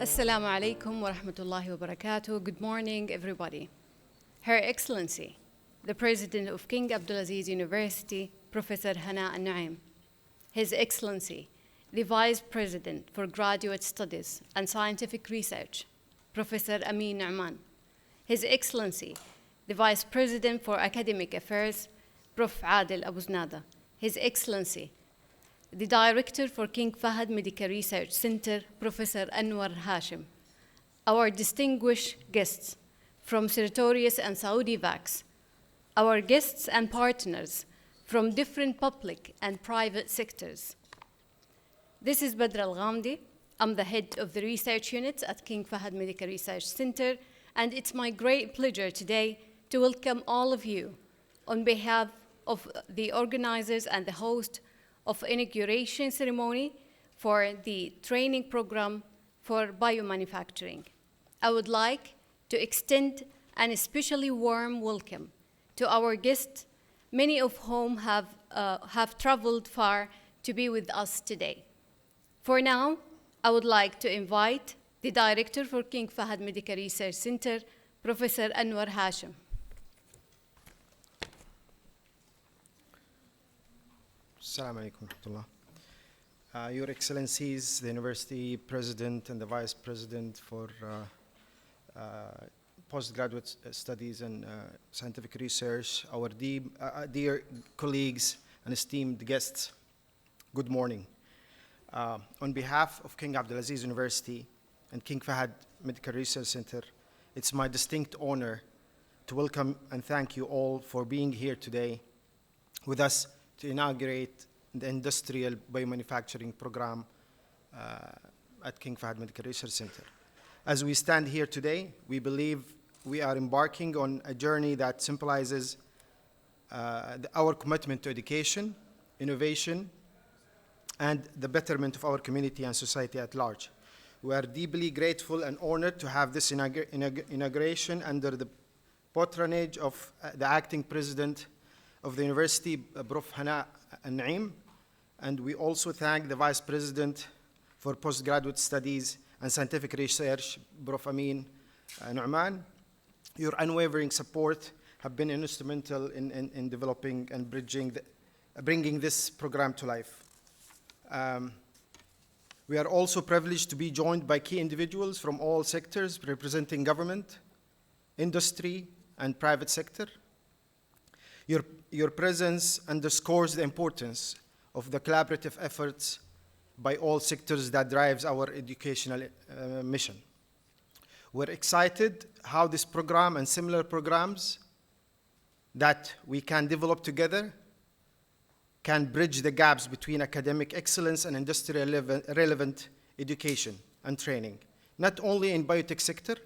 Assalamu alaikum wa rahmatullahi wa barakatuh. Good morning, everybody. Her Excellency, the President of King Abdulaziz University, Professor Hana Al-Naim. His Excellency, the Vice President for Graduate Studies and Scientific Research, Professor Amin Nu'man. His Excellency, the Vice President for Academic Affairs, Prof. Adil Abu Znada. His Excellency, the Director for King Fahd Medical Research Center, Professor Anwar Hashim. Our distinguished guests from Certorius and Saudi Vax. Our guests and partners from different public and private sectors. This is Badr Al-Ghamdi. I'm the head of the research unit at King Fahd Medical Research Center, and it's my great pleasure today to welcome all of you on behalf of the organizers and the host of inauguration ceremony for the training program for biomanufacturing. I would like to extend an especially warm welcome to our guests, many of whom have traveled far to be with us today. For now, I would like to invite the Director for King Fahd Medical Research Center, Professor Anwar Hashim. Assalamu alaikum wa rahmatullah. Your Excellencies, the University President and the Vice President for Postgraduate Studies and Scientific Research, our dear colleagues and esteemed guests, good morning. On behalf of King Abdulaziz University and King Fahd Medical Research Center, it's my distinct honor to welcome and thank you all for being here today with us to inaugurate the industrial biomanufacturing program at King Fahd Medical Research Center. As we stand here today, we believe we are embarking on a journey that symbolizes our commitment to education, innovation, and the betterment of our community and society at large. We are deeply grateful and honored to have this inauguration under the patronage of the acting president of the university, Prof. Hana Al-Naim, and we also thank the Vice President for Postgraduate Studies and Scientific Research, Prof. Amin Nu'man. Your unwavering support have been instrumental in developing and bringing this program to life. We are also privileged to be joined by key individuals from all sectors representing government, industry, and private sector. Your presence underscores the importance of the collaborative efforts by all sectors that drives our educational mission. We're excited how this program and similar programs that we can develop together can bridge the gaps between academic excellence and industrial relevant education and training, not only in biotech sector,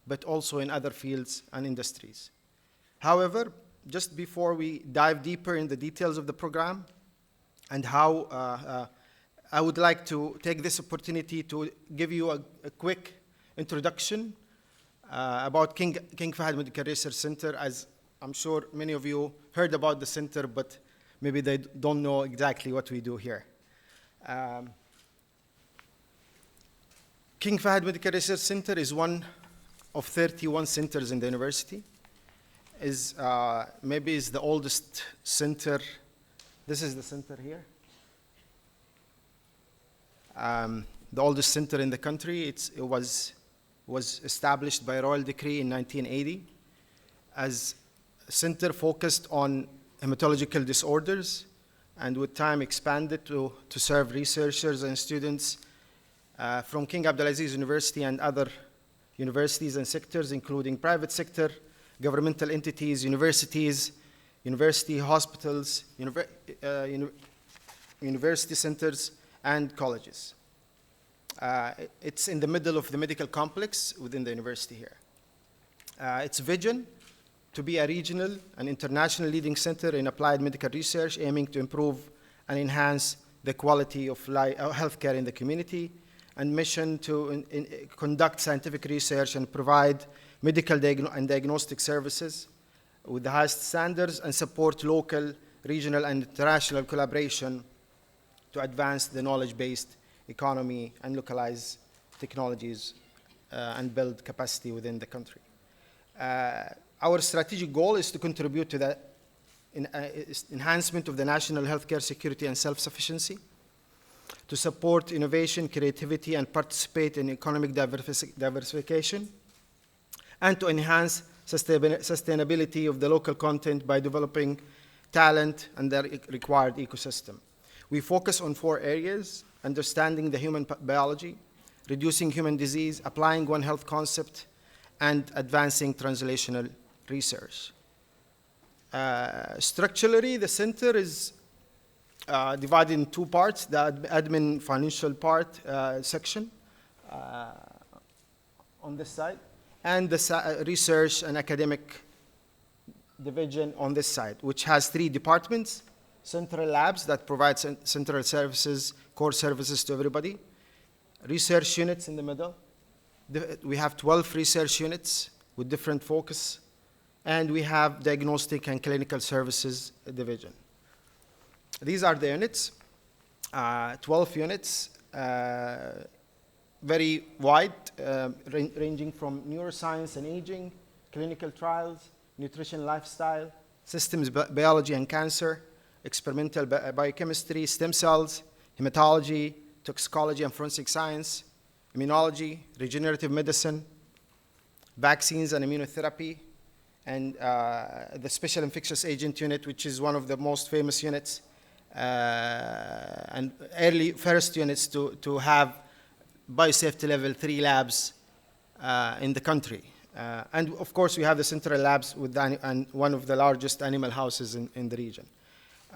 but also in other fields and industries. However, just before we dive deeper in the details of the program and how I would like to take this opportunity to give you a quick introduction about King Fahd Medical Research Center, as I'm sure many of you heard about the center, but maybe they don't know exactly what we do here. King Fahd Medical Research Center is one of 31 centers in the university. Maybe is the oldest center. This is the center here. The oldest center in the country. It was established by royal decree in 1980 as a center focused on hematological disorders, and with time expanded to serve researchers and students from King Abdulaziz University and other universities and sectors, including private sector, governmental entities, universities, university hospitals, university centers, and colleges. It's in the middle of the medical complex within the university here. Its vision to be a regional and international leading center in applied medical research, aiming to improve and enhance the quality of healthcare in the community, and mission to conduct scientific research and provide medical and diagnostic services with the highest standards and support local, regional, and international collaboration to advance the knowledge-based economy and localize technologies and build capacity within the country. Our strategic goal is to contribute to the enhancement of the national healthcare security and self-sufficiency, to support innovation, creativity, and participate in economic diversification, and to enhance sustainability of the local content by developing talent and the required ecosystem. We focus on 4 areas: understanding the human biology, reducing human disease, applying One Health concept, and advancing translational research. Structurally, the center is divided in 2 parts: the admin financial part section on this side, and the research and academic division on this side, which has 3 departments: central labs that provide central services, core services to everybody; research units in the middle. We have 12 research units with different focus, and we have diagnostic and clinical services division. These are the units, 12 units, very wide, ranging from neuroscience and aging, clinical trials, nutrition, lifestyle, systems biology and cancer, experimental biochemistry, stem cells, hematology, toxicology and forensic science, immunology, regenerative medicine, vaccines and immunotherapy, and the special infectious agent unit, which is one of the most famous units, and early first units to have biosafety level 3 labs in the country. And of course, we have the central labs with and one of the largest animal houses in the region.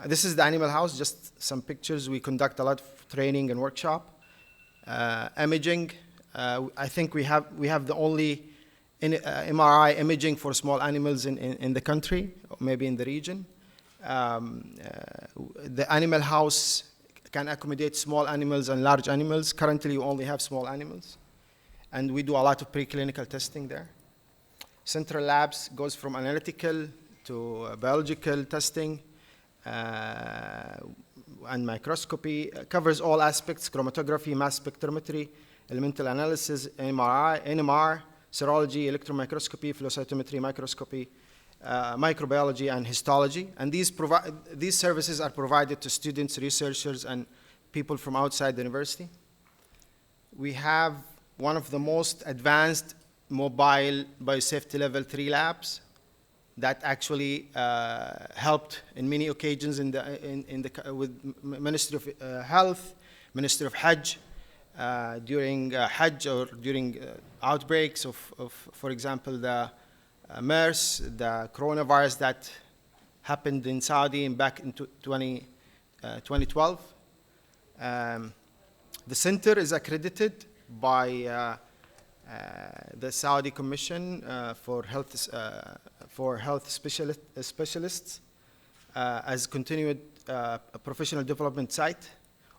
This is the animal house, just some pictures. We conduct a lot of training and workshop. Imaging, I think we have the only MRI imaging for small animals in the country, or maybe in the region. The animal house can accommodate small animals and large animals. Currently, we only have small animals, and we do a lot of preclinical testing there. Central labs goes from analytical to biological testing and microscopy, covers all aspects: chromatography, mass spectrometry, elemental analysis, MRI, NMR, serology, electron microscopy, flow cytometry, microscopy, microbiology, and histology. And these services are provided to students, researchers, and people from outside the university. We have one of the most advanced mobile biosafety level 3 labs that actually helped in many occasions with Ministry of Health, Ministry of Hajj, during Hajj or during outbreaks of, for example, the MERS, the coronavirus that happened in Saudi back in 2012. The center is accredited by the Saudi Commission for Health Specialists as continued professional development site,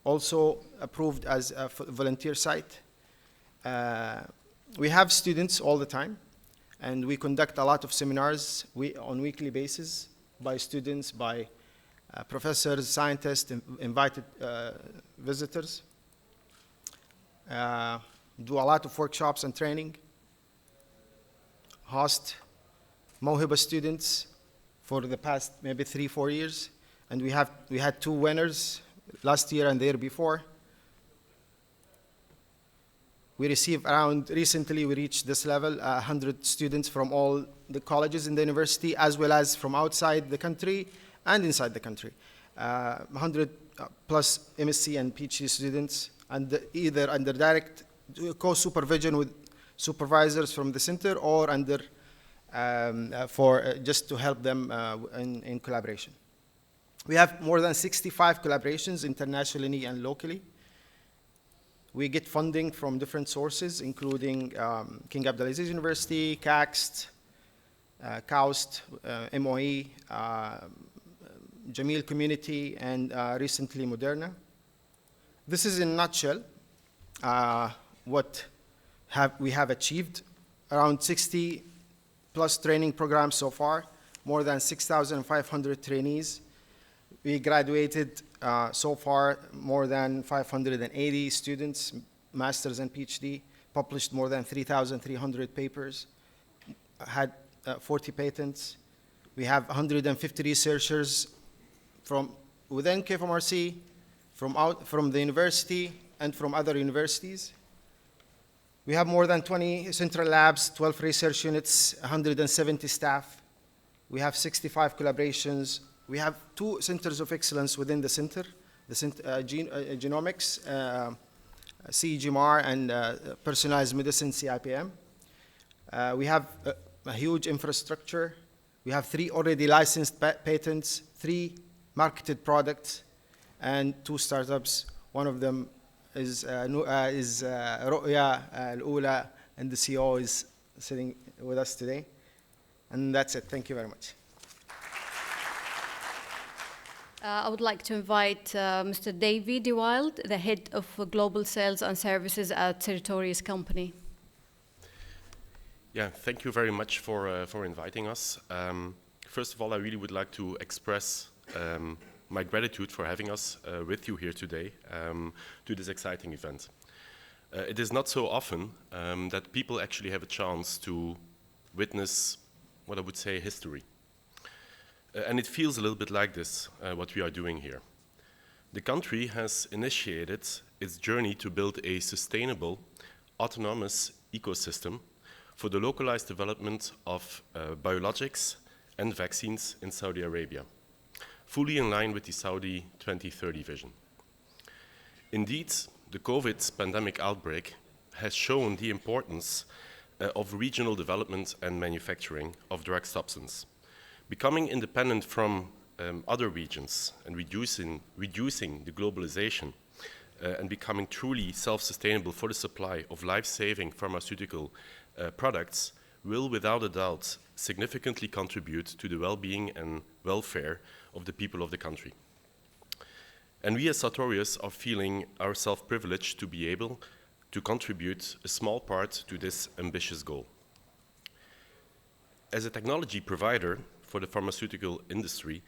also approved as a volunteer site. We have students all the time, and we conduct a lot of seminars on weekly basis by students, by professors, scientists, invited visitors. Do a lot of workshops and training, host Mawhiba students for the past maybe 3-4 years, and we had 2 winners last year and the year before. We received recently we reached this level, 100 students from all the colleges in the university, as well as from outside the country and inside the country. 100 plus MSc and PhD students, and either under direct co-supervision with supervisors from the center, or under just to help them in collaboration. We have more than 65 collaborations internationally and locally. We get funding from different sources, including King Abdulaziz University, CAXT, KAUST, MOE, Jameel Community, and recently Moderna. This is in a nutshell what we have achieved. Around 60 plus training programs so far, more than 6,500 trainees. We graduated so far more than 580 students, masters and PhD, published more than 3,300 papers, had 40 patents. We have 150 researchers from within KFMRC, from the university, and from other universities. We have more than 20 central labs, 12 research units, 170 staff. We have 65 collaborations. We have 2 centers of excellence within the center, genomics, CEGMR, and personalized medicine, CIPM. We have a huge infrastructure. We have 3 already licensed patents, 3 marketed products, and 2 startups. One of them is Ru'ya Al-Ula, and the CEO is sitting with us today. And that's it. Thank you very much. I would like to invite Mr. Davy DeWild, the head of global sales and services at Sartorius Company. Yeah, thank you very much for inviting us. First of all, I really would like to express my gratitude for having us with you here today to this exciting event. It is not so often that people actually have a chance to witness what I would say history. And it feels a little bit like this, what we are doing here. The country has initiated its journey to build a sustainable, autonomous ecosystem for the localized development of biologics and vaccines in Saudi Arabia, fully in line with the Saudi 2030 vision. Indeed, the COVID pandemic outbreak has shown the importance of regional development and manufacturing of drug substance, becoming independent from other regions and reducing the globalization and becoming truly self-sustainable for the supply of life-saving pharmaceutical products will, without a doubt, significantly contribute to the well-being and welfare of the people of the country. And we as Sartorius are feeling ourselves privileged to be able to contribute a small part to this ambitious goal. As a technology provider for the pharmaceutical industry,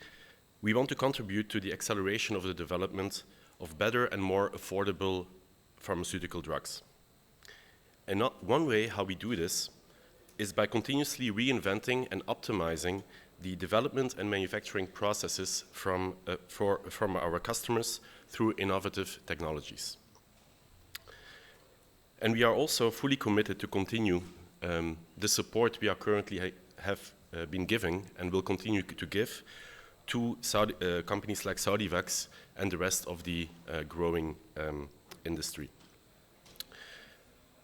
we want to contribute to the acceleration of the development of better and more affordable pharmaceutical drugs. And one way how we do this is by continuously reinventing and optimizing the development and manufacturing processes from our customers through innovative technologies. And we are also fully committed to continue the support we are currently have been giving and will continue to give to companies like SaudiVax and the rest of the growing industry.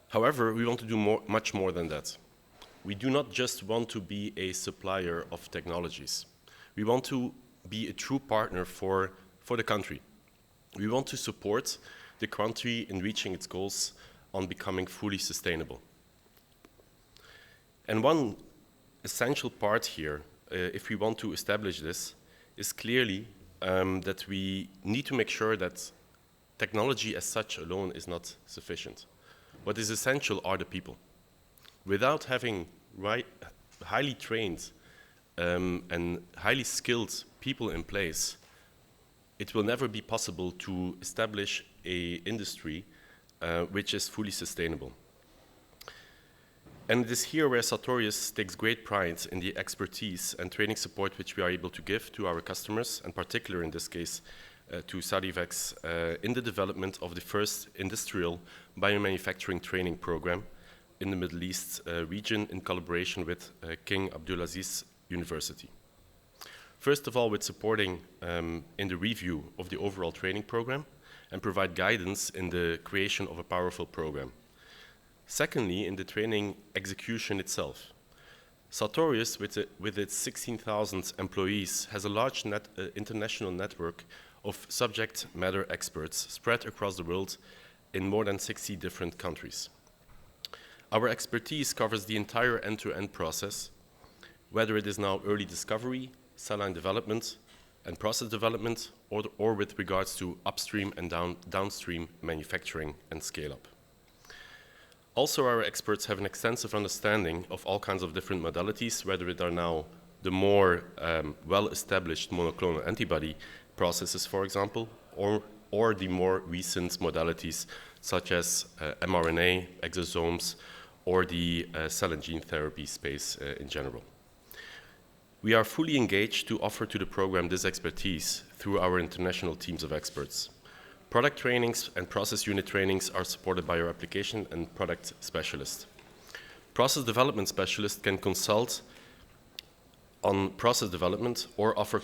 However, we want to do much more than that. We do not just want to be a supplier of technologies. We want to be a true partner for the country. We want to support the country in reaching its goals on becoming fully sustainable. And one essential part here, if we want to establish this, is clearly that we need to make sure that technology as such alone is not sufficient. What is essential are the people. Without having highly trained and highly skilled people in place, it will never be possible to establish an industry which is fully sustainable. And it is here where Sartorius takes great pride in the expertise and training support which we are able to give to our customers, and particularly in this case to SaudiVax, in the development of the first industrial biomanufacturing training program in the Middle East region in collaboration with King Abdulaziz University. First of all, with supporting in the review of the overall training program and provide guidance in the creation of a powerful program. Secondly, in the training execution itself. Sartorius, with its 16,000 employees, has a large international network of subject matter experts spread across the world in more than 60 different countries. Our expertise covers the entire end-to-end process, whether it is now early discovery, cell line development, and process development, or with regards to upstream and downstream manufacturing and scale-up. Also, our experts have an extensive understanding of all kinds of different modalities, whether it are now the more well-established monoclonal antibody processes, for example, or the more recent modalities such as mRNA, exosomes, or the cell and gene therapy space in general. We are fully engaged to offer to the program this expertise through our international teams of experts. Product trainings and process unit trainings are supported by our application and product specialists. Process development specialists can consult on process development or offer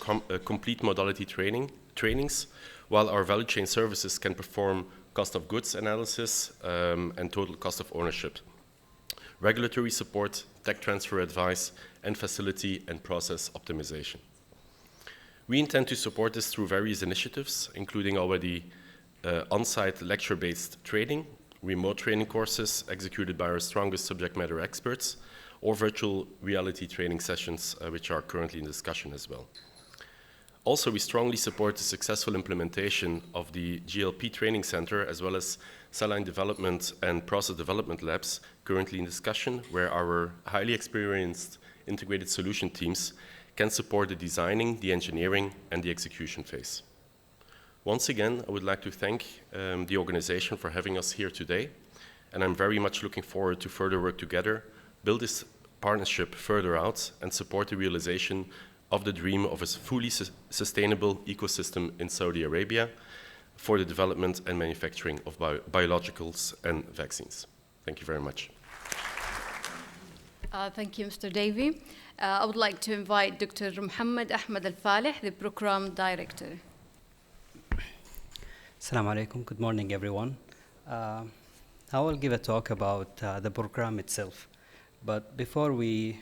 complete modality trainings, while our value chain services can perform cost of goods analysis and total cost of ownership, regulatory support, tech transfer advice, and facility and process optimization. We intend to support this through various initiatives, including already on-site lecture-based training, remote training courses executed by our strongest subject matter experts, or virtual reality training sessions, which are currently in discussion as well. Also, we strongly support the successful implementation of the GLP Training Center, as well as cell line development and process development labs currently in discussion, where our highly experienced integrated solution teams can support the designing, the engineering, and the execution phase. Once again, I would like to thank the organization for having us here today, and I'm very much looking forward to further work together, build this partnership further out, and support the realization of the dream of a fully sustainable ecosystem in Saudi Arabia for the development and manufacturing of biologicals and vaccines. Thank you very much. Thank you, Mr. Davy. I would like to invite Dr. Muhammad Ahmed Al-Faleh, the Program Director. Assalamu alaikum. Good morning, everyone. I will give a talk about the program itself. But before we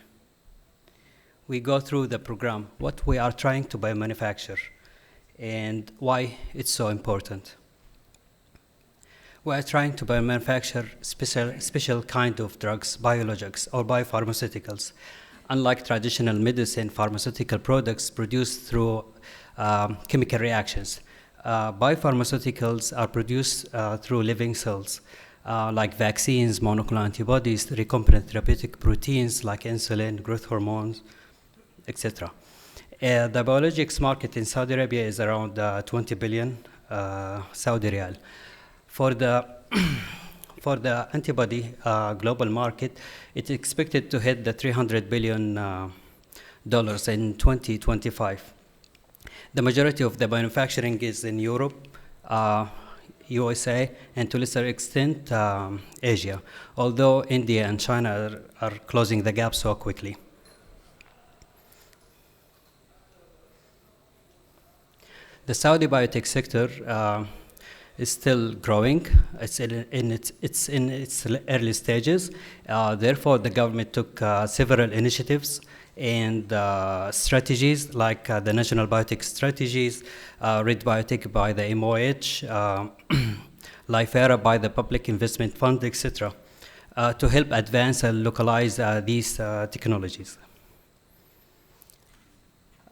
go through the program, what we are trying to biomanufacture and why it's so important. We are trying to biomanufacture special kind of drugs, biologics or biopharmaceuticals. Unlike traditional medicine, pharmaceutical products produced through chemical reactions. Biopharmaceuticals are produced through living cells, like vaccines, monoclonal antibodies, recombinant therapeutic proteins like insulin, growth hormones, etc. The biologics market in Saudi Arabia is around 20 billion Saudi Riyal. For the antibody global market, it's expected to hit the $300 billion in 2025. The majority of the manufacturing is in Europe, USA, and to a lesser extent, Asia, although India and China are closing the gap so quickly. The Saudi biotech sector is still growing. It's in its early stages. Therefore, the government took several initiatives and strategies like the National Biotech Strategies, Red Biotech by the MOH, LifeEra by the Public Investment Fund, etc., to help advance and localize these technologies.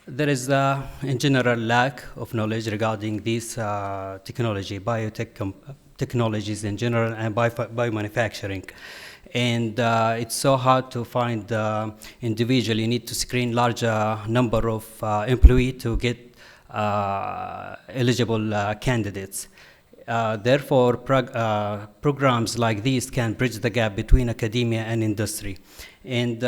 There is, in general, lack of knowledge regarding these biotech technologies in general and biomanufacturing. And it's so hard to find individual. You need to screen larger number of employees to get eligible candidates. Therefore, programs like these can bridge the gap between academia and industry. And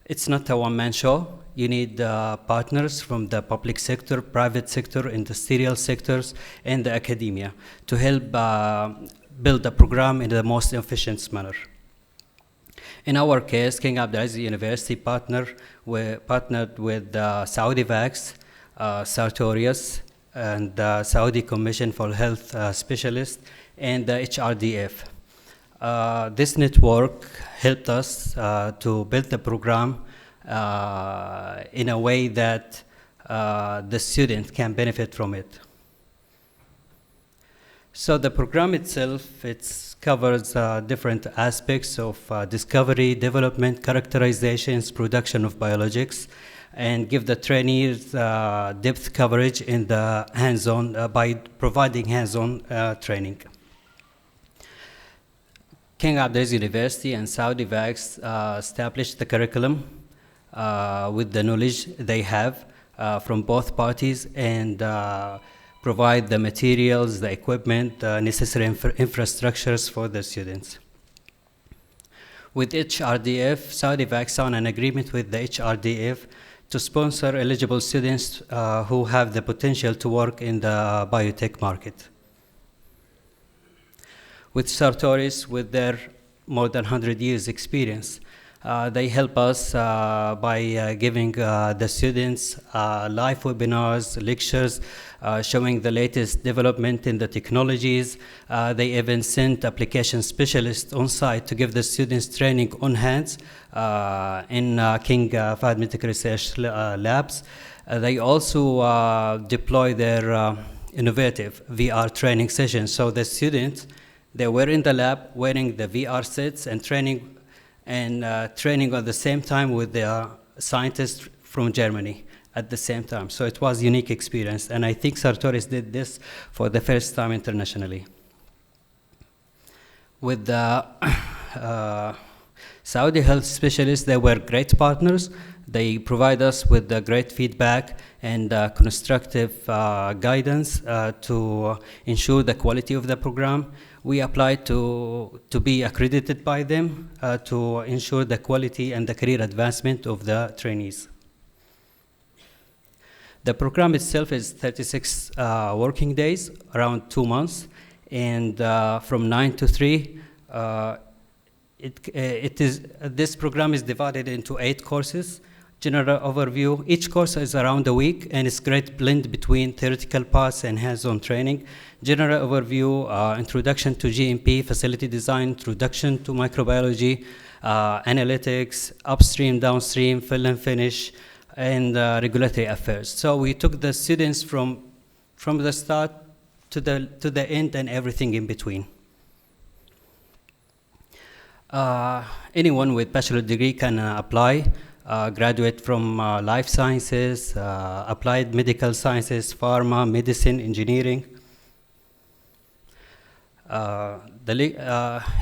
it's not a one-man show. You need partners from the public sector, private sector, industrial sectors, and the academia to help build the program in the most efficient manner. In our case, King Abdulaziz University partnered with Saudi Vax, Sartorius, and the Saudi Commission for Health Specialists, and the HRDF. This network helped us to build the program in a way that the student can benefit from it. So the program itself, it covers different aspects of discovery, development, characterizations, production of biologics, and give the trainees depth coverage in the hands-on by providing hands-on training. King Abdulaziz University and Saudi Vax established the curriculum with the knowledge they have from both parties and provide the materials, the equipment, necessary infrastructures for the students. With HRDF, Saudi Vac signed an agreement with the HRDF to sponsor eligible students who have the potential to work in the biotech market. With Sartoris, with their more than 100 years experience, they help us by giving the students live webinars, lectures, showing the latest development in the technologies. They even sent application specialists on site to give the students training on hands in King Fahd Medical Research Labs. They also deploy their innovative VR training sessions. So the students, they were in the lab wearing the VR sets and training at the same time with the scientists from Germany at the same time. So it was a unique experience, and I think Sartoris did this for the first time internationally. With the Saudi health specialists, they were great partners. They provide us with the great feedback and constructive guidance to ensure the quality of the program. We applied to be accredited by them to ensure the quality and the career advancement of the trainees. The program itself is 36 working days, around 2 months, and from 9 to 3. This program is divided into 8 courses. General overview, each course is around a week, and it's a great blend between theoretical parts and hands-on training. General overview, introduction to GMP, facility design, introduction to microbiology, analytics, upstream, downstream, fill and finish, and regulatory affairs. So we took the students from the start to the end and everything in between. Anyone with bachelor degree can apply. Graduate from life sciences, applied medical sciences, pharma, medicine, engineering.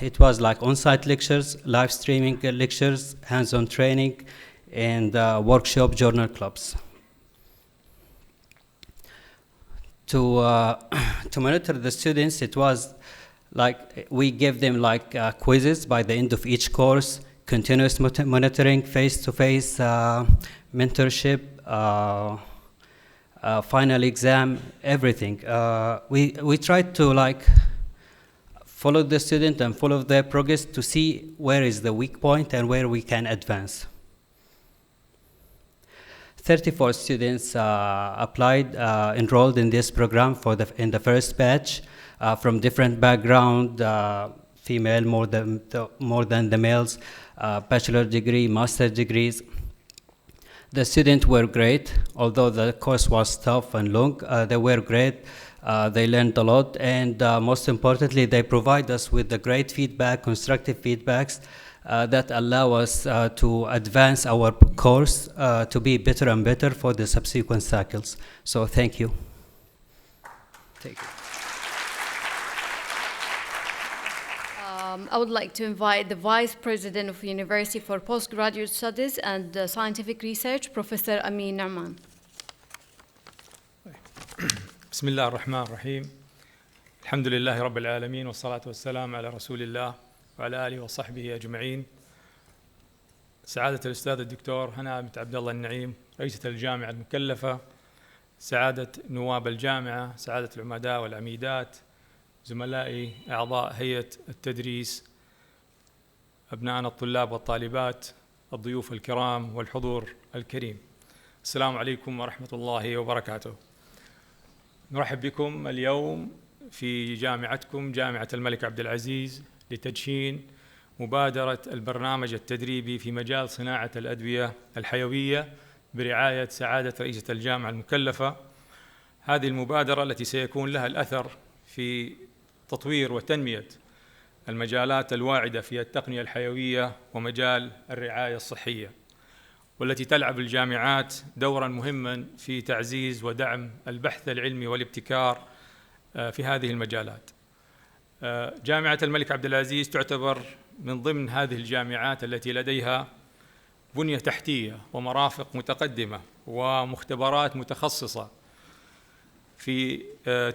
It was like on-site lectures, live streaming lectures, hands-on training, and workshop journal clubs. To monitor the students, it was like we gave them like quizzes by the end of each course, continuous monitoring, face-to-face mentorship, final exam, everything. We tried to like follow the student and follow their progress to see where is the weak point and where we can advance. 34 students applied, enrolled in this program in the first batch from different background, female more than the males, bachelor degree, master degrees. The students were great, although the course was tough and long. They were great. They learned a lot, and most importantly, they provide us with the great feedback, constructive feedbacks that allow us to advance our course to be better and better for the subsequent cycles. So thank you. Thank you. I would like to invite the Vice President of the University for Postgraduate Studies and Scientific Research, Professor Amin Nauman. بسم الله الرحمن الرحيم. الحمد لله رب العالمين والصلاة والسلام على رسول الله وعلى آله وصحبه أجمعين. سعادة الأستاذ الدكتور هناء بنت عبد الله النعيم رئيسة الجامعة المكلفة، سعادة نواب الجامعة، سعادة العمداء والعميدات، زملائي أعضاء هيئة التدريس، أبنائنا الطلاب والطالبات، الضيوف الكرام والحضور الكريم، السلام عليكم ورحمة الله وبركاته. نرحب بكم اليوم في جامعتكم جامعة الملك عبد العزيز لتدشين مبادرة البرنامج التدريبي في مجال صناعة الأدوية الحيوية برعاية سعادة رئيسة الجامعة المكلفة. هذه المبادرة التي سيكون لها الأثر في تطوير وتنمية المجالات الواعدة في التقنية الحيوية ومجال الرعاية الصحية، والتي تلعب الجامعات دورا مهما في تعزيز ودعم البحث العلمي والابتكار في هذه المجالات. جامعة الملك عبد العزيز تعتبر من ضمن هذه الجامعات التي لديها بنية تحتية ومرافق متقدمة ومختبرات متخصصة في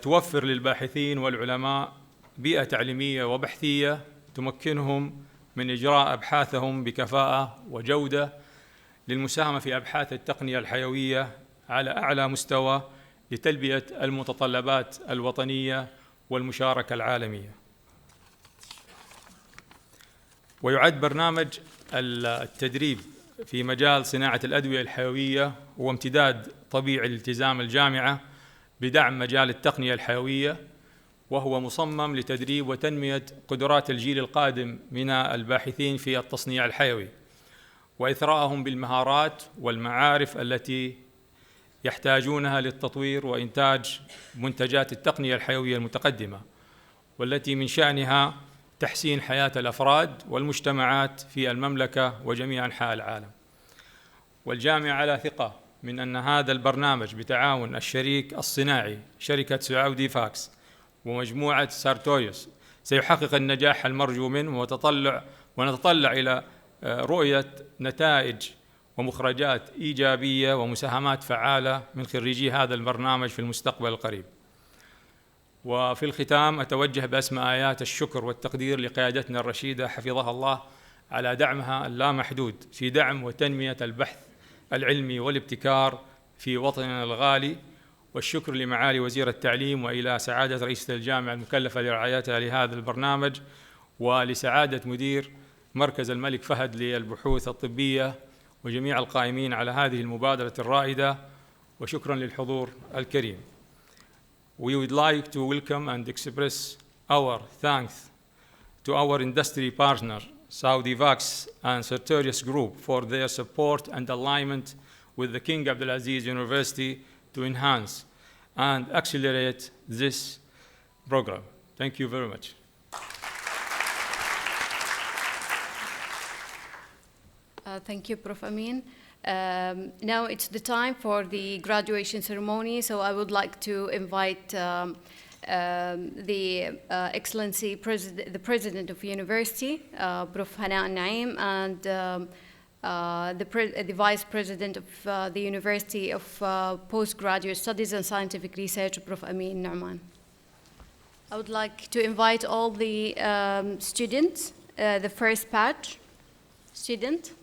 توفر للباحثين والعلماء بيئة تعليمية وبحثية تمكنهم من إجراء أبحاثهم بكفاءة وجودة للمساهمة في أبحاث التقنية الحيوية على أعلى مستوى لتلبية المتطلبات الوطنية والمشاركة العالمية. ويعد برنامج التدريب في مجال صناعة الأدوية الحيوية هو امتداد طبيعي لالتزام الجامعة بدعم مجال التقنية الحيوية، وهو مصمم لتدريب وتنمية قدرات الجيل القادم من الباحثين في التصنيع الحيوي، وإثراءهم بالمهارات والمعارف التي يحتاجونها للتطوير وإنتاج منتجات التقنية الحيوية المتقدمة، والتي من شأنها تحسين حياة الأفراد والمجتمعات في المملكة وجميع أنحاء العالم. والجامعة على ثقة من أن هذا البرنامج بتعاون الشريك الصناعي شركة سعودي فاكس ومجموعة سارتوريوس سيحقق النجاح المرجو منه، ونتطلع إلى رؤية نتائج ومخرجات إيجابية ومساهمات فعالة من خريجي هذا البرنامج في المستقبل القريب. وفي الختام أتوجه بأسمى آيات الشكر والتقدير لقيادتنا الرشيدة حفظها الله على دعمها اللامحدود في دعم وتنمية البحث العلمي والابتكار في وطننا الغالي، والشكر لمعالي وزير التعليم وإلى سعادة رئيسة الجامعة المكلفة لرعايتها لهذا البرنامج، ولسعادة مدير مركز الملك فهد للبحوث الطبية وجميع القائمين على هذه المبادرة الرائدة، وشكرا للحضور الكريم. We would like to welcome and express our thanks to our industry partner, Saudi Vax and Sartorius Group, for their support and alignment with the King Abdulaziz University to enhance and accelerate this program. Thank you very much. Thank you, Prof. Amin. Now it's the time for the graduation ceremony, so I would like to invite the Excellency the President of University, Prof. Hana Naim, and the Vice President of the University of Postgraduate Studies and Scientific Research, Prof. Amin Nu'man. I would like to invite all the students, the first batch student.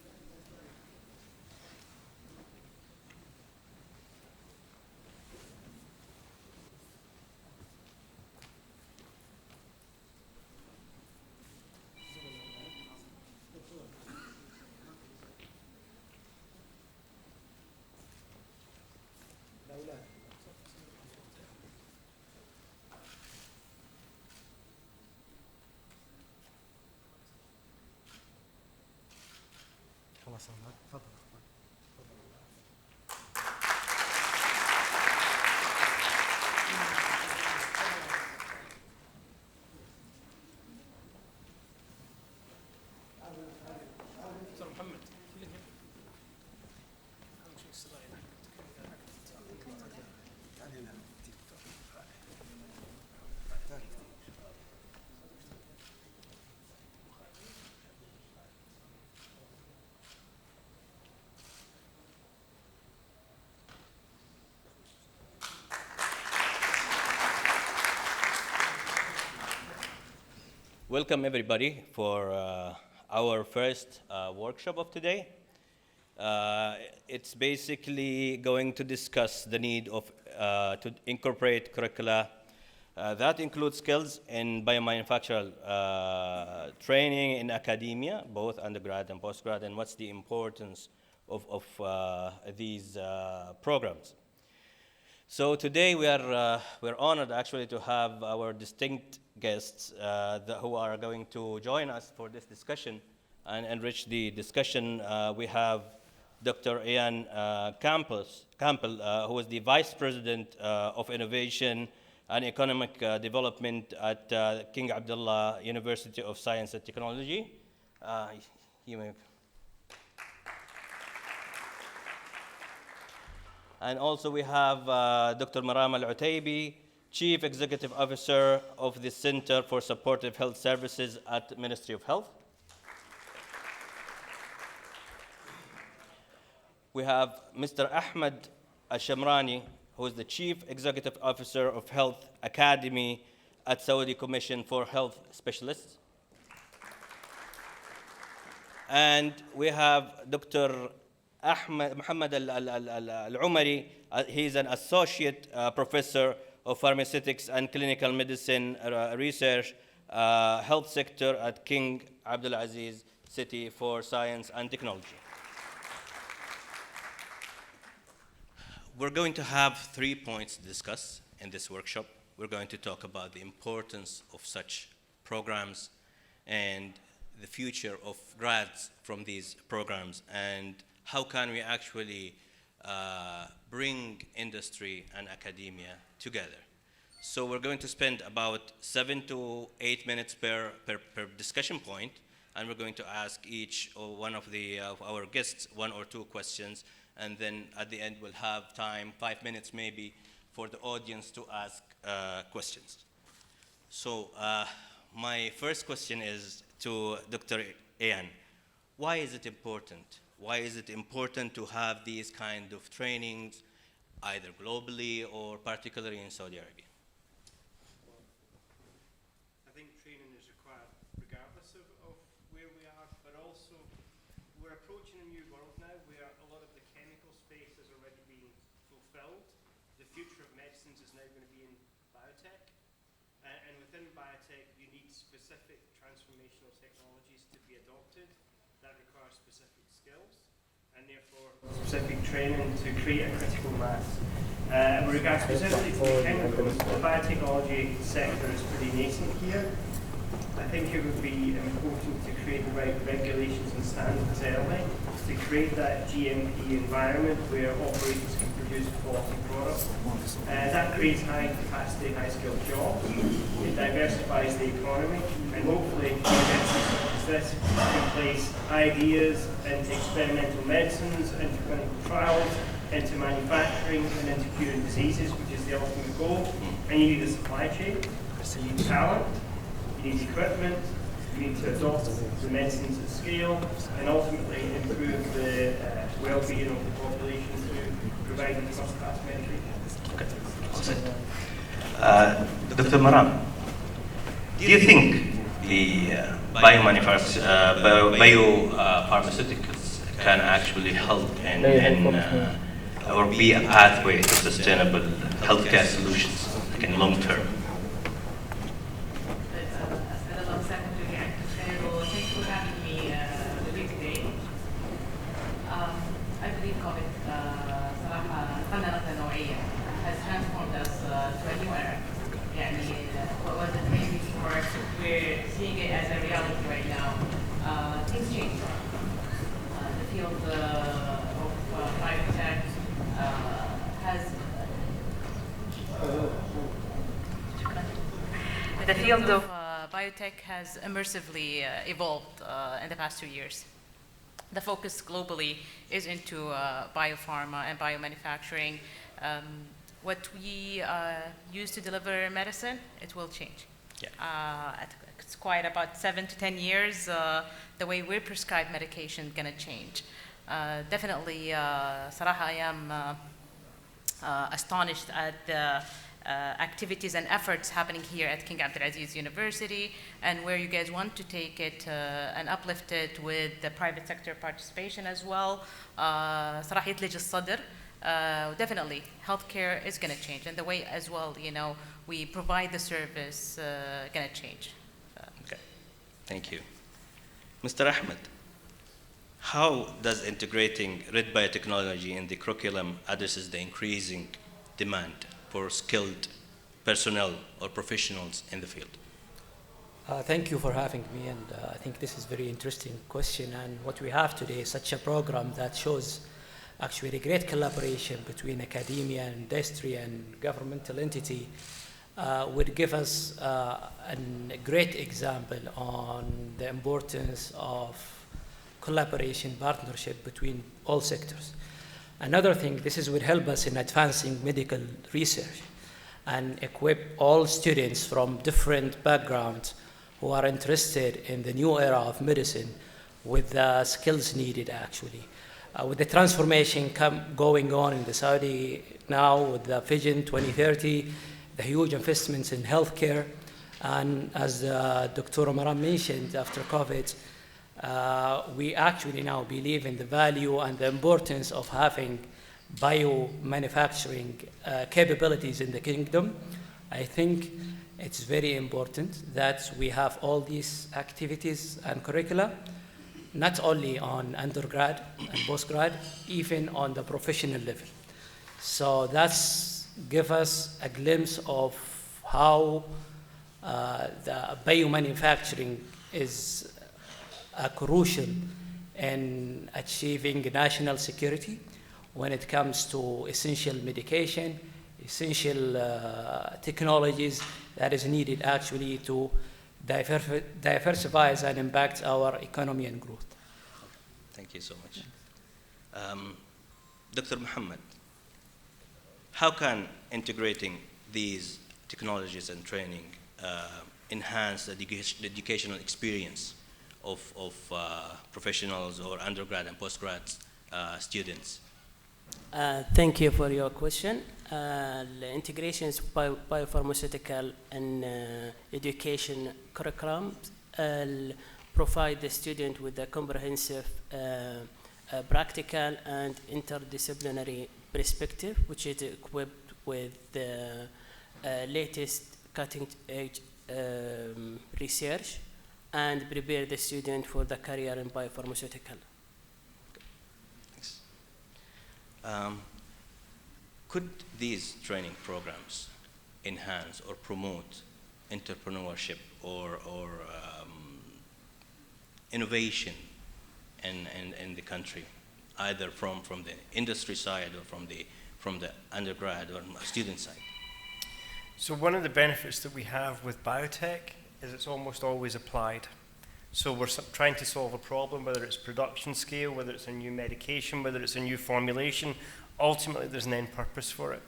Welcome everybody for our first workshop of today. It's basically going to discuss the need of to incorporate curricula that include skills in biomanufacturing training in academia, both undergrad and postgrad, and what's the importance of these programs. So today we're honored actually to have our distinct guests who are going to join us for this discussion and enrich the discussion. We have Dr. Ian Campbell, who is the Vice President of Innovation and Economic Development at King Abdullah University of Science and Technology. And also we have Dr. Maram Al-Utaybi, Chief Executive Officer of the Center for Supportive Health Services at Ministry of Health. We have Mr. Ahmed Al-Shamrani, who is the Chief Executive Officer of Health Academy at Saudi Commission for Health Specialists. And we have Dr. Muhammad Al-Umari. He's an Associate Professor of Pharmaceutics and Clinical Medicine Research, Health Sector at King Abdulaziz City for Science and Technology. We're going to have 3 points to discuss in this workshop. We're going to talk about the importance of such programs and the future of grads from these programs, and how can we actually bring industry and academia together. So we're going to spend about 7 to 8 minutes per discussion point, and we're going to ask each one of our guests 1 or 2 questions, and then at the end we'll have time, 5 minutes maybe, for the audience to ask questions. So my first question is to Dr. Ian. Why is it important? Why is it important to have these kind of trainings, either globally or particularly in Saudi Arabia? I think training is required regardless of where we are, but also we're approaching a new world now where a lot of the chemical space is already being fulfilled. The future of medicines is now going to be in biotech, and within biotech you need specific transformational technologies to be adopted that require specific skills and therefore specific training to create a critical mass. With regard specifically to the chemicals, the biotechnology sector is pretty nascent here. I think it would be important to create the right regulations and standards early to create that GMP environment where operators can produce quality products. That creates high capacity, high skilled jobs. It diversifies the economy, and hopefully this can place ideas into experimental medicines, into clinical trials, into manufacturing, and into curing diseases, which is the ultimate goal. And you need a supply chain, you need talent, you need equipment, you need to adopt the medicines at scale, and ultimately improve the well-being of the population through providing first-class medication. Dr. Maram, do you think the biopharmaceuticals can actually help in or be a pathway to sustainable healthcare solutions in long term? We're seeing it as a reality right now. Things change. The field of biotech has immersively evolved in the past 2 years. The focus globally is into biopharma and biomanufacturing. What we use to deliver medicine, it will change. Yeah. It's quite about 7 to 10 years. The way we prescribe medication is going to change. Definitely, Saraha, I am astonished at the activities and efforts happening here at King Abdulaziz University, and where you guys want to take it and uplift it with the private sector participation as well. صراحة يثلج الصدر. Definitely, healthcare is going to change, and the way as well, we provide the service going to change. Okay, thank you. Mr. Ahmed, how does integrating RID biotechnology in the curriculum addresses the increasing demand for skilled personnel or professionals in the field? Thank you for having me, and I think this is a very interesting question, and what we have today is such a program that shows actually a great collaboration between academia and industry and governmental entity would give us a great example on the importance of collaboration, partnership between all sectors. Another thing, this would help us in advancing medical research and equip all students from different backgrounds who are interested in the new era of medicine with the skills needed actually. with the transformation going on in the Saudi now with the Vision 2030, the huge investments in healthcare, and as Dr. Omaran mentioned, after COVID, we actually now believe in the value and the importance of having biomanufacturing capabilities in the kingdom. I think it's very important that we have all these activities and curricula, not only on undergrad and postgrad, even on the professional level. So that's give us a glimpse of how the biomanufacturing is crucial in achieving national security when it comes to essential medication, essential technologies that is needed actually to diversify and impact our economy and growth. Thank you so much. Dr. Muhammad, how can integrating these technologies and training enhance the educational experience of professionals or undergrad and postgrad students? Thank you for your question. The integrations biopharmaceutical and education curriculum provide the student with a comprehensive practical and interdisciplinary perspective, which is equipped with the latest cutting-edge research and prepare the student for the career in biopharmaceutical. Could these training programs enhance or promote entrepreneurship or innovation in the country, either from the industry side or from the undergrad or student side? So one of the benefits that we have with biotech is it's almost always applied. So we're trying to solve a problem, whether it's production scale, whether it's a new medication, whether it's a new formulation. Ultimately, there's an end purpose for it.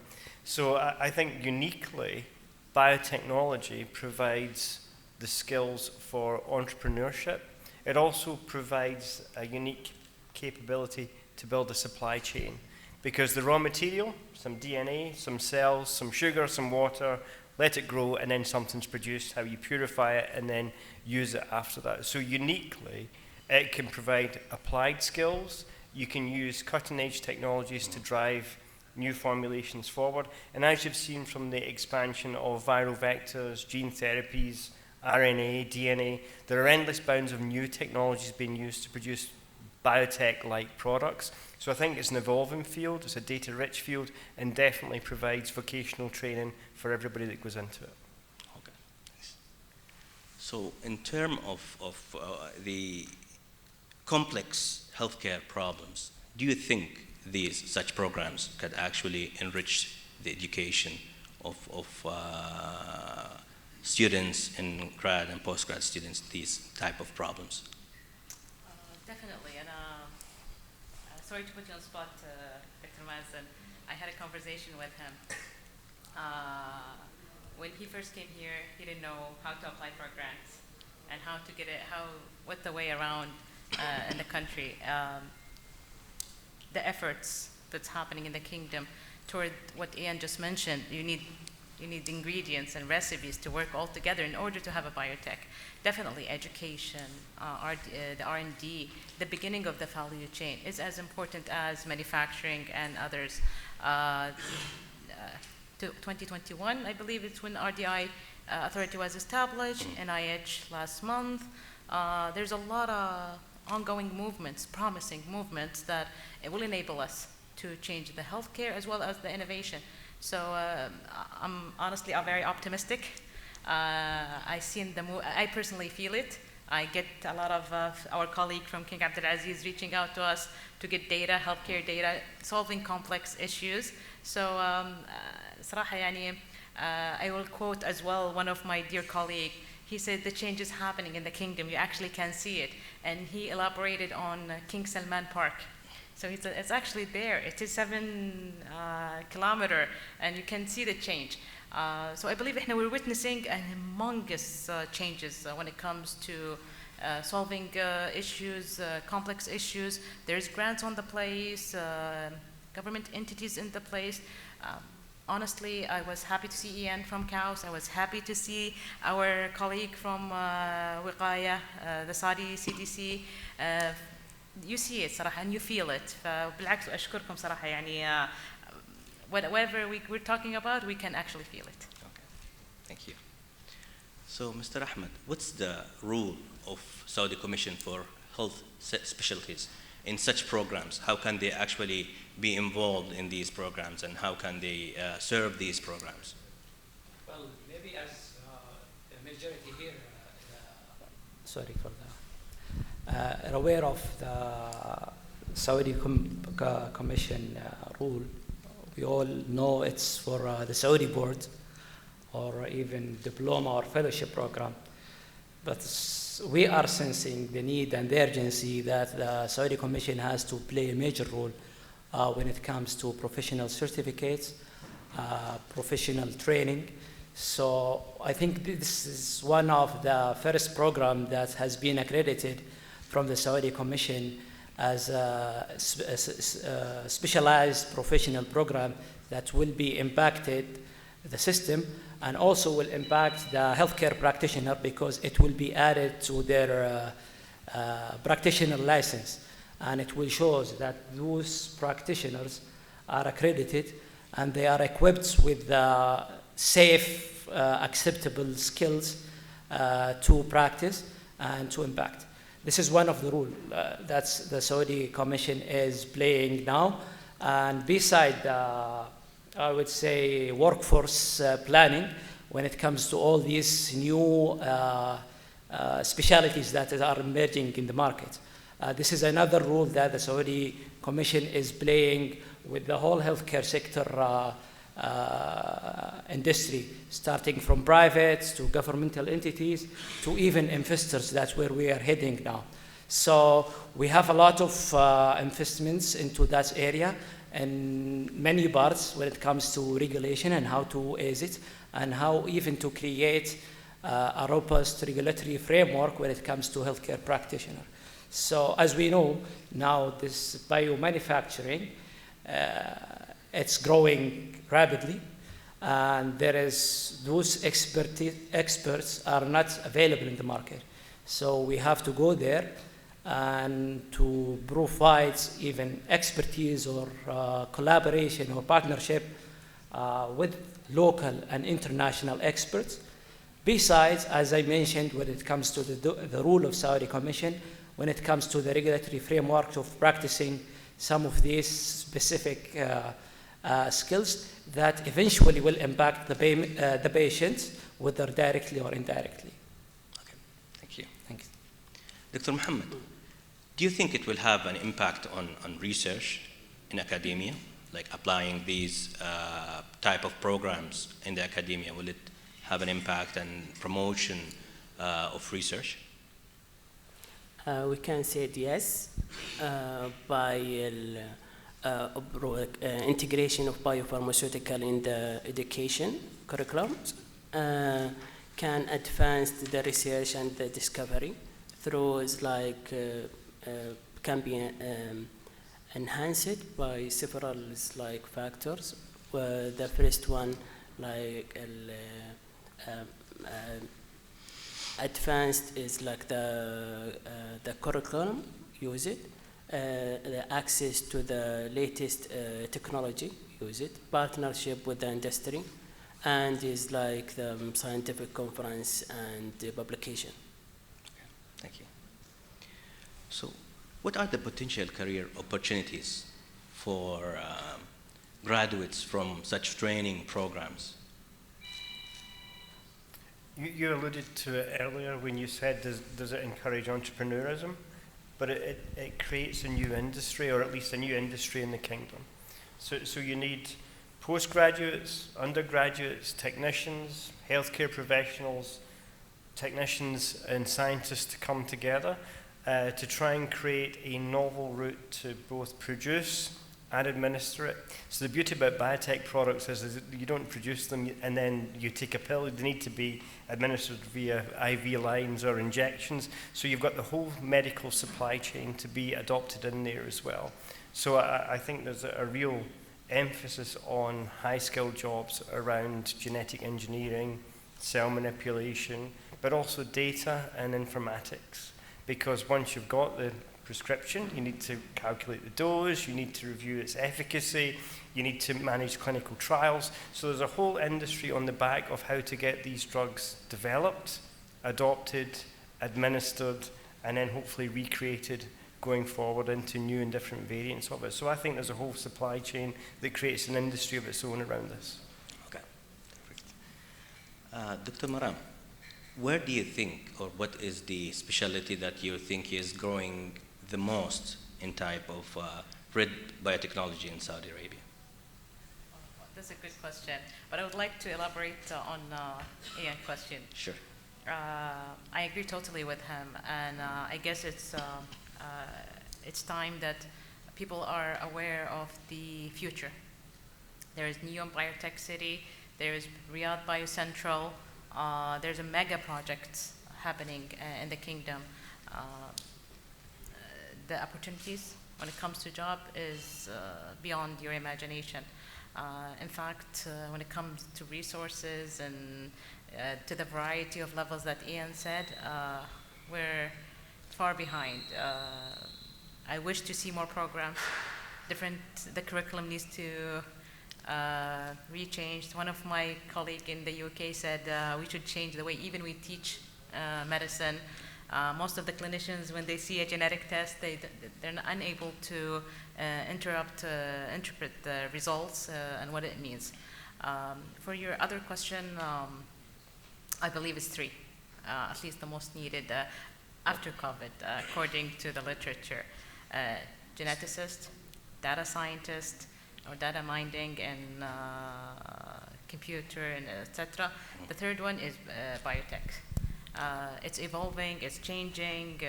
So I think uniquely, biotechnology provides the skills for entrepreneurship. It also provides a unique capability to build a supply chain, because the raw material, some DNA, some cells, some sugar, some water, let it grow, and then something's produced, how you purify it, and then use it after that. So uniquely, it can provide applied skills. You can use cutting-edge technologies to drive new formulations forward. And as you've seen from the expansion of viral vectors, gene therapies, RNA, DNA, there are endless bounds of new technologies being used to produce biotech-like products. So I think it's an evolving field, it's a data-rich field, and definitely provides vocational training for everybody that goes into it. Okay. So in terms of the complex healthcare problems, do you think such programs could actually enrich the education of students and grad and postgrad students, these type of problems? Definitely, and sorry to put you on the spot, Dr. Mazen. I had a conversation with him. When he first came here, he didn't know how to apply for grants and how to get it, what the way around in the country. The efforts that's happening in the kingdom toward what Ian just mentioned, you need ingredients and recipes to work all together in order to have a biotech. Definitely education, the R&D, the beginning of the value chain is as important as manufacturing and others. 2021, I believe it's when RDI authority was established, NIH last month. There's a lot of ongoing movements, promising movements that it will enable us to change the healthcare as well as the innovation. So I'm very optimistic. I personally feel it. I get a lot of our colleague from King Abdulaziz reaching out to us to get data, healthcare data, solving complex issues. So I will quote as well one of my dear colleagues. He said the change is happening in the kingdom. You actually can see it. And he elaborated on King Salman Park. So it's actually there. It is 7 kilometers, and you can see the change. So I believe we're witnessing humongous changes when it comes to solving issues, complex issues. There's grants on the place, government entities in the place. Honestly, I was happy to see Ian from CAUS. I was happy to see our colleague from Wiqaya, the Saudi CDC. You see it صراحة and you feel it. فبالعكس أشكركم صراحة يعني whatever we're talking about, we can actually feel it. Okay, thank you. So, Mr. Ahmed, what's the role of Saudi Commission for Health Specialties in such programs? How can they actually be involved in these programs, and how can they serve these programs? Well, maybe as the majority here, sorry for that, are aware of the Saudi Commission rule. We all know it's for the Saudi board, or even diploma or fellowship program. But we are sensing the need and the urgency that the Saudi Commission has to play a major role when it comes to professional certificates, professional training. So I think this is one of the first programs that has been accredited from the Saudi Commission as a specialized professional program that will be impacted the system, and also will impact the healthcare practitioner, because it will be added to their practitioner license, and it will show that those practitioners are accredited and they are equipped with the safe, acceptable skills to practice and to impact. This is one of the rules that the Saudi Commission is playing now, and beside the, I would say, workforce planning, when it comes to all these new specialties that are emerging in the market. This is another role that the Saudi Commission is playing with the whole healthcare sector industry, starting from private to governmental entities to even investors. That's where we are heading now. So we have a lot of investments into that area and many parts when it comes to regulation and how to ease it, and how even to create a robust regulatory framework when it comes to healthcare practitioner. So as we know now, this biomanufacturing, it's growing rapidly, and there is those experts are not available in the market. So we have to go there and to provide even expertise or collaboration or partnership with local and international experts. Besides, as I mentioned, when it comes to the role of Saudi Commission, when it comes to the regulatory framework of practicing some of these specific skills that eventually will impact the patients, whether directly or indirectly. Okay, thank you. Thank you. Dr. Muhammad, do you think it will have an impact on research in academia, like applying these type of programs in the academia? Will it have an impact and promotion of research? We can say yes by integration of biopharmaceutical in the education curriculum can advance the research and the discovery through like can be enhanced by several like factors. The first one like advanced is like the curriculum, use it, the access to the latest technology, use it, partnership with the industry, and is like the scientific conference and the publication. Okay, thank you. So, what are the potential career opportunities for graduates from such training programs? You alluded to it earlier when you said, does it encourage entrepreneurism? But it creates a new industry, or at least a new industry in the kingdom. So you need postgraduates, undergraduates, technicians, healthcare professionals, technicians and scientists to come together to try and create a novel route to both produce and administer it. So the beauty about biotech products is that you don't produce them and then you take a pill. They need to be administered via IV lines or injections. So you've got the whole medical supply chain to be adopted in there as well. So I think there's a real emphasis on high-skilled jobs around genetic engineering, cell manipulation, but also data and informatics. Because once you've got the prescription, you need to calculate the dose, you need to review its efficacy, you need to manage clinical trials. So there's a whole industry on the back of how to get these drugs developed, adopted, administered, and then hopefully recreated going forward into new and different variants of it. So I think there's a whole supply chain that creates an industry of its own around this. Okay, perfect. Dr. Maram, where do you think, or what is the specialty that you think is growing the most in type of red biotechnology in Saudi Arabia? That's a good question, but I would like to elaborate on Ian's question. Sure. I agree totally with him, and I guess it's time that people are aware of the future. There is Neom Biotech City, there is Riyadh Biocentral, there's a mega project happening in the kingdom. The opportunities when it comes to job is beyond your imagination. In fact, when it comes to resources and to the variety of levels that Ian said, we're far behind. I wish to see more programs. The curriculum needs to re-changed. One of my colleagues in the UK said we should change the way even we teach medicine. Most of the clinicians, when they see a genetic test, they're unable to interpret the results and what it means. For your other question, I believe it's three, at least the most needed after COVID, according to the literature. Geneticist, data scientist, or data mining and computer and etc. The third one is biotech. It's evolving, it's changing.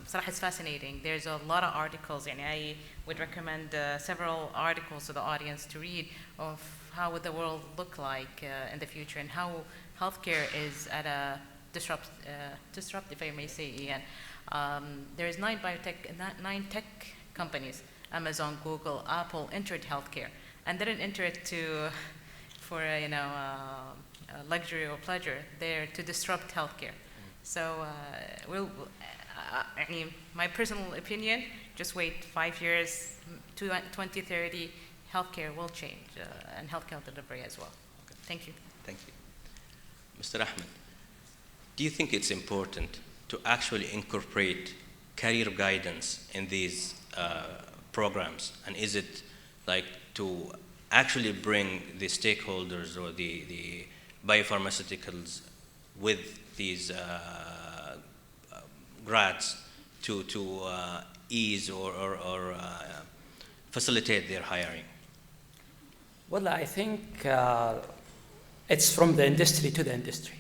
صراحة it's fascinating. There's a lot of articles, and I would recommend several articles to the audience to read of how would the world look like in the future and how healthcare is at a disrupt, if I may say, Ian. There is 9 tech companies, Amazon, Google, Apple, entered healthcare, and they didn't enter it for luxury or pleasure. They're to disrupt healthcare. So I mean, my personal opinion, just wait 5 years, 2030, healthcare will change, and healthcare delivery as well. Okay. Thank you. Thank you. Mr. Ahmed, do you think it's important to actually incorporate career guidance in these programs? And is it like to actually bring the stakeholders or the biopharmaceuticals with these grads to ease or facilitate their hiring? Well, I think it's from the industry to the industry.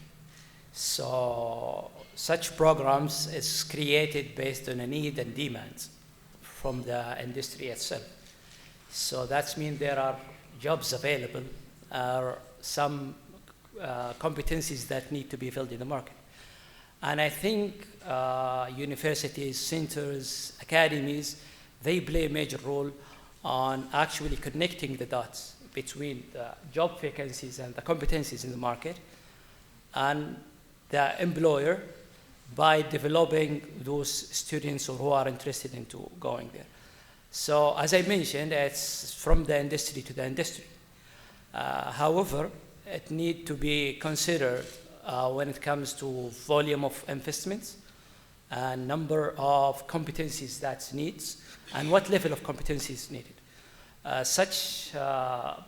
So such programs is created based on a need and demands from the industry itself. So that means there are jobs available, or some competencies that need to be filled in the market. And I think universities, centers, academies, they play a major role on actually connecting the dots between the job vacancies and the competencies in the market and the employer by developing those students who are interested into going there. So as I mentioned, it's from the industry to the industry. However, it needs to be considered when it comes to volume of investments and number of competencies that's needs and what level of competencies is needed. Such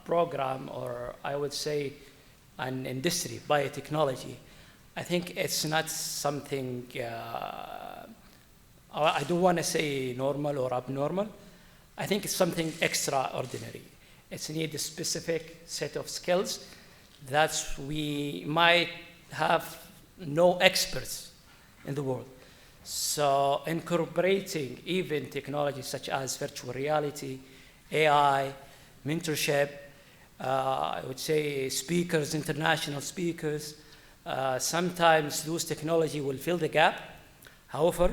program, or I would say an industry, biotechnology, I think it's not something, I don't want to say normal or abnormal. I think it's something extraordinary. It's need a specific set of skills that we might have no experts in the world. So incorporating even technologies such as virtual reality, AI, mentorship, I would say speakers, international speakers. Sometimes those technology will fill the gap. However,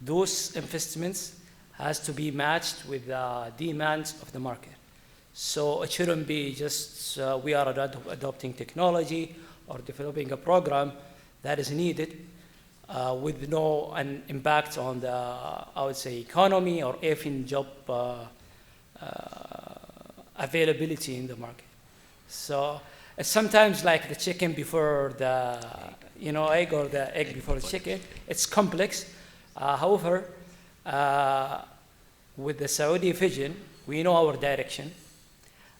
those investments has to be matched with the demands of the market. So it shouldn't be just we are adopting technology or developing a program that is needed with no an impact on the, I would say, economy or even job availability in the market. So it's sometimes like the chicken before the egg, or the egg before the chicken. It's complex. However, with the Saudi vision, we know our direction,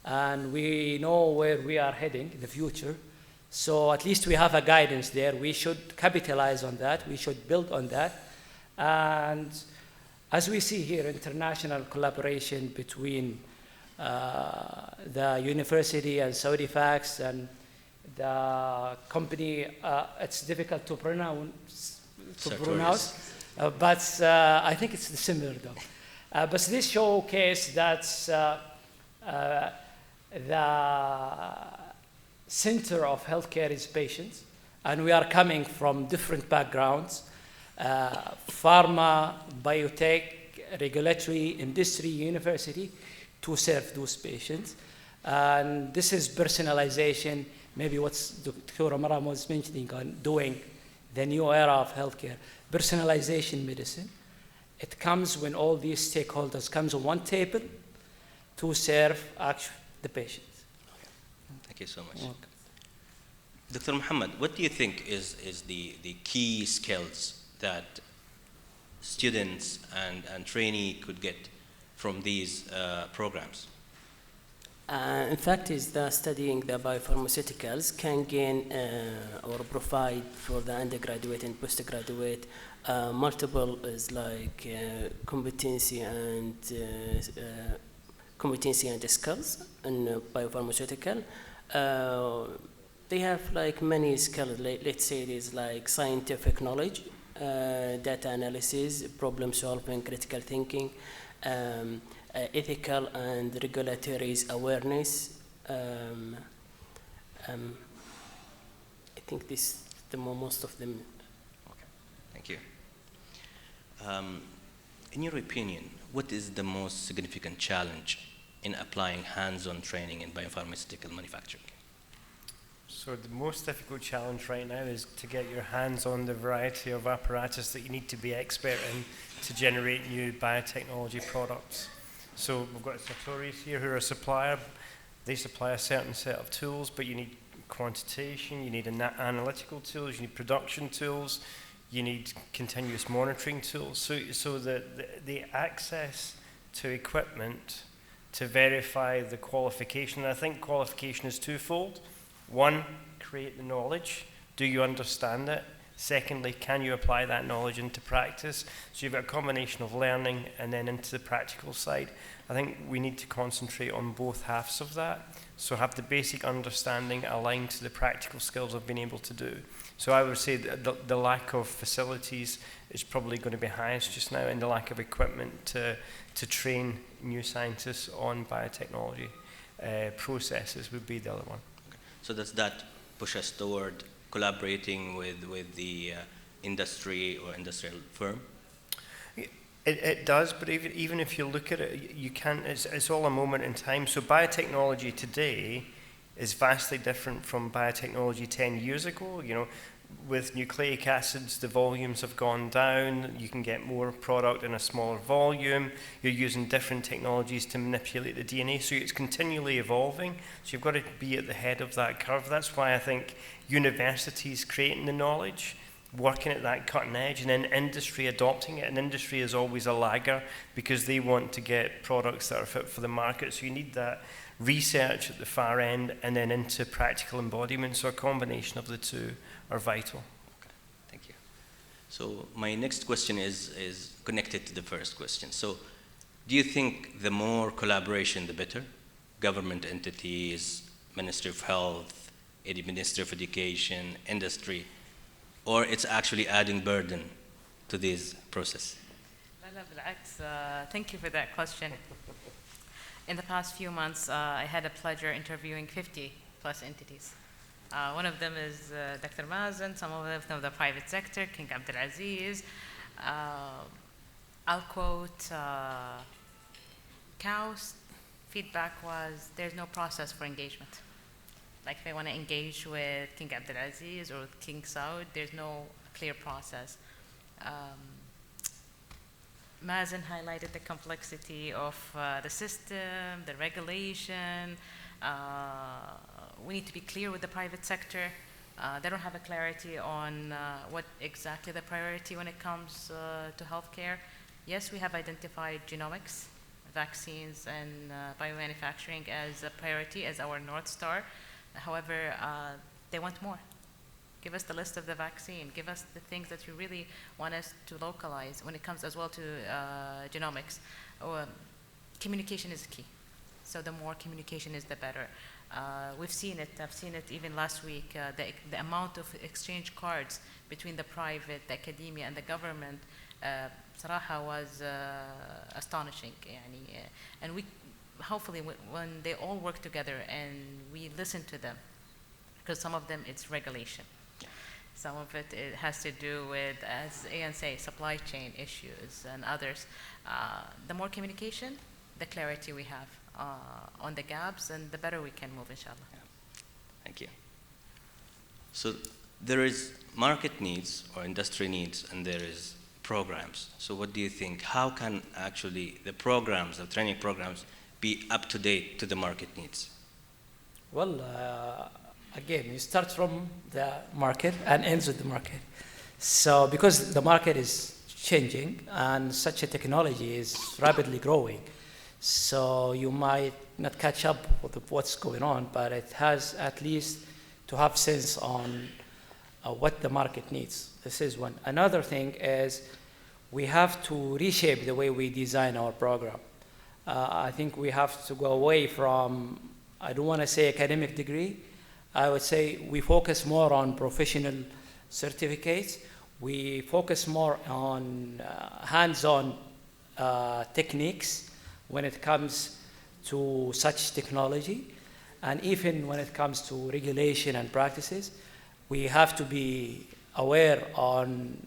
and we know where we are heading in the future. So at least we have a guidance there. We should capitalize on that. We should build on that. And as we see here, international collaboration between the university and Saudi Fax and the company, it's difficult to pronounce, but I think it's similar though. But this showcase that the center of healthcare is patients, and we are coming from different backgrounds, pharma, biotech, regulatory, industry, university, to serve those patients. And this is personalization, maybe what Dr. Amaram was mentioning on doing the new era of healthcare, personalization medicine. It comes when all these stakeholders comes on one table to serve the patients. Okay. Thank you so much. Dr. Muhammad, what do you think is the key skills that students and trainees could get from these programs? In fact, is that studying the biopharmaceuticals can gain or provide for the undergraduate and postgraduate multiple is like competency and skills in biopharmaceutical. They have like many skills. Let's say it is like scientific knowledge, data analysis, problem solving, critical thinking, ethical and regulatory awareness. I think this the most of them. Okay, thank you. In your opinion, what is the most significant challenge in applying hands-on training in biopharmaceutical manufacturing? So the most difficult challenge right now is to get your hands on the variety of apparatus that you need to be expert in to generate new biotechnology products. So we've got Sartorius here who are a supplier. They supply a certain set of tools, but you need quantitation, you need analytical tools, you need production tools, you need continuous monitoring tools. So the access to equipment to verify the qualification, and I think qualification is twofold. One, create the knowledge. Do you understand it? Secondly, can you apply that knowledge into practice? So you've got a combination of learning and then into the practical side. I think we need to concentrate on both halves of that. So have the basic understanding aligned to the practical skills of being able to do. So I would say that the lack of facilities is probably going to be highest just now, and the lack of equipment to train new scientists on biotechnology processes would be the other one. Okay. So does that push us toward collaborating with the industry or industrial firm? It does, but even if you look at it, you can't. It's all a moment in time. So biotechnology today is vastly different from biotechnology 10 years ago. You know, with nucleic acids, the volumes have gone down. You can get more product in a smaller volume. You're using different technologies to manipulate the DNA. So it's continually evolving. So you've got to be at the head of that curve. That's why I think universities creating the knowledge, working at that cutting edge, and then industry adopting it. And industry is always a lagger because they want to get products that are fit for the market. So you need that research at the far end and then into practical embodiment. So a combination of the two are vital. Okay, thank you. So my next question is connected to the first question. So do you think the more collaboration, the better? Government entities, Ministry of Health, Ministry of Education, industry, or it's actually adding burden to this process? لا بالعكس. Thank you for that question. In the past few months, I had a pleasure interviewing 50 plus entities. One of them is Dr. Mazen, some of them from the private sector, King Abdulaziz. I'll quote Kaus. Feedback was there's no process for engagement. Like if I want to engage with King Abdulaziz or King Saud, there's no clear process. Mazen highlighted the complexity of the system, the regulation. We need to be clear with the private sector. They don't have a clarity on what exactly the priority when it comes to healthcare. Yes, we have identified genomics, vaccines, and biomanufacturing as a priority, as our North Star. However, they want more. Give us the list of the vaccine. Give us the things that you really want us to localize when it comes as well to genomics. Communication is key. So the more communication is, the better. We've seen it. I've seen it even last week. The amount of exchange cards between the private, the academia, and the government صراحة was astonishing. And we hopefully when they all work together and we listen to them, because some of them it's regulation. Some of it has to do with, as Ian say, supply chain issues and others. The more communication, the clarity we have on the gaps, and the better we can move, inshallah. Yeah. Thank you. So there is market needs or industry needs, and there is programs. So what do you think? How can actually the programs, the training programs, be up to date to the market needs? Well, again, you start from the market and ends with the market. So because the market is changing and such a technology is rapidly growing, so you might not catch up with what's going on, but it has at least to have sense on what the market needs. This is one. Another thing is we have to reshape the way we design our program. I think we have to go away from, I don't want to say academic degree, I would say we focus more on professional certificates. We focus more on hands-on techniques when it comes to such technology. And even when it comes to regulation and practices, we have to be aware on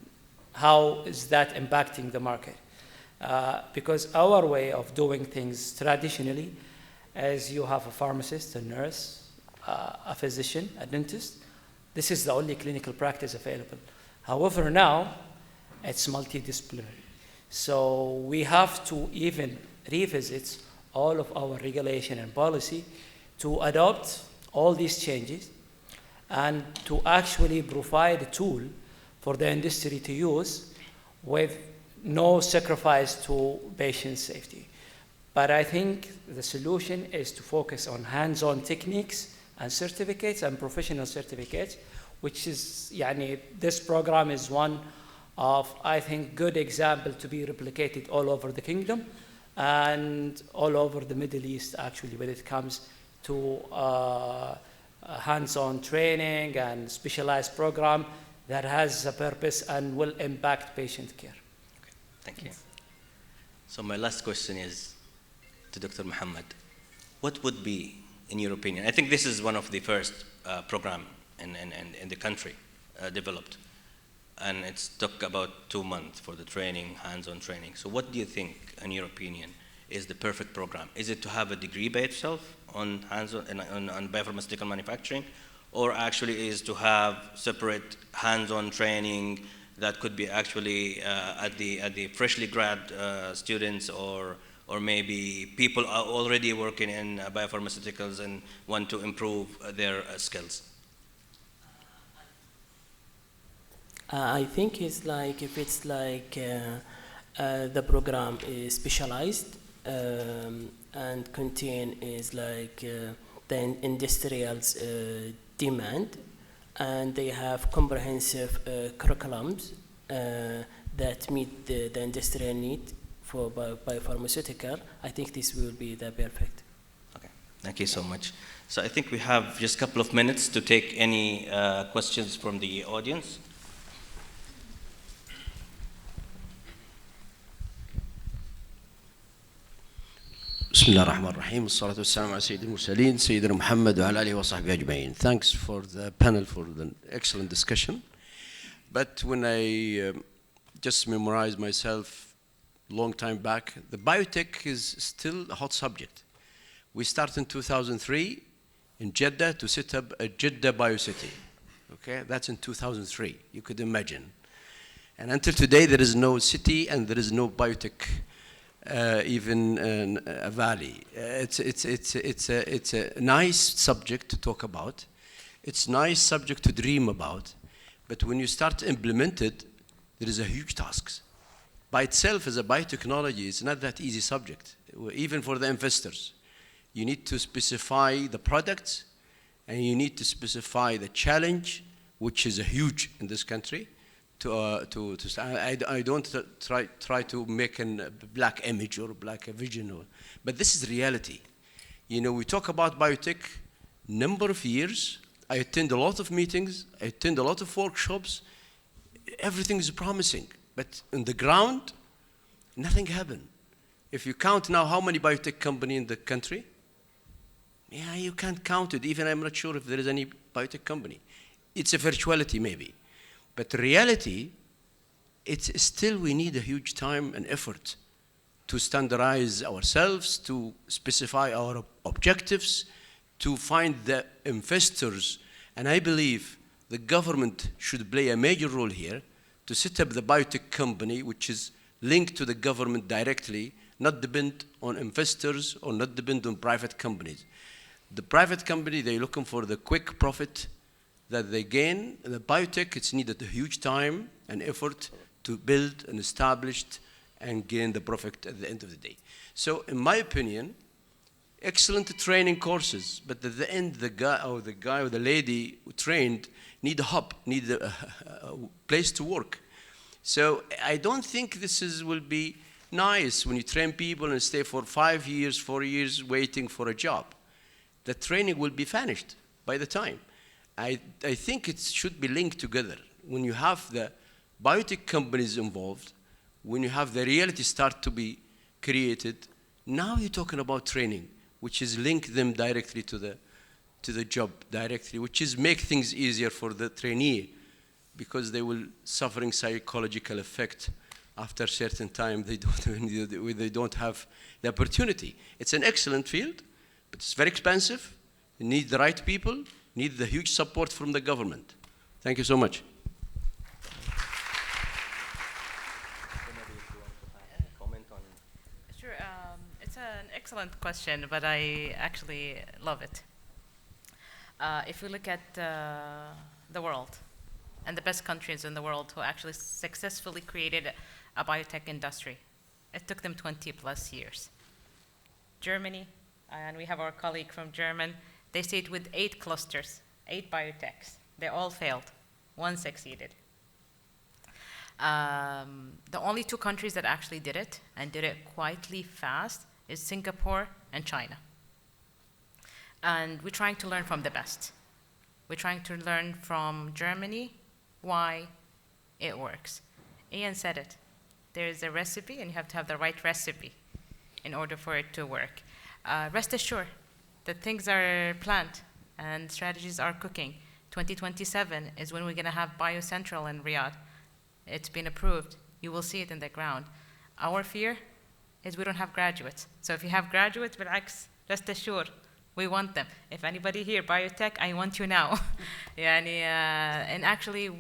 how is that impacting the market. Because our way of doing things traditionally is you have a pharmacist, a nurse, a physician, a dentist. This is the only clinical practice available. However, now it's multidisciplinary. So we have to even revisit all of our regulation and policy to adopt all these changes and to actually provide a tool for the industry to use with no sacrifice to patient safety. But I think the solution is to focus on hands-on techniques and certificates and professional certificates, which is, this program is one of, I think, good example to be replicated all over the kingdom and all over the Middle East, actually, when it comes to hands-on training and specialized program that has a purpose and will impact patient care. Okay, thank you. So my last question is to Dr. Muhammad. What would be, in your opinion, I think this is one of the first program in the country developed, and it's took about 2 months for the training, hands-on training. So what do you think, in your opinion, is the perfect program? Is it to have a degree by itself on hands-on on biopharmaceutical manufacturing, or actually is to have separate hands-on training that could be actually at the freshly grad students, or maybe people are already working in biopharmaceuticals and want to improve their skills? I think it's like, if it's like the program is specialized and contain is like the industrial's demand, and they have comprehensive curriculums that meet the industrial need for biopharmaceutical, I think this will be the perfect. Okay, thank you so much. So I think we have just a couple of minutes to take any questions from the audience. بسم الله الرحمن الرحيم والصلاة والسلام على سيد المرسلين سيدنا محمد وعلى آله وصحبه أجمعين. Thanks for the panel for the excellent discussion. But when I just memorized myself long time back, the biotech is still a hot subject. We started in 2003 in Jeddah to set up a Jeddah Biocity. Okay, that's in 2003, you could imagine. And until today, there is no city and there is no biotech, even a valley. It's a nice subject to talk about. It's a nice subject to dream about. But when you start to implement it, there is a huge task. By itself, as a biotechnology, it's not that easy subject, even for the investors. You need to specify the products, and you need to specify the challenge, which is huge in this country. I don't try to make a black image or black vision, but this is reality. You know, we talk about biotech, number of years. I attend a lot of meetings. I attend a lot of workshops. Everything is promising, but on the ground, nothing happened. If you count now how many biotech companies in the country, yeah, you can't count it. Even I'm not sure if there is any biotech company. It's a virtuality maybe. But reality, it's still we need a huge time and effort to standardize ourselves, to specify our objectives, to find the investors. And I believe the government should play a major role here to set up the biotech company, which is linked to the government directly, not depend on investors or not depend on private companies. The private company, they're looking for the quick profit that they gain. The biotech, it's needed a huge time and effort to build and establish and gain the profit at the end of the day. So in my opinion, excellent training courses, but at the end, the guy or the lady who trained need a hub, need a place to work. So I don't think this will be nice when you train people and stay for 5 years, 4 years waiting for a job. The training will be finished by the time. I think it should be linked together. When you have the biotech companies involved, when you have the reality start to be created, now you're talking about training, which is link them directly to the job directly, which is make things easier for the trainee, because they will suffering psychological effect after a certain time. They don't have the opportunity. It's an excellent field, but it's very expensive. You need the right people, need the huge support from the government. Thank you so much. Sure, it's an excellent question, but I actually love it. If we look at the world, and the best countries in the world who actually successfully created a biotech industry, it took them 20 plus years. Germany, and we have our colleague from Germany, they stayed with 8 clusters, 8 biotechs. They all failed. 1 succeeded. The only 2 countries that actually did it, and did it quietly fast, is Singapore and China. And we're trying to learn from the best. We're trying to learn from Germany why it works. Ian said it. There's a recipe, and you have to have the right recipe in order for it to work. Rest assured that things are planned and strategies are cooking. 2027 is when we're going to have BioCentral in Riyadh. It's been approved. You will see it in the ground. Our fear is we don't have graduates. So if you have graduates, rest assured, we want them. If anybody here, biotech, I want you now. And actually,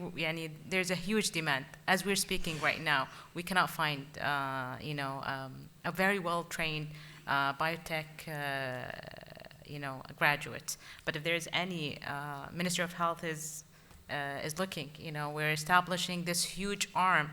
there's a huge demand. As we're speaking right now, we cannot find a very well-trained biotech graduates. But if there's any, Ministry of Health is looking, we're establishing this huge arm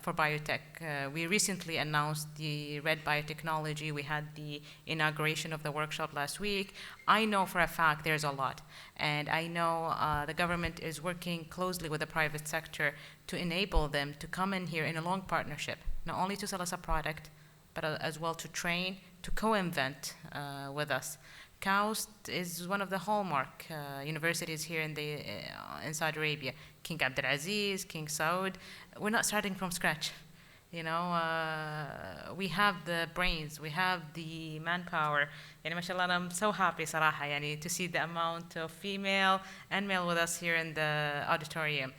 for biotech. We recently announced the Red Biotechnology. We had the inauguration of the workshop last week. I know for a fact there's a lot. And I know the government is working closely with the private sector to enable them to come in here in a long partnership, not only to sell us a product, but as well to train, to co-invent with us. KAUST is one of the hallmark universities here in Saudi Arabia. King Abdulaziz, King Saud. We're not starting from scratch. You know, we have the brains, we have the manpower. يعني ما شاء الله I'm so happy صراحة يعني to see the amount of female and male with us here in the auditorium.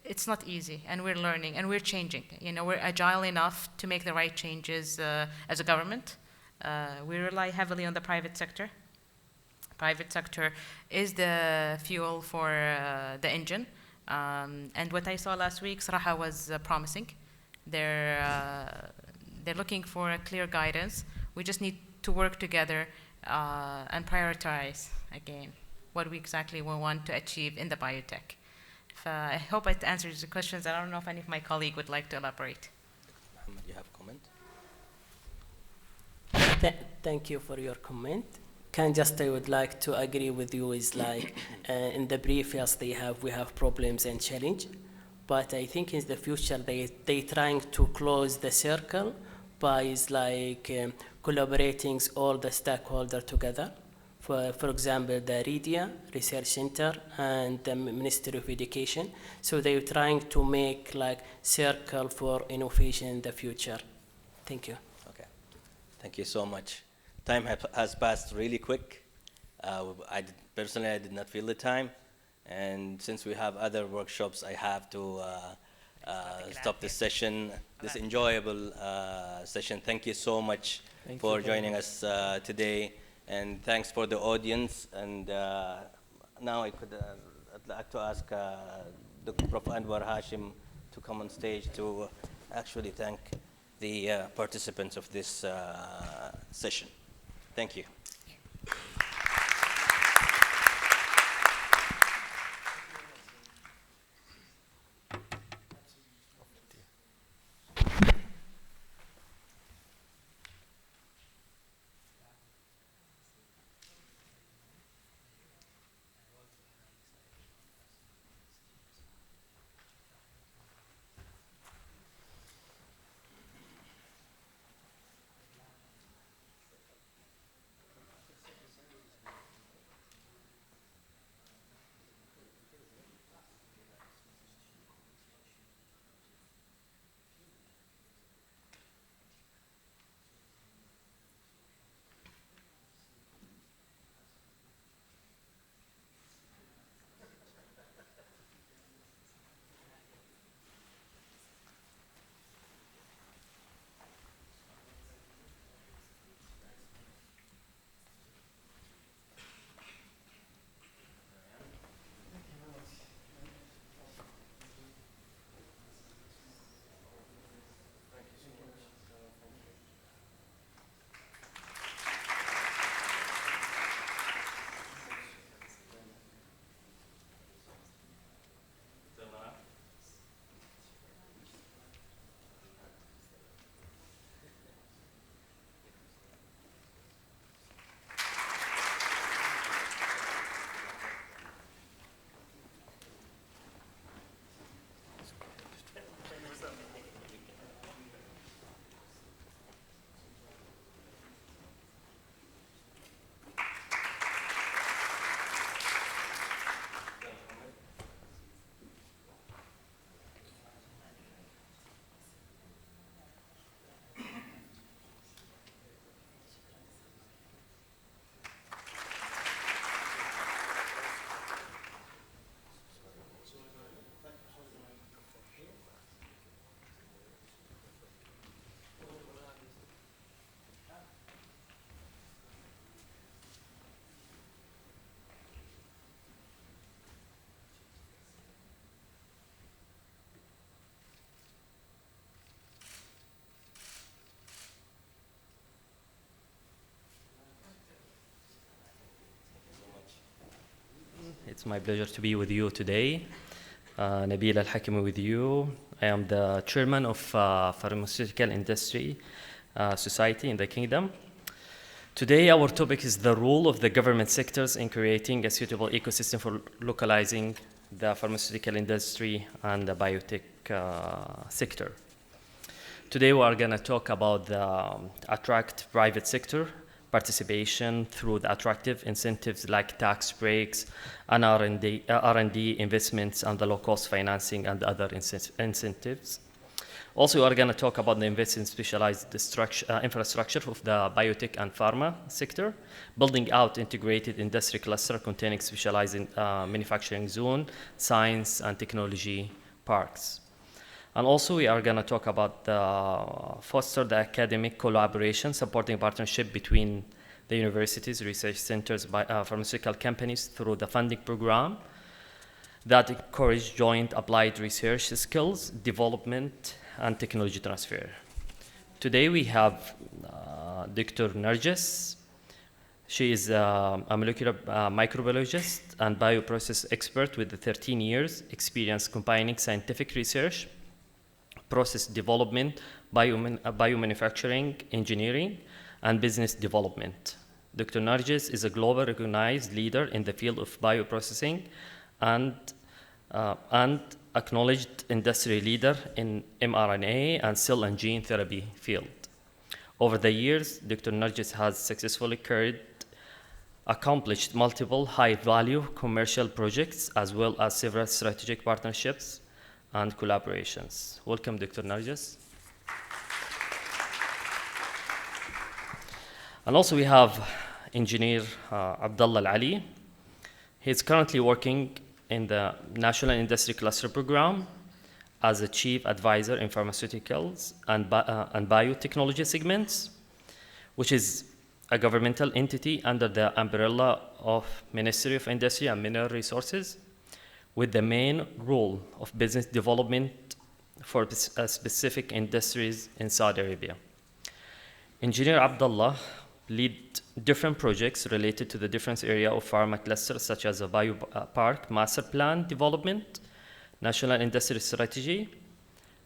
It's not easy, and we're learning and we're changing. You know, we're agile enough to make the right changes as a government. We rely heavily on the private sector. Private sector is the fuel for the engine. And what I saw last week, صراحة, was promising. They're looking for a clear guidance. We just need to work together and prioritize again what we exactly want to achieve in the biotech. I hope it answers the questions. I don't know if any of my colleagues would like to elaborate. Mohammed, you have a comment? Thank you for your comment. I would like to agree with you is like in the previous we have problems and challenge, but I think in the future they trying to close the circle by is like collaborating all the stakeholders together. For example, the RIDIA Research Center and the Ministry of Education. So they're trying to make like circle for innovation in the future. Thank you. Okay, thank you so much. Time has passed really quick. Personally, I did not feel the time. And since we have other workshops, I have to stop this session, this enjoyable session. Thank you so much for joining us today. And thanks for the audience. And now I'd like to ask Dr. Prof. Anwar Hashim to come on stage to actually thank the participants of this session. Thank you. It's my pleasure to be with you today. Nabil Al-Hakimi with you. I am the chairman of Pharmaceutical Industry Society in the Kingdom. Today, our topic is the role of the government sectors in creating a suitable ecosystem for localizing the pharmaceutical industry and the biotech sector. Today, we are going to talk about the attract private sector participation through the attractive incentives like tax breaks and R&D investments and the low-cost financing and other incentives. Also, we are going to talk about the investment in specialized infrastructure of the biotech and pharma sector, building out integrated industry cluster containing specialized manufacturing zone, science and technology parks. And also, we are going to talk about foster the academic collaboration, supporting partnership between the universities, research centers, pharmaceutical companies through the funding program that encourage joint applied research skills, development, and technology transfer. Today we have Dr. Narges. She is a molecular microbiologist and bioprocess expert with 13 years experience combining scientific research, process development, biomanufacturing, engineering, and business development. Dr. Narges is a global recognized leader in the field of bioprocessing and acknowledged industry leader in mRNA and cell and gene therapy field. Over the years, Dr. Narges has successfully accomplished multiple high-value commercial projects as well as several strategic partnerships and collaborations. Welcome, Dr. Narges. And also we have Engineer Abdullah Al-Ali. He's currently working in the National Industry Cluster Program as a Chief Advisor in Pharmaceuticals and Biotechnology segments, which is a governmental entity under the umbrella of Ministry of Industry and Mineral Resources, with the main role of business development for specific industries in Saudi Arabia. Engineer Abdullah lead different projects related to the different area of pharma clusters, such as a biopark master plan development, national industry strategy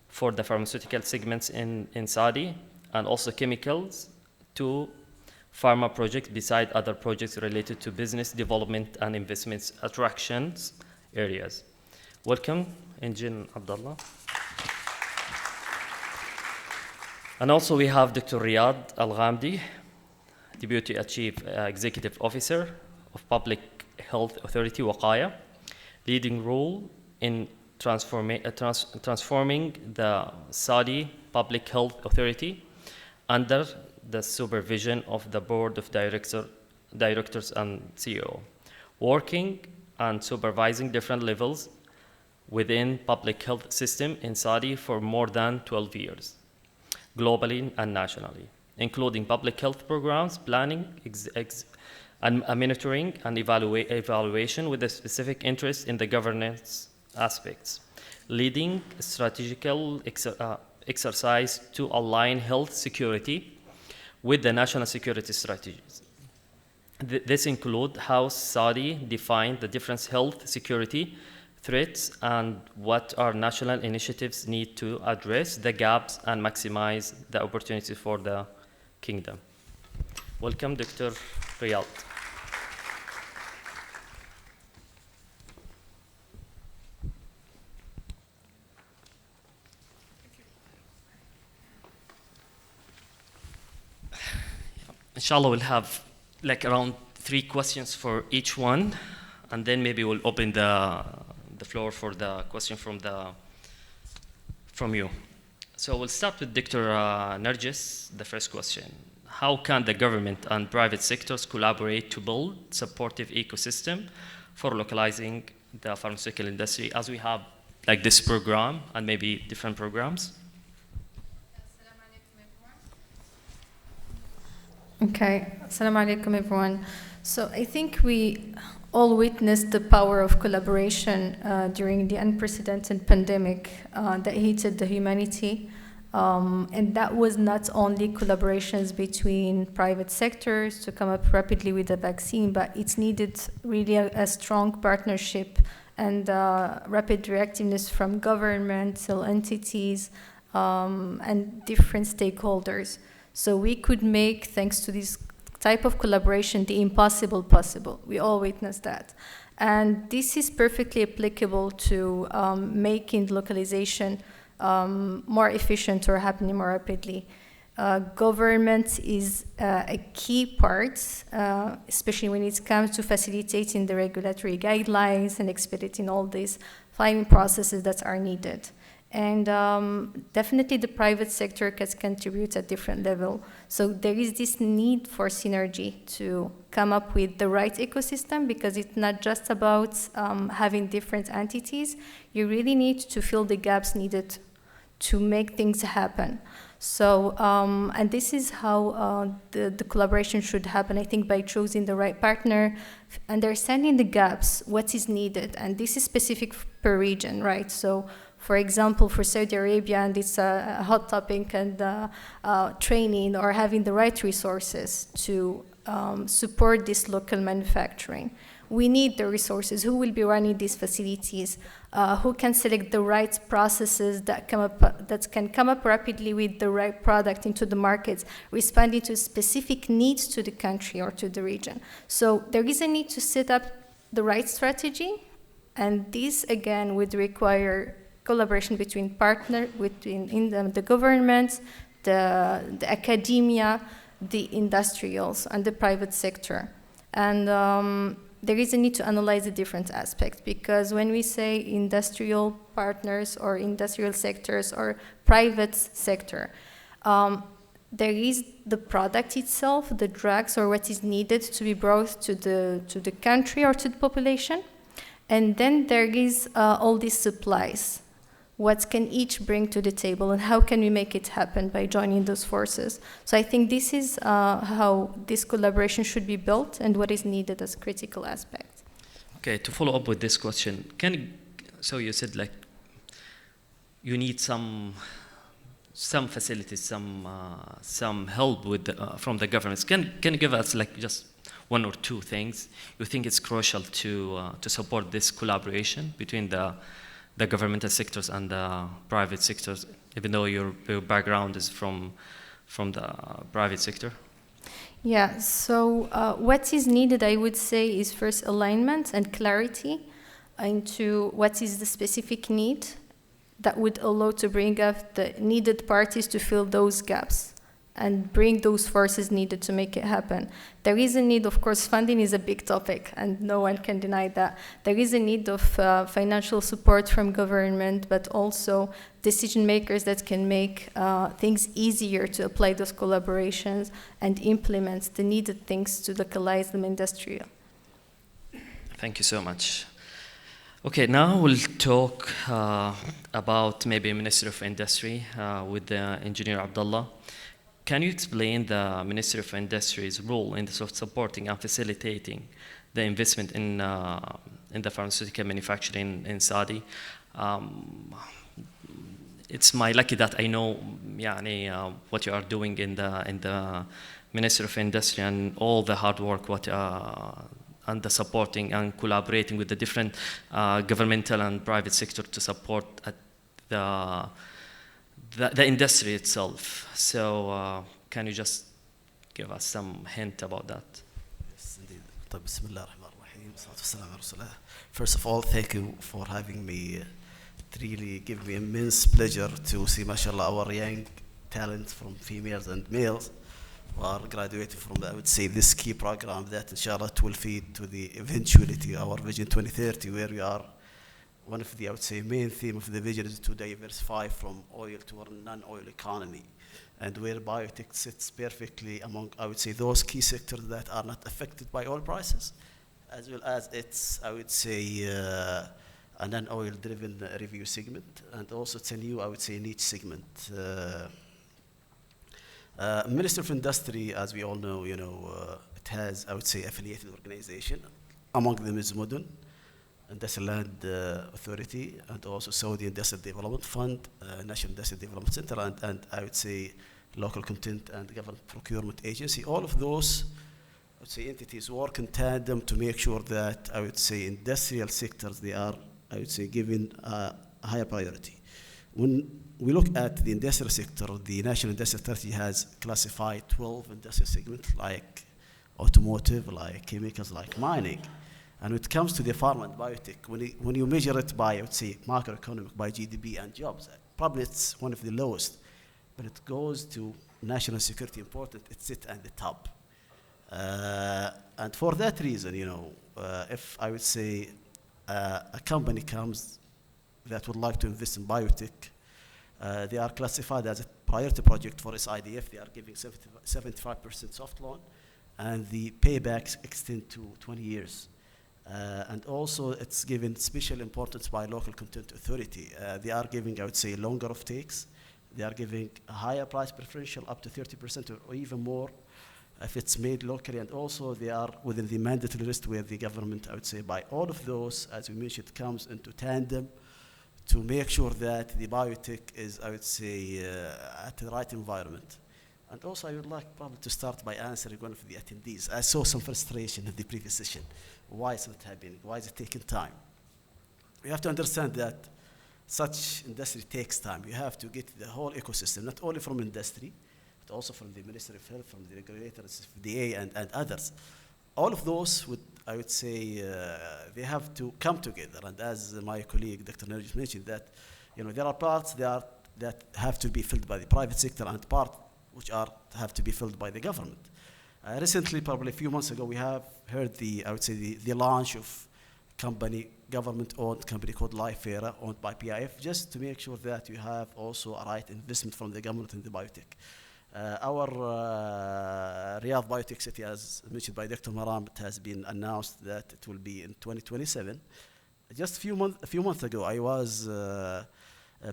for the pharmaceutical segments in Saudi, and also chemicals to pharma projects beside other projects related to business development and investments attractions areas. Welcome, Engineer Abdullah. And also we have Dr. Riyad Al-Ghamdi, Deputy Chief Executive Officer of Public Health Authority Waqaya, leading role in transforming the Saudi Public Health Authority under the supervision of the Board of Directors and CEO, working and supervising different levels within public health system in Saudi for more than 12 years, globally and nationally, including public health programs, planning, and monitoring and evaluation with a specific interest in the governance aspects, leading strategical exercise to align health security with the national security strategies. This includes how Saudi defined the different health security threats and what our national initiatives need to address the gaps and maximize the opportunities for the kingdom. Welcome, Dr. Riyad. Inshallah, we'll have like around 3 questions for each one, and then maybe we'll open the floor for the question from you. So we'll start with Dr. Narges, the first question. How can the government and private sectors collaborate to build supportive ecosystem for localizing the pharmaceutical industry, as we have like this program and maybe different programs? Okay, assalamu alaikum everyone. So I think we all witnessed the power of collaboration during the unprecedented pandemic that hit the humanity. And that was not only collaborations between private sectors to come up rapidly with a vaccine, but it needed really a strong partnership and rapid reactiveness from governmental entities and different stakeholders. So we could make, thanks to this type of collaboration, the impossible possible. We all witnessed that. And this is perfectly applicable to making localization more efficient or happening more rapidly. Government is a key part, especially when it comes to facilitating the regulatory guidelines and expediting all these filing processes that are needed. And definitely the private sector can contribute at different level. So there is this need for synergy to come up with the right ecosystem, because it's not just about having different entities. You really need to fill the gaps needed to make things happen. So, and this is how the collaboration should happen, I think, by choosing the right partner, understanding the gaps, what is needed, and this is specific per region, right? So, for example, for Saudi Arabia, and it's a hot topic, and training or having the right resources to support this local manufacturing. We need the resources. Who will be running these facilities? Who can select the right processes that can come up rapidly with the right product into the markets, responding to specific needs to the country or to the region. So there is a need to set up the right strategy, and this again would require collaboration between the government, the academia, the industrials, and the private sector. And there is a need to analyze the different aspects, because when we say industrial partners or industrial sectors or private sector, there is the product itself, the drugs, or what is needed to be brought to the country or to the population. And then there is all these supplies. What can each bring to the table, and how can we make it happen by joining those forces? So I think this is how this collaboration should be built and what is needed as critical aspects. Okay, to follow up with this question, so you said like you need some facilities, some help with from the governments. Can you give us like just one or two things you think it's crucial to support this collaboration between the governmental sectors and the private sectors, even though your background is from the private sector? Yeah, so what is needed, I would say, is first alignment and clarity into what is the specific need that would allow to bring up the needed parties to fill those gaps and bring those forces needed to make it happen. There is a need, of course, funding is a big topic, and no one can deny that. There is a need of financial support from government, but also decision makers that can make things easier to apply those collaborations and implement the needed things to localize them industrial. Thank you so much. Okay, now we'll talk about maybe Ministry of Industry with the Engineer Abdullah. Can you explain the Ministry of Industry's role in supporting and facilitating the investment in the pharmaceutical manufacturing in Saudi? It's my lucky that I know what you are doing in the Ministry of Industry and all the hard work and the supporting and collaborating with the different governmental and private sector to support the industry itself. So can you just give us some hint about that? Yes, indeed. First of all, thank you for having me. It really gives me immense pleasure to see, mashallah, our young talents from females and males who are graduating from, I would say, this key program that, inshallah, it will feed to the eventuality, our Vision 2030, where we are. One of the, I would say, main theme of the vision is to diversify from oil to a non-oil economy, and where biotech sits perfectly among, I would say, those key sectors that are not affected by oil prices, as well as it's, I would say, a non-oil driven review segment, and also it's a new, I would say, niche segment. Minister of Industry, as we all know, it has, I would say, affiliated organization. Among them is Mudun, Industrial Land Authority, and also Saudi Industrial Development Fund, National Industrial Development Center, and I would say Local Content and Government Procurement Agency. All of those, I would say, entities work in tandem to make sure that, I would say, industrial sectors, they are, I would say, given a higher priority. When we look at the industrial sector, the National Industrial Strategy has classified 12 industrial segments, like automotive, like chemicals, like mining. And when it comes to the pharma and biotech, when you measure it by, I would say, macroeconomic, by GDP and jobs, probably it's one of the lowest. But it goes to national security important, it sits at the top. And for that reason, if I would say a company comes that would like to invest in biotech, They are classified as a priority project for SIDF. They are giving 75% soft loan, and the paybacks extend to 20 years. And also, it's given special importance by local content authority. They are giving, I would say, longer of takes. They are giving a higher price preferential, up to 30% or even more, if it's made locally. And also, they are within the mandatory list where the government, I would say, by all of those, as we mentioned, comes into tandem to make sure that the biotech is, I would say, at the right environment. And also, I would like probably to start by answering one of the attendees. I saw some frustration in the previous session. Why is it not happening? Why is it taking time? We have to understand that such industry takes time. You have to get the whole ecosystem, not only from industry, but also from the Ministry of Health, from the regulators, FDA, and others. All of those would, I would say, they have to come together. And as my colleague, Dr. Nerjis, mentioned, that there are parts that have to be filled by the private sector and parts which have to be filled by the government. Recently, probably a few months ago, we have heard I would say, the launch of government-owned company called Lifera, owned by PIF, just to make sure that you have also a right investment from the government in the biotech. Our Riyadh Biotech City, as mentioned by Dr. Maram, it has been announced that it will be in 2027. Just a few months ago, I was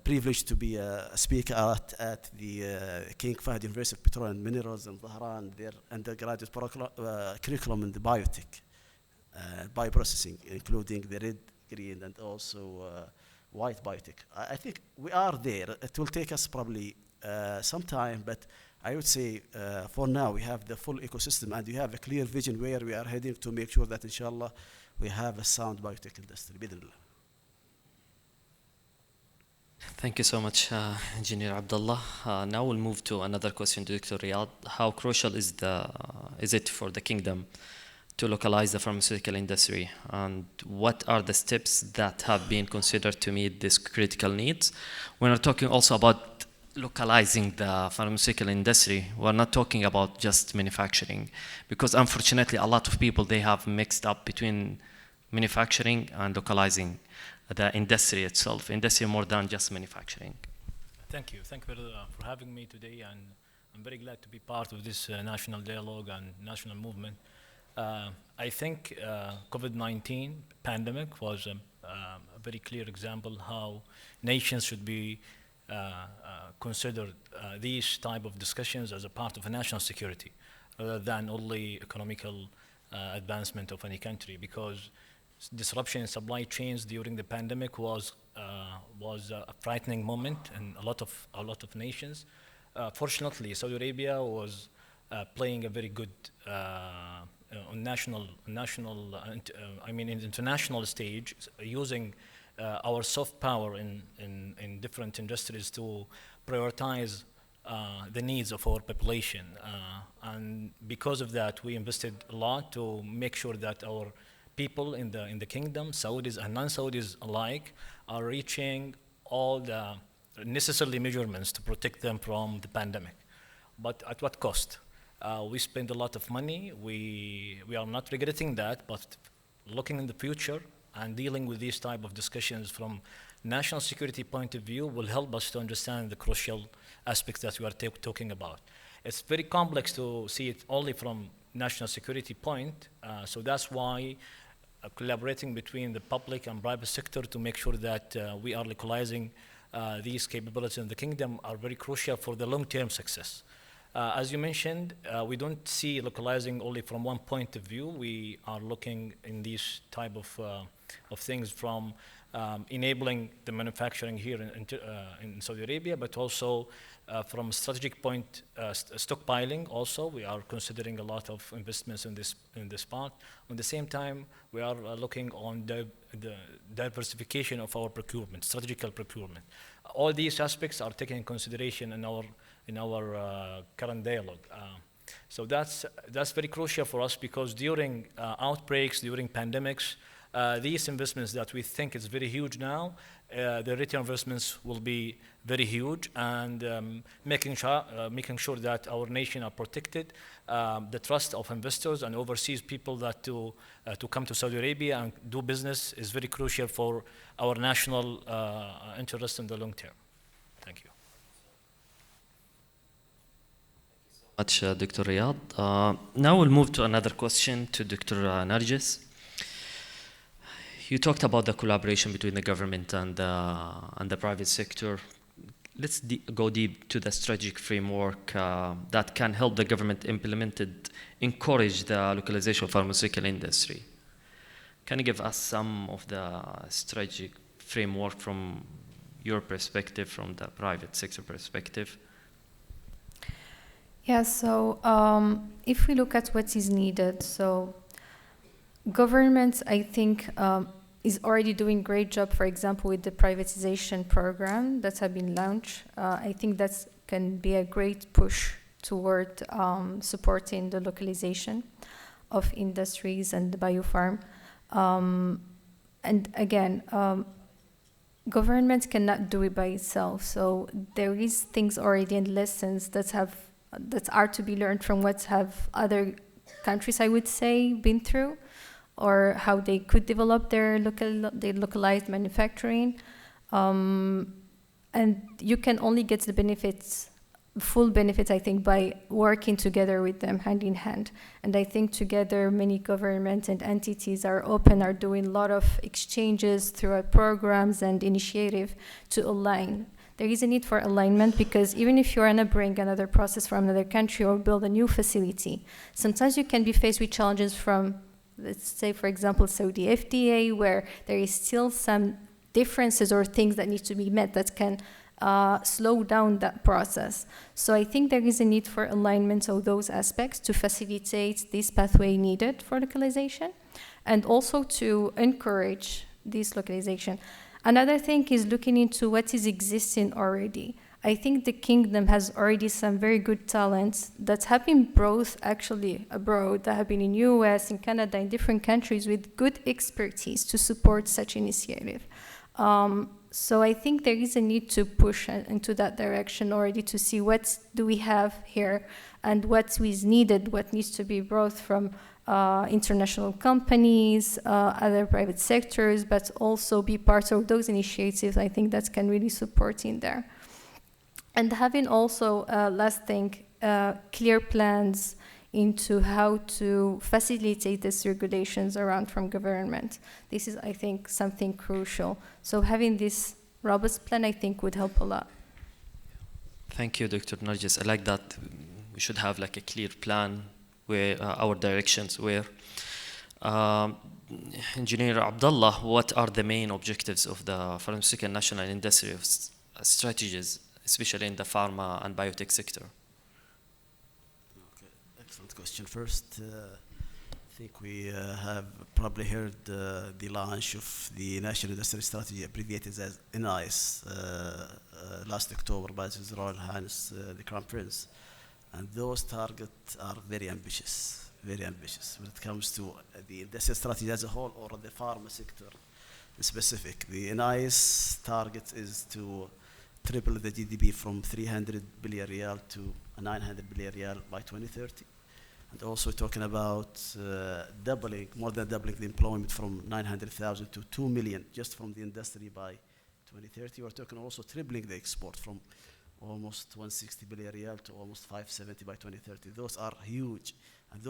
privileged to be a speaker at the King Fahd University of Petroleum and Minerals in Dhahran, their undergraduate curriculum in the biotech, bioprocessing, including the red, green, and also white biotech. I think we are there. It will take us probably some time, but I would say for now we have the full ecosystem, and we have a clear vision where we are heading to make sure that, inshallah, we have a sound biotech industry. Bidnillah. Thank you so much, Engineer Abdullah. Now we'll move to another question to Dr. Riyad. How crucial is it for the kingdom to localize the pharmaceutical industry, and what are the steps that have been considered to meet these critical needs? We're talking also about localizing the pharmaceutical industry. We're not talking about just manufacturing, because unfortunately a lot of people, they have mixed up between manufacturing and localizing the industry itself. Industry more than just manufacturing. Thank you for having me today, and I'm very glad to be part of this national dialogue and national movement. I think COVID-19 pandemic was a very clear example how nations should be considered these type of discussions as a part of a national security, rather than only economical advancement of any country, because disruption in supply chains during the pandemic was a frightening moment in a lot of nations. Fortunately, Saudi Arabia was playing a very good in international stage, using our soft power in different industries to prioritize the needs of our population. And because of that, we invested a lot to make sure that our people in the kingdom, Saudis and non-Saudis alike, are reaching all the necessary measurements to protect them from the pandemic. But at what cost? We spend a lot of money. We are not regretting that, but looking in the future and dealing with these type of discussions from national security point of view will help us to understand the crucial aspects that we are talking about. It's very complex to see it only from national security point, so that's why collaborating between the public and private sector to make sure that we are localizing these capabilities in the kingdom are very crucial for the long-term success. As you mentioned, we don't see localizing only from one point of view. We are looking in these type of things from enabling the manufacturing here in Saudi Arabia, but also from a strategic point, stockpiling also. We are considering a lot of investments in this part. At the same time, we are looking on the diversification of our procurement, strategical procurement. All these aspects are taken in consideration in our current dialogue. So that's very crucial for us, because during outbreaks, during pandemics, these investments that we think is very huge now, the return investments will be very huge, and making sure that our nation are protected, the trust of investors and overseas people that to come to Saudi Arabia and do business is very crucial for our national interest in the long term. Thank you. much, Dr. Riyad. Now we'll move to another question to Dr. Nargis. You talked about the collaboration between the government and the private sector. Let's go deep to the strategic framework that can help the government encourage the localization of pharmaceutical industry. Can you give us some of the strategic framework from your perspective, from the private sector perspective? Yeah, so if we look at what is needed, so government, I think, is already doing a great job, for example, with the privatization program that have been launched. I think that can be a great push toward supporting the localization of industries and the biopharm. And again, government cannot do it by itself. So there is things already and lessons that are to be learned from what have other countries, I would say, been through, or how they could develop their localized manufacturing. And you can only get the benefits, full benefits, I think, by working together with them hand in hand. And I think together many governments and entities are doing a lot of exchanges throughout programs and initiative to align. There is a need for alignment because even if you want to bring another process from another country or build a new facility, sometimes you can be faced with challenges from, let's say, for example, Saudi FDA, where there is still some differences or things that need to be met that can slow down that process. So I think there is a need for alignment of those aspects to facilitate this pathway needed for localization and also to encourage this localization. Another thing is looking into what is existing already. I think the kingdom has already some very good talents that have been brought actually abroad, that have been in US, in Canada, in different countries with good expertise to support such initiative. So I think there is a need to push into that direction already to see what do we have here and what is needed, what needs to be brought from international companies, other private sectors, but also be part of those initiatives. I think that can really support in there. And having also, last thing, clear plans into how to facilitate these regulations around from government. This is, I think, something crucial. So having this robust plan, I think, would help a lot. Thank you, Dr. Nargis. I like that we should have like a clear plan where our directions were. Engineer Abdullah, what are the main objectives of the pharmaceutical national industry strategies, especially in the pharma and biotech sector? Okay, excellent question. First, I think we have probably heard the launch of the National Industry Strategy, abbreviated as NICE, last October by His Royal Highness the Crown Prince. And those targets are very ambitious when it comes to the industrial strategy as a whole or the pharma sector in specific. The NICE target is to triple the GDP from 300 billion riyal to 900 billion riyal by 2030. And also talking about more than doubling the employment from 900,000 to 2 million just from the industry by 2030. We're talking also tripling the export from almost 160 billion riyal to almost 570 by 2030. Those are huge. And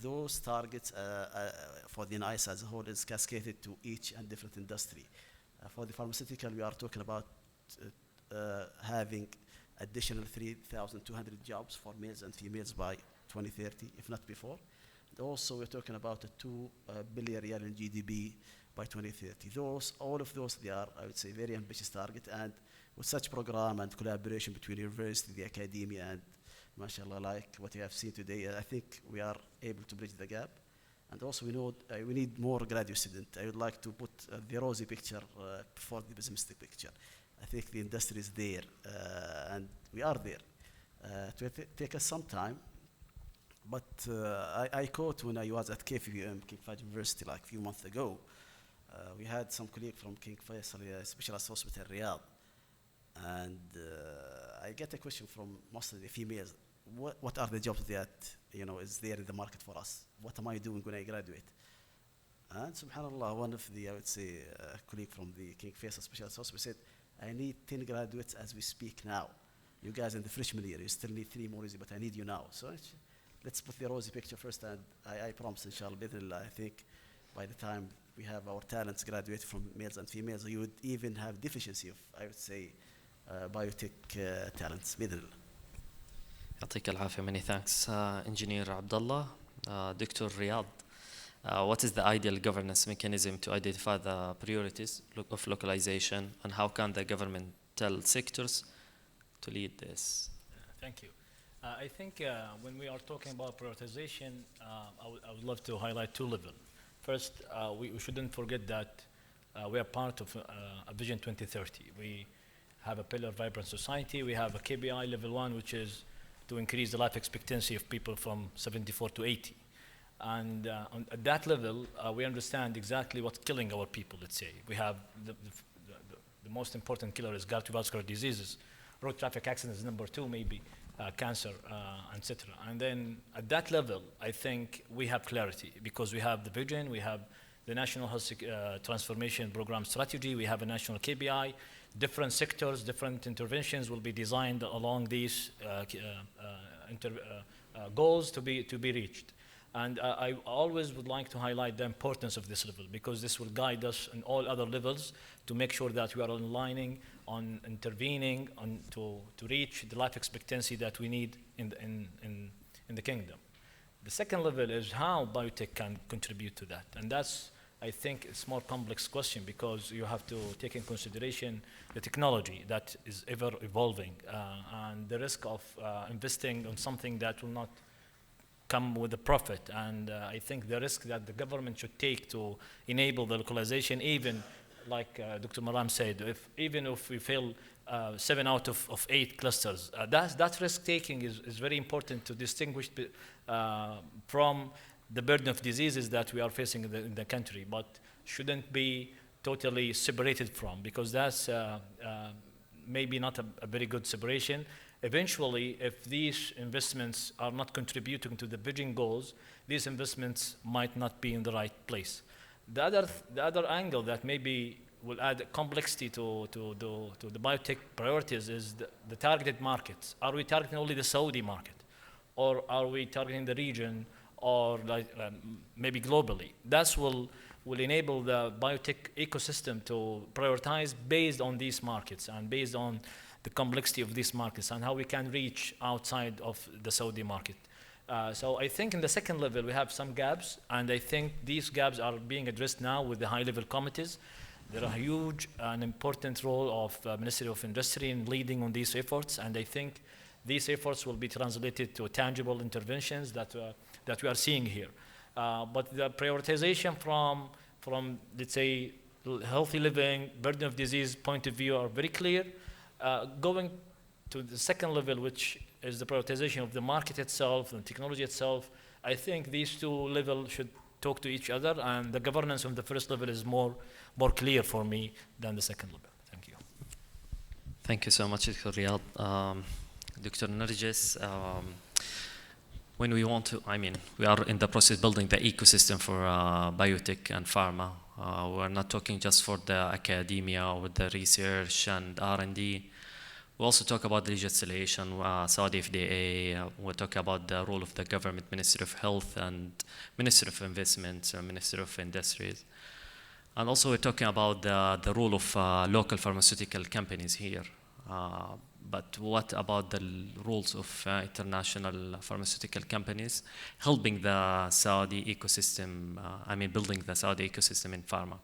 those targets for the NICE as a whole is cascaded to each and different industry. For the pharmaceutical, we are talking about having additional 3,200 jobs for males and females by 2030, if not before. And also, we're talking about a 2 billion riyal in GDP by 2030. All of those, they are, I would say, very ambitious target. And with such program and collaboration between university, the academia, and mashallah, like what you have seen today, I think we are able to bridge the gap. And also, we need more graduate students. I would like to put the rosy picture before the pessimistic picture. I think the industry is there, and we are there. It will take us some time, but I quote when I was at KFUM, King Fahd University, like a few months ago. We had some colleague from King Faisal Specialist Hospital, Riyadh, and I get a question from most of the females. What are the jobs that is there in the market for us? What am I doing when I graduate? And subhanallah, one of the, I would say, colleague from the King Faisal Specialist Hospital said, I need 10 graduates as we speak now. you guys in the freshman year, you still need 3 more years, but I need you now. So let's put the rosy picture first, and I promise, inshallah, I think by the time we have our talents graduate from males and females, you would even have deficiency of, I would say, biotech talents. يعطيك العافية. Many thanks, Engineer Abdullah. Dr. Riyad, what is the ideal governance mechanism to identify the priorities of localization, and how can the governmental sectors to lead this? Thank you. I think when we are talking about prioritization, I would love to highlight 2 levels. First, we shouldn't forget that we are part of a Vision 2030. We have a pillar vibrant society. We have a KPI level 1, which is to increase the life expectancy of people from 74 to 80. And at that level, we understand exactly what's killing our people, let's say. We have the most important killer is cardiovascular diseases. Road traffic accidents is number 2, maybe. Cancer, etc. And then at that level, I think we have clarity because we have the vision, we have the National Health Transformation Program strategy, we have a national KPI, different sectors, different interventions will be designed along these goals to be reached. And I always would like to highlight the importance of this level because this will guide us in all other levels to make sure that we are aligning on intervening on to reach the life expectancy that we need in the kingdom. The second level is how biotech can contribute to that. And that's, I think, it's more complex question because you have to take in consideration the technology that is ever evolving and the risk of investing on something that will not come with a profit. And I think the risk that the government should take to enable the localization, even like Dr. Maram said, even if we fail 7 out of 8 clusters, that risk-taking is very important to distinguish from the burden of diseases that we are facing in the country, but shouldn't be totally separated from, because that's maybe not a very good separation. Eventually, if these investments are not contributing to the vision goals, these investments might not be in the right place. The other angle that maybe will add complexity to the biotech priorities is the targeted markets. Are we targeting only the Saudi market? Or are we targeting the region or maybe globally? That will enable the biotech ecosystem to prioritize based on these markets and based on the complexity of these markets and how we can reach outside of the Saudi market. So I think in the second level we have some gaps, and I think these gaps are being addressed now with the high-level committees. There are a huge and important role of Ministry of Industry in leading on these efforts, and I think these efforts will be translated to tangible interventions that we are seeing here. But the prioritization from let's say healthy living, burden of disease point of view are very clear. Going to the second level, which is the prioritization of the market itself and technology itself, I think these 2 levels should talk to each other, and the governance on the first level is more clear for me than the second level. Thank you. Thank you so much, Dr. Riyad. Dr. Narjis, when we want to, we are in the process of building the ecosystem for biotech and pharma. We're not talking just for the academia or the research and R&D. We also talk about legislation, Saudi FDA. We talk about the role of the government, Ministry of Health and Ministry of Investments, Ministry of Industries. And also we're talking about the role of local pharmaceutical companies here. But what about the roles of international pharmaceutical companies helping the Saudi ecosystem, building the Saudi ecosystem in pharma?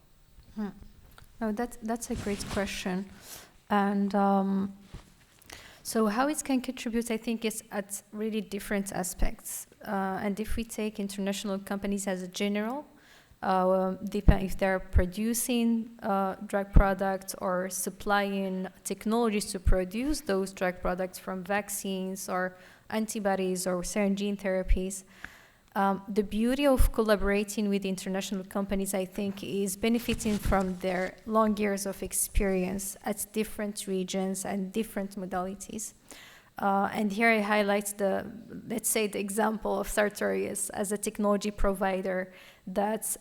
No, that's a great question. And so how it can contribute, I think, is at really different aspects. And if we take international companies as a general, if they're producing drug products or supplying technologies to produce those drug products, from vaccines or antibodies or cell and gene therapies, the beauty of collaborating with international companies, I think, is benefiting from their long years of experience at different regions and different modalities. And here I highlight let's say the example of Sartorius as a technology provider that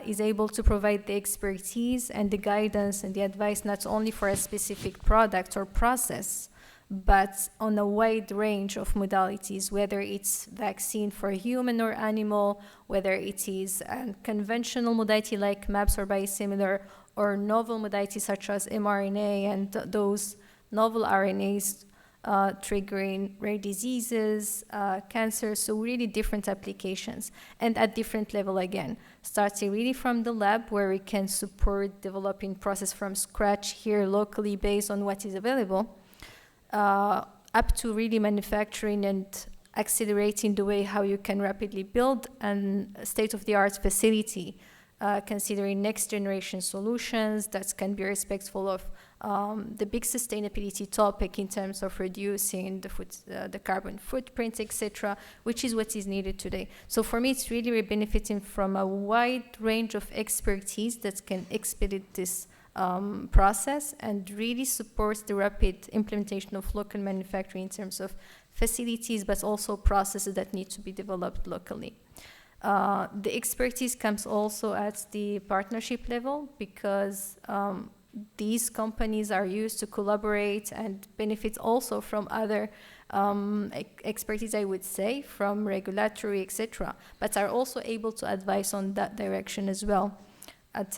is able to provide the expertise and the guidance and the advice not only for a specific product or process, but on a wide range of modalities, whether it's vaccine for human or animal, whether it is a conventional modality like MABs or biosimilar, or novel modalities such as mRNA and those novel RNAs triggering rare diseases, cancer, so really different applications. And at different level again, starting really from the lab where we can support developing process from scratch here locally based on what is available, up to really manufacturing and accelerating the way how you can rapidly build a state-of-the-art facility, considering next generation solutions that can be respectful of the big sustainability topic in terms of reducing the carbon footprint, etc., which is what is needed today. So for me, it's really benefiting from a wide range of expertise that can expedite this process and really supports the rapid implementation of local manufacturing in terms of facilities, but also processes that need to be developed locally. The expertise comes also at the partnership level because these companies are used to collaborate and benefit also from other expertise, I would say, from regulatory, etc., but are also able to advise on that direction as well. At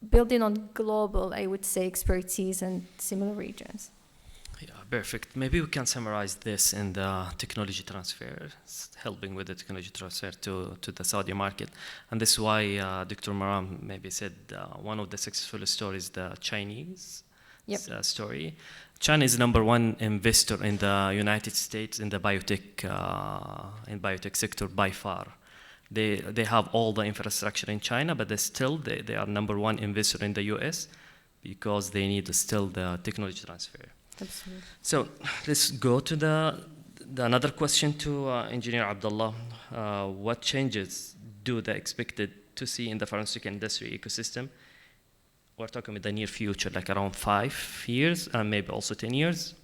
building on global, I would say, expertise in similar regions. Yeah, perfect. Maybe we can summarize this in the technology transfer, helping with the technology transfer to the Saudi market. And this is why Dr. Maram maybe said one of the successful stories, the Chinese story. China is #1 investor in the United States in the biotech sector by far. They have all the infrastructure in China, but they are #1 investor in the US because they need still the technology transfer. Absolutely. So let's go to another question to Engineer Abdullah. What changes do they expected to see in the pharmaceutical industry ecosystem? We're talking about the near future, like around 5 years and maybe also 10 years.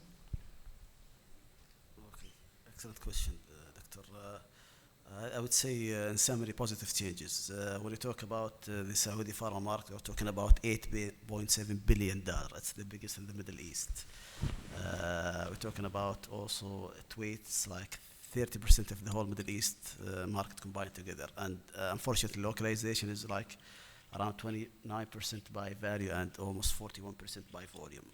Okay, excellent question. I would say, in summary, positive changes. When you talk about the Saudi pharma market, we're talking about $8.7 billion. That's the biggest in the Middle East. We're talking about also it weights like 30% of the whole Middle East market combined together. And unfortunately, localization is like around 29% by value and almost 41% by volume.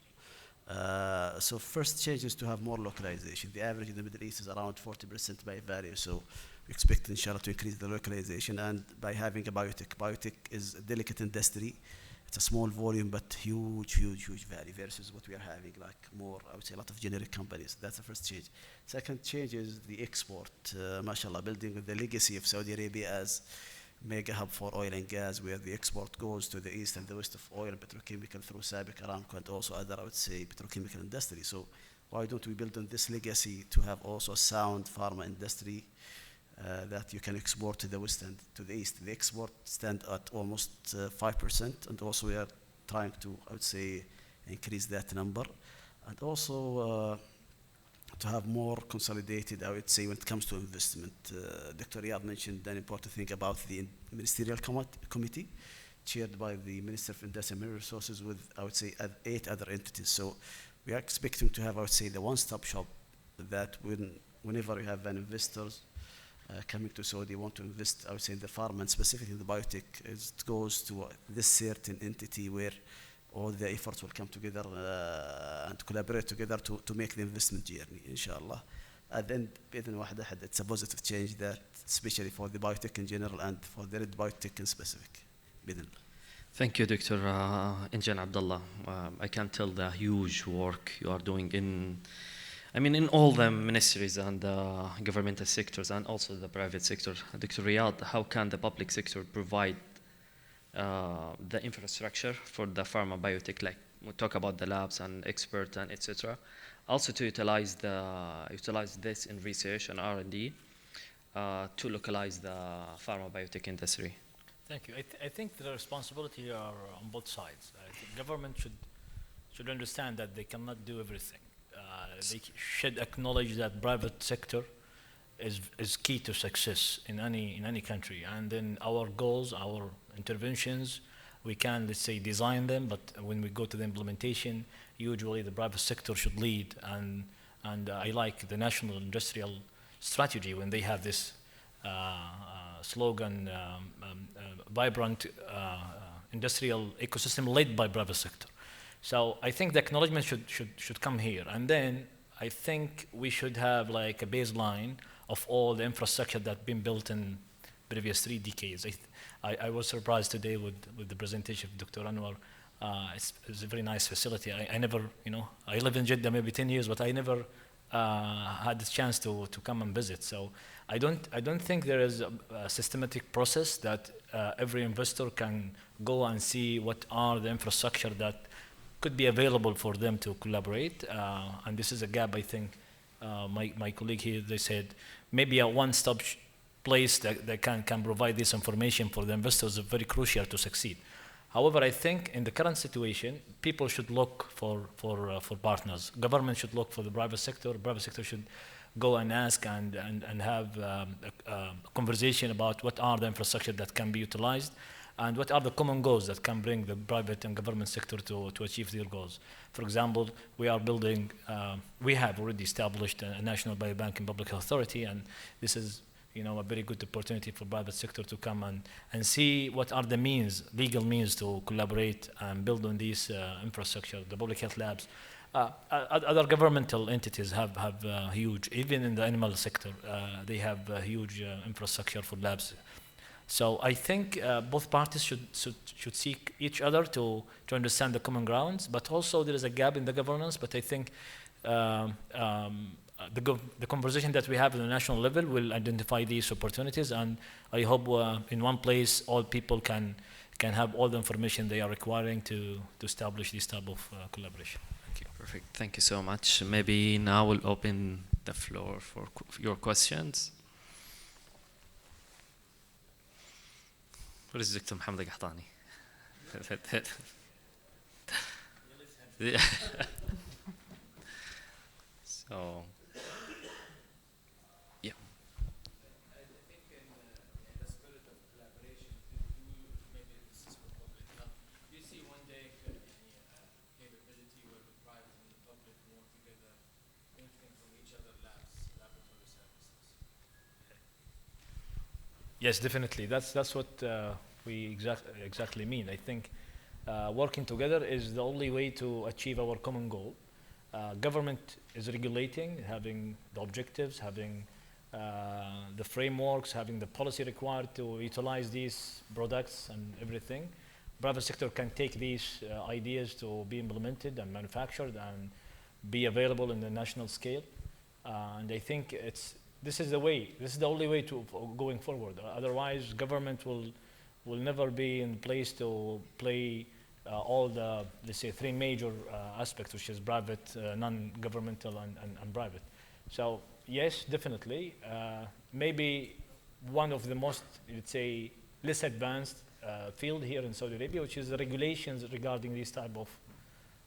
So first change is to have more localization. The average in the Middle East is around 40% by value. So we expect, inshallah, to increase the localization. And by having a biotech is a delicate industry. It's a small volume, but huge value versus what we are having, like more, I would say, a lot of generic companies. That's the first change. Second change is the export. MashaAllah, building the legacy of Saudi Arabia as mega hub for oil and gas, where the export goes to the east and the west of oil and petrochemical through SABIC, Aramco, and also other, I would say, petrochemical industry. So why don't we build on this legacy to have also a sound pharma industry that you can export to the west and to the east? The export stand at almost 5%, and also we are trying to, I would say, increase that number. And also to have more consolidated, I would say, when it comes to investment. Dr. Riyad mentioned an important thing about the ministerial committee chaired by the Minister of Industry and Mineral Resources with, I would say, 8 other entities. So we are expecting to have, I would say, the one-stop shop that whenever you have an investors coming to Saudi, want to invest, I would say, in the pharma and specifically in the biotech, it goes to this certain entity where all the efforts will come together and collaborate together to make the investment journey, inshallah. And then, it's a positive change that, especially for the biotech in general and for the red biotech in specific. Thank you, Dr. Engineer Abdullah. I can tell the huge work you are doing in all the ministries and the governmental sectors and also the private sector. Dr. Riyad, how can the public sector provide the infrastructure for the pharma biotech, like we talk about the labs and experts and etc. Also to utilize this in research and R&D to localize the pharma biotech industry. Thank you. I think the responsibility are on both sides. I think government should understand that they cannot do everything. They should acknowledge that private sector is key to success in any country, and then our goals, our interventions we can, let's say, design them, but when we go to the implementation, usually the private sector should lead. And I like the national industrial strategy when they have this slogan, vibrant industrial ecosystem led by private sector. So I think the acknowledgement should come here. And then I think we should have like a baseline of all the infrastructure that's been built in previous 3 decades. I was surprised today with the presentation of Dr. Anwar. It's a very nice facility. I never, I live in Jeddah maybe 10 years, but I never had the chance to come and visit. So I don't think there is a systematic process that every investor can go and see what are the infrastructure that could be available for them to collaborate. And this is a gap, I think. My colleague here, they said, maybe a one-stop place that can provide this information for the investors is very crucial to succeed. However, I think in the current situation, people should look for partners. Government should look for the private sector. Private sector should go and ask and have a conversation about what are the infrastructure that can be utilized and what are the common goals that can bring the private and government sector to achieve their goals. For example, we are building, we have already established a national biobanking public health authority, and this is a very good opportunity for private sector to come and see what are the means, legal means to collaborate and build on these infrastructure, the public health labs. Other governmental entities have huge, even in the animal sector, they have huge infrastructure for labs. So I think both parties should seek each other to understand the common grounds, but also there is a gap in the governance, but I think the conversation that we have at the national level will identify these opportunities, and I hope in one place all people can have all the information they are requiring to establish this type of collaboration. Thank you. Perfect. Thank you so much. Maybe now we'll open the floor for your questions. Where is Dr. Mohammed Qahtani? So, yeah. I think in the spirit of collaboration, maybe this is for public health, do you see one day any capability where the private and the public work together, anything from each other labs, laboratory services? Yes, definitely. That's what we exactly mean. I think working together is the only way to achieve our common goal. Government is regulating, having the objectives, having the frameworks, having the policy required to utilize these products and everything. Private sector can take these ideas to be implemented and manufactured and be available in the national scale. And I think this is the way. This is the only way to going forward. Otherwise, government will never be in place to play all the, let's say, 3 major aspects, which is private, non-governmental, and private. So yes, definitely. Maybe one of the most, let's say, less advanced field here in Saudi Arabia, which is the regulations regarding these type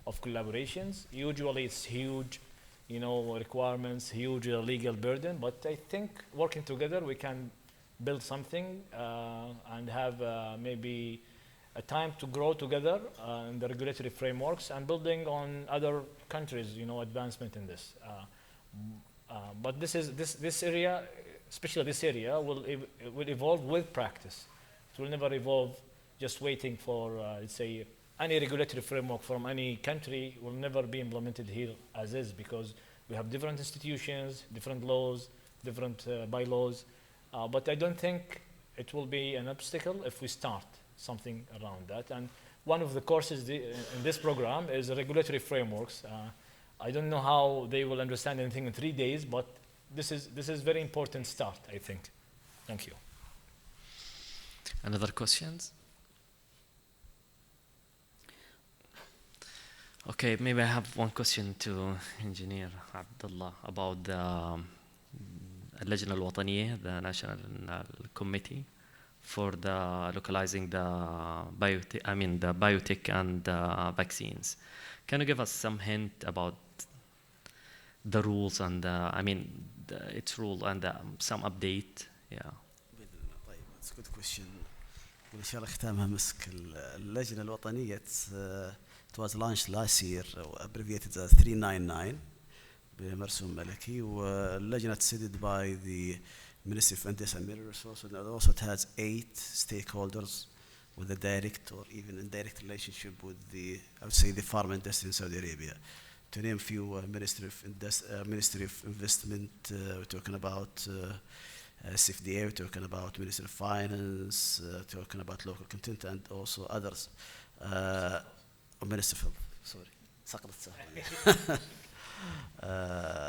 of collaborations. Usually it's huge, requirements, huge legal burden, but I think working together we can build something and have maybe a time to grow together in the regulatory frameworks and building on other countries, advancement in this. But this area, especially this area, will evolve with practice. It will never evolve just waiting for, let's say, any regulatory framework from any country will never be implemented here as is, because we have different institutions, different laws, different bylaws. But I don't think it will be an obstacle if we start something around that. And one of the courses in this program is regulatory frameworks. I don't know how they will understand anything in 3 days, but this is very important start, I think. Thank you. Another questions? Okay, maybe I have one question to Engineer Abdullah about the اللجنة الوطنية, the National Committee for the localizing the biotech and vaccines. Can you give us some hint about the rules and its rule and some update? Yeah. That's a good question. وإن شاء الله ختامها مسك. اللجنة الوطنية it was launched last year, abbreviated as 399 بمرسوم ملكي, واللجنة decided by the Ministry of Industry and Mineral Resources, and also it has 8 stakeholders with a direct or even indirect relationship with the, I would say, the farm industry in Saudi Arabia. To name a few, Ministry of Investment, we're talking about CFDA, we're talking about Ministry of Finance, talking about local content, and also others. Ministry of Health, sorry.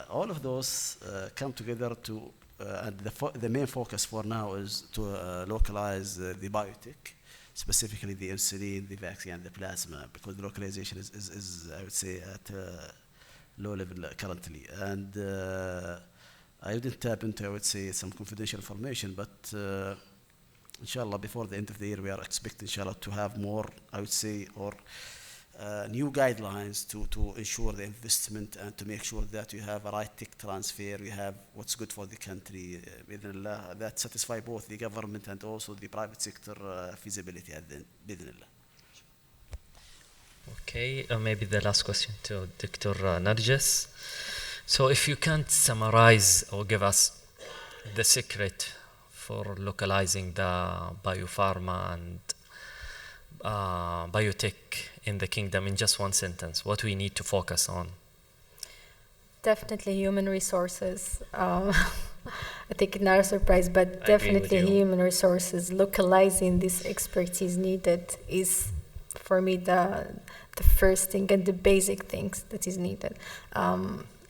All of those come together to, and the main focus for now is to localize the biotech, specifically the insulin, the vaccine, and the plasma, because the localization is I would say, at a low level currently. And I didn't tap into, I would say, some confidential information, but inshallah, before the end of the year, we are expecting, inshallah, to have more, I would say, or new guidelines to ensure the investment and to make sure that you have a right tech transfer, you have what's good for the country, that satisfy both the government and also the private sector feasibility at the end, bidnillah. Okay, maybe the last question to Dr. Narges. So if you can't summarize or give us the secret for localizing the biopharma and biotech in the kingdom in just one sentence, what we need to focus on? Definitely human resources. I think not a surprise, but definitely human resources. Localizing this expertise needed is, for me, the first thing and the basic things that is needed.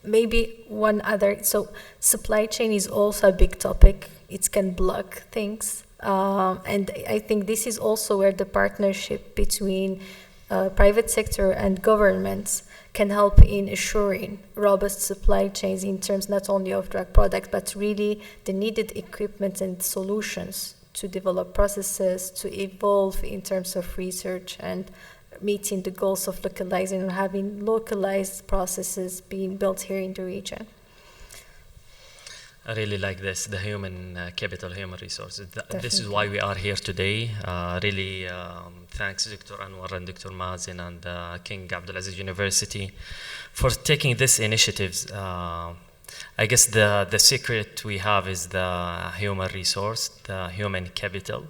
Maybe one other, so supply chain is also a big topic. It can block things. And I think this is also where the partnership between private sector and governments can help in assuring robust supply chains in terms not only of drug products, but really the needed equipment and solutions to develop processes, to evolve in terms of research and meeting the goals of localizing and having localized processes being built here in the region. I really like this, the human capital, human resources. This is why we are here today. Really, thanks Dr. Anwar and Dr. Mazin and King Abdulaziz University for taking this initiatives. I guess the secret we have is the human resource, the human capital,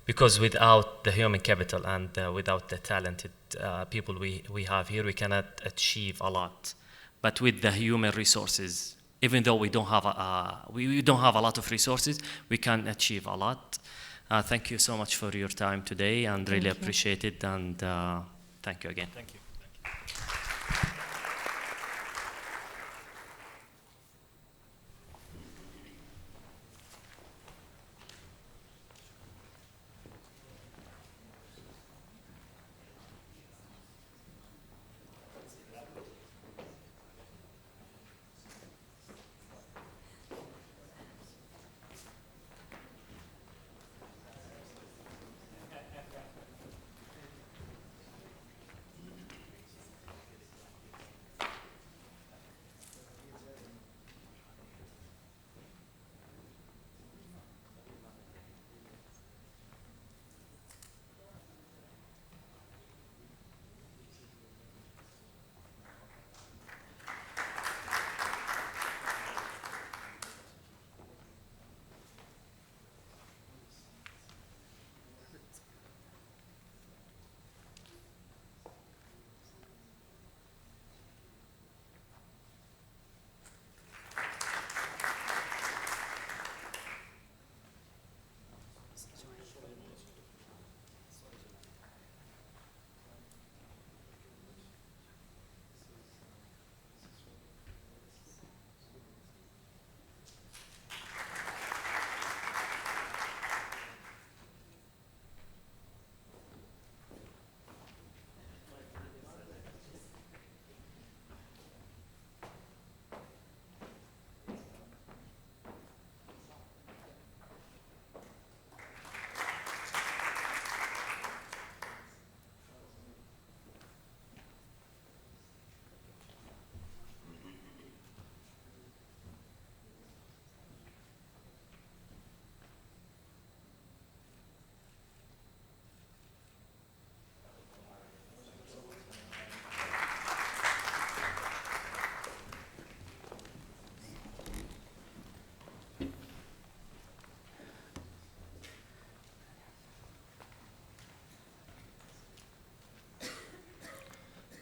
because without the human capital and without the talented people we have here, we cannot achieve a lot. But with the human resources, even though we don't have a lot of resources, we can achieve a lot. Thank you so much for your time today, and really appreciate it. And thank you again. Thank you.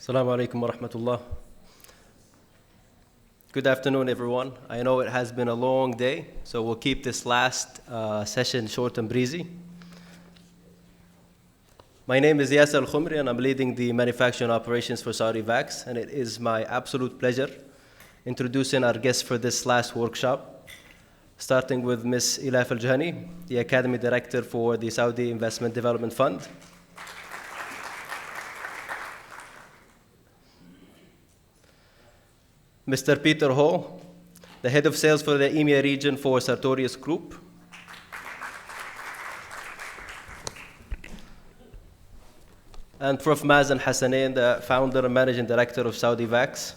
Assalamu alaikum wa rahmatullah. Good afternoon, everyone. I know it has been a long day, so we'll keep this last session short and breezy. My name is Yasser Al-Khumri, and I'm leading the manufacturing operations for Saudi Vax, and it is my absolute pleasure introducing our guests for this last workshop, starting with Ms. Ilaf Al-Jahani, the Academy Director for the Saudi Investment Development Fund. Mr. Peter Ho, the Head of Sales for the EMEA region for Sartorius Group. And Prof. Mazen Hassanein, the Founder and Managing Director of Saudi Vax.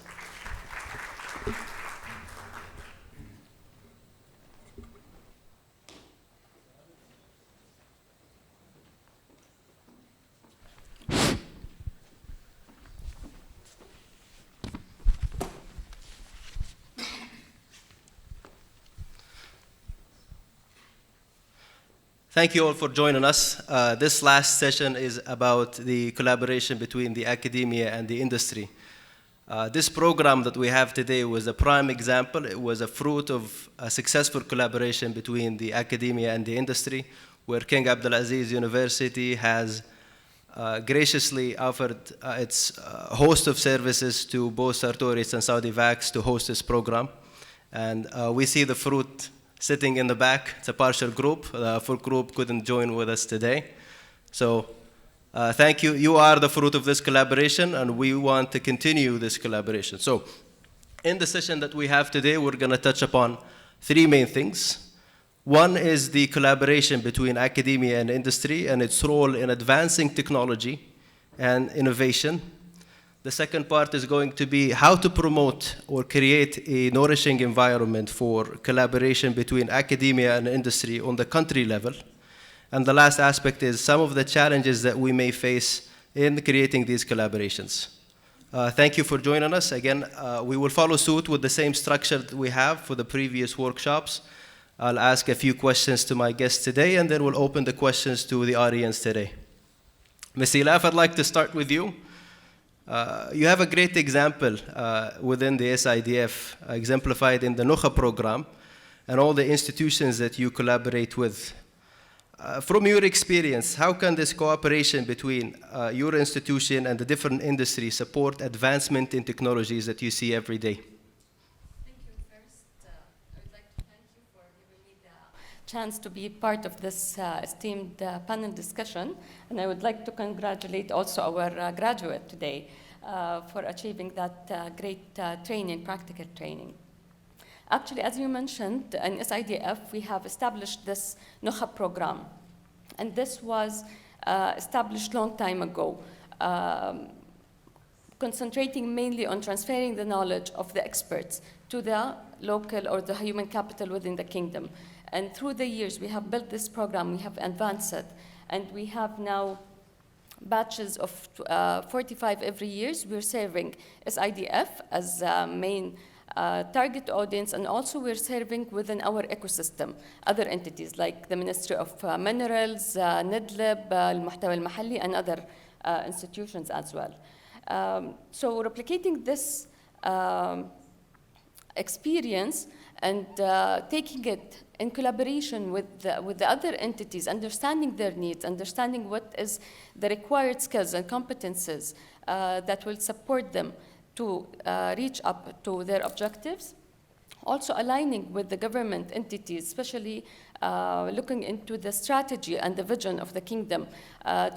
Thank you all for joining us. This last session is about the collaboration between the academia and the industry. This program that we have today was a prime example. It was a fruit of a successful collaboration between the academia and the industry, where King Abdulaziz University has graciously offered its host of services to both Sartorius and Saudi Vax to host this program. And we see the fruit sitting in the back. It's a partial group. The full group couldn't join with us today. So thank you. You are the fruit of this collaboration, and we want to continue this collaboration. So in the session that we have today, we're going to touch upon three main things. One is the collaboration between academia and industry and its role in advancing technology and innovation. The second part is going to be how to promote or create a nourishing environment for collaboration between academia and industry on the country level. And the last aspect is some of the challenges that we may face in creating these collaborations. Thank you for joining us. Again, we will follow suit with the same structure that we have for the previous workshops. I'll ask a few questions to my guests today, and then we'll open the questions to the audience today. Ms. Ilaf, I'd like to start with you. You have a great example within the SIDF, exemplified in the Nukha program and all the institutions that you collaborate with. From your experience, how can this cooperation between your institution and the different industries support advancement in technologies that you see every day? Thank you. First, I would like to thank you for giving me the chance to be part of this esteemed panel discussion. And I would like to congratulate also our graduate today for achieving that great training, practical training. Actually, as you mentioned, in SIDF, we have established this Nukha program. And this was established a long time ago, concentrating mainly on transferring the knowledge of the experts to the local or the human capital within the kingdom. And through the years, we have built this program, we have advanced it, and we have now batches of 45 every year. We're serving SIDF as main target audience, and also we're serving within our ecosystem other entities like the Ministry of Minerals, NIDLIB, المحتوى المحلي, and other institutions as well. So replicating this experience and taking it in collaboration with the other entities, understanding their needs, understanding what is the required skills and competences that will support them to reach up to their objectives. Also aligning with the government entities, especially looking into the strategy and the vision of the kingdom,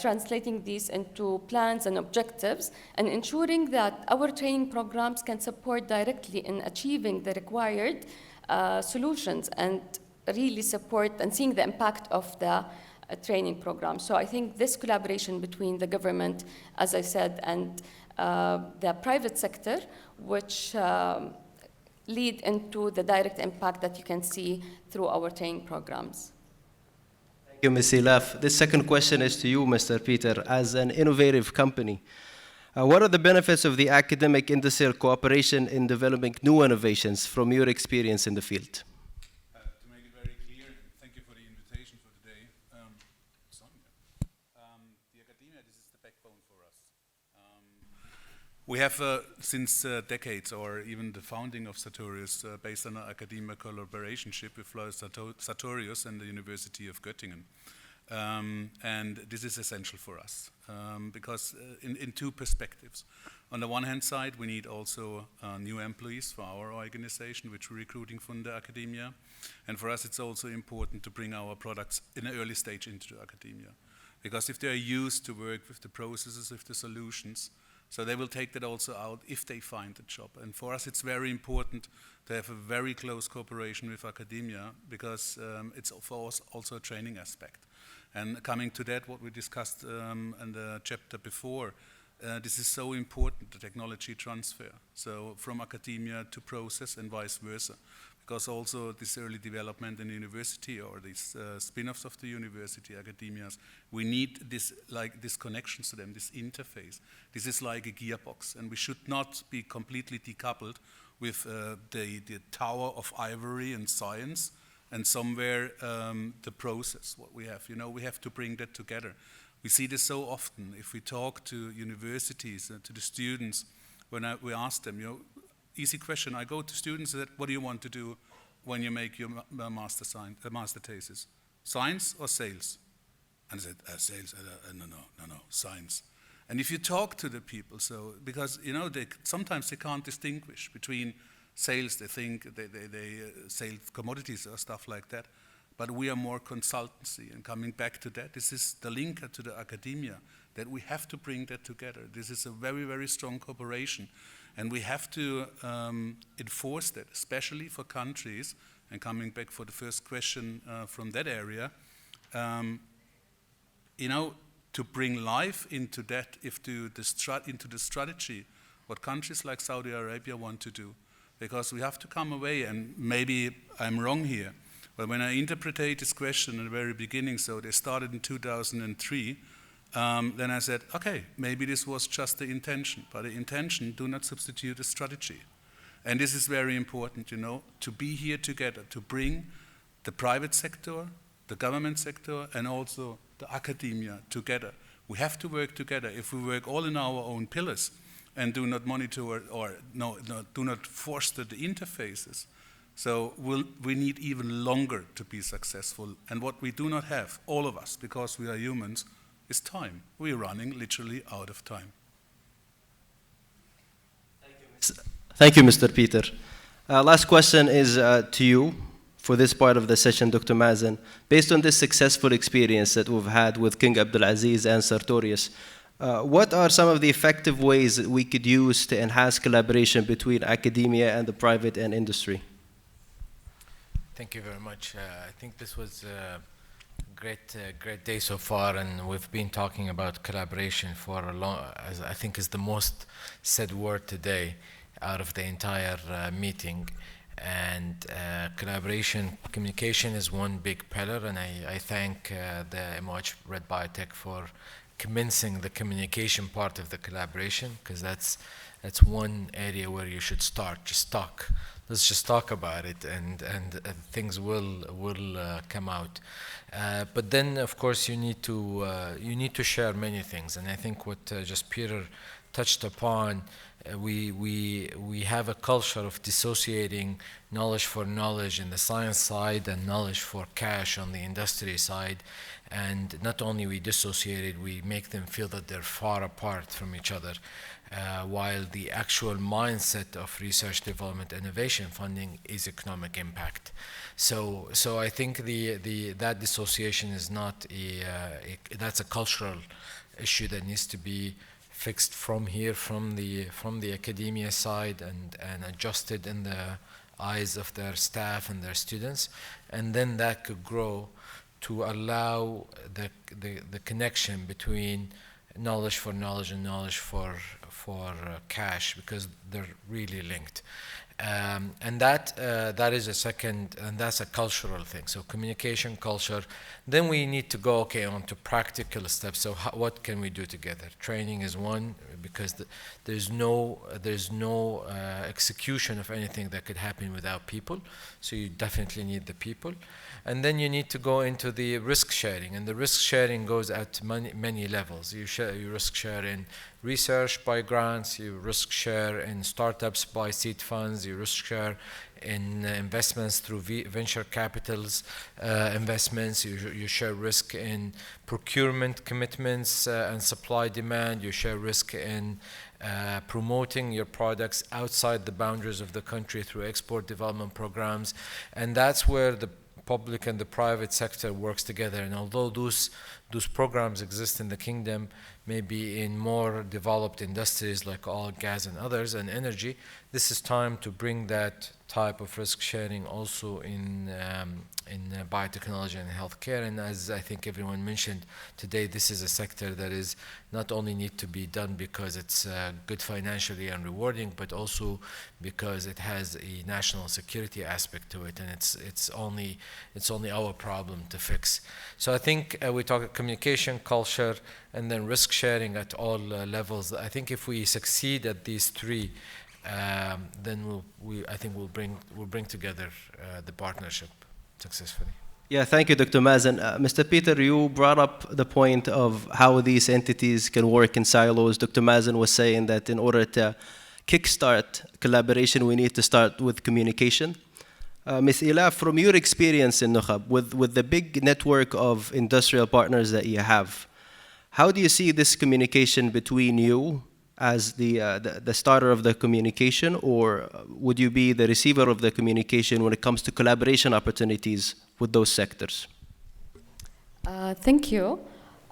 translating these into plans and objectives, and ensuring that our training programs can support directly in achieving the required solutions and really support and seeing the impact of the training program. So I think this collaboration between the government, as I said, and the private sector, which lead into the direct impact that you can see through our training programs. Thank you, Ms. Ilaf. This second question is to you, Mr. Peter. As an innovative company, what are the benefits of the academic industrial cooperation in developing new innovations from your experience in the field? To make it very clear, thank you for the invitation for today. The academia, this is the backbone for us. We have, since decades, or even the founding of Sartorius, based on an academic collaboration with Floris Sartorius and the University of Göttingen. And this is essential for us, because in two perspectives. On the one hand side, we need also new employees for our organization, which we're recruiting from the academia. And for us, it's also important to bring our products in an early stage into the academia. Because if they're used to work with the processes, with the solutions, so they will take that also out if they find a job. And for us, it's very important to have a very close cooperation with academia, because it's for us also a training aspect. And coming to that, what we discussed in the chapter before, this is so important, the technology transfer. So from academia to process and vice versa. Because also this early development in the university, or these spin-offs of the university academias, we need this, like this connections to them, this interface. This is like a gearbox, and we should not be completely decoupled with the tower of ivory and science, and somewhere the process, what we have. You know, we have to bring that together. We see this so often. If we talk to universities, to the students, when we ask them, you know, easy question. I go to students that, what do you want to do when you make your master thesis? Science or sales? And I said, sales. No, science. And if you talk to the people, so because you know sometimes they can't distinguish between sales. They think they sell commodities or stuff like that. But we are more consultancy. And coming back to that, this is the link to the academia, that we have to bring that together. This is a very, very strong cooperation. And we have to enforce that, especially for countries, and coming back for the first question from that area, you know, to bring life into that, into the strategy, what countries like Saudi Arabia want to do. Because we have to come away, and maybe I'm wrong here, but when I interpreted this question in the very beginning, so they started in 2003, then I said, okay, maybe this was just the intention, but the intention do not substitute a strategy. And this is very important, you know, to be here together, to bring the private sector, the government sector, and also the academia together. We have to work together. If we work all in our own pillars and do not monitor or do not foster the interfaces, so we need even longer to be successful. And what we do not have, all of us, because we are humans, is time. We're running literally out of time. Thank you, Mr. Peter. Last question is to you for this part of the session, Dr. Mazen. Based on this successful experience that we've had with King Abdulaziz and Sartorius, what are some of the effective ways that we could use to enhance collaboration between academia and the private and industry? Thank you very much. I think this was a great day so far, and we've been talking about collaboration for a long, as I think is the most said word today out of the entire meeting. And collaboration, communication is one big pillar, and I thank the MOH Red Biotech for commencing the communication part of the collaboration, because that's one area where you should start. Let's just talk about it, and things will come out. But then, of course, you need to share many things, and I think what just Peter touched upon, we have a culture of dissociating knowledge for knowledge in the science side and knowledge for cash on the industry side. And not only we dissociate it, we make them feel that they're far apart from each other, while the actual mindset of research, development, innovation funding is economic impact. So I think that dissociation is not that's a cultural issue that needs to be fixed from here, from the academia side, and adjusted in the eyes of their staff and their students, and then that could grow to allow the connection between knowledge for knowledge and knowledge for cash, because they're really linked. And that is a second, and that's a cultural thing. So communication, culture. Then we need to go on to practical steps. So what can we do together? Training is one, because there's no execution of anything that could happen without people. So you definitely need the people. And then you need to go into the risk sharing, and the risk sharing goes at many levels. You risk share in research by grants, you risk share in startups by seed funds, you risk share in investments through venture capitals investments, you share risk in procurement commitments and supply demand, you share risk in promoting your products outside the boundaries of the country through export development programs, and that's where the public and the private sector works together. And although those programs exist in the kingdom, maybe in more developed industries like oil, gas, and others, and energy, this is time to bring that type of risk sharing also in biotechnology and healthcare. And as I think everyone mentioned today, this is a sector that is not only need to be done because it's good financially and rewarding, but also because it has a national security aspect to it, and it's only our problem to fix. So I think we talk communication, culture, and then risk sharing at all levels. I think if we succeed at these three, then we'll bring together the partnership successfully. Yeah, thank you, Dr. Mazen. Mr. Peter, you brought up the point of how these entities can work in silos. Dr. Mazen was saying that in order to kickstart collaboration, we need to start with communication. Ms. Ilaf, from your experience in Nukhab, with the big network of industrial partners that you have, how do you see this communication between you as the starter of the communication, or would you be the receiver of the communication when it comes to collaboration opportunities with those sectors? Thank you.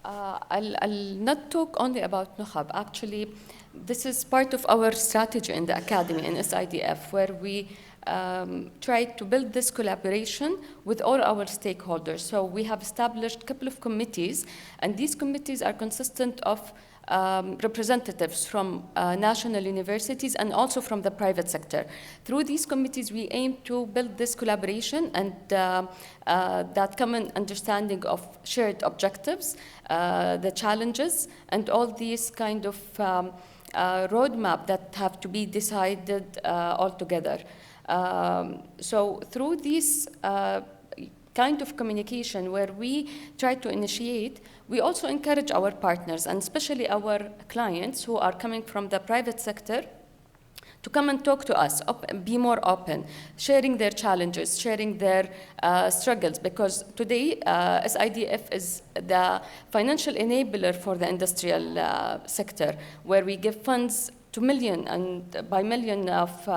I'll not talk only about Nukhab. Actually, this is part of our strategy in the academy in SIDF, where we try to build this collaboration with all our stakeholders. So we have established a couple of committees, and these committees are consistent of representatives from national universities and also from the private sector. Through these committees, we aim to build this collaboration and that common understanding of shared objectives, the challenges, and all these kind of roadmap that have to be decided all together. So through this kind of communication where we try to initiate, we also encourage our partners and especially our clients who are coming from the private sector to come and talk to us, be more open, sharing their challenges, sharing their struggles, because today SIDF is the financial enabler for the industrial sector, where we give funds to million and by million of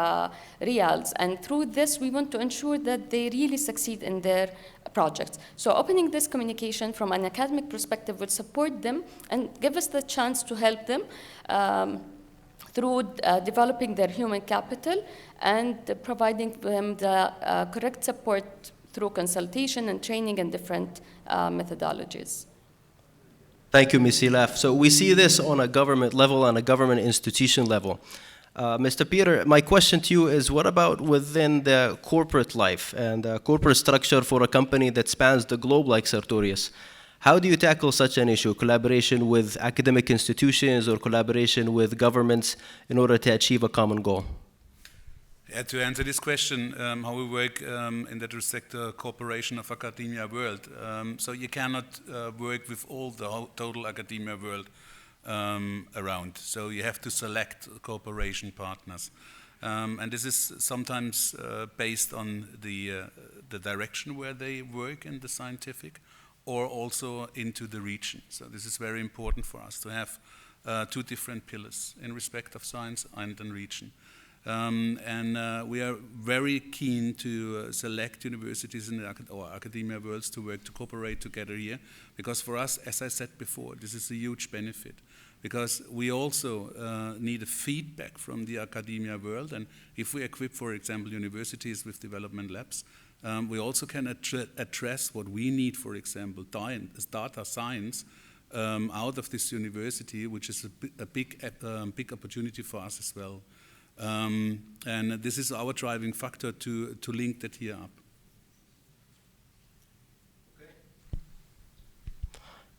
reals, and through this we want to ensure that they really succeed in their projects. So opening this communication from an academic perspective would support them and give us the chance to help them through developing their human capital and providing them the correct support through consultation and training and different methodologies. Thank you, Ms. Ilaf. So we see this on a government level, on a government institution level. Mr. Peter, my question to you is, what about within the corporate life and corporate structure for a company that spans the globe like Sartorius? How do you tackle such an issue, collaboration with academic institutions or collaboration with governments in order to achieve a common goal? Yeah, to answer this question, how we work in that respect, cooperation of academia world. So you cannot work with all the total academia world around. So you have to select cooperation partners. And this is sometimes based on the direction where they work in the scientific, or also into the region. So this is very important for us to have two different pillars in respect of science and in region. And we are very keen to select universities in or academia worlds to work, to cooperate together here, because for us, as I said before, this is a huge benefit, because we also need a feedback from the academia world, and if we equip, for example, universities with development labs, we also can address what we need, for example, data science out of this university, which is a big opportunity for us as well. And this is our driving factor to link that here up.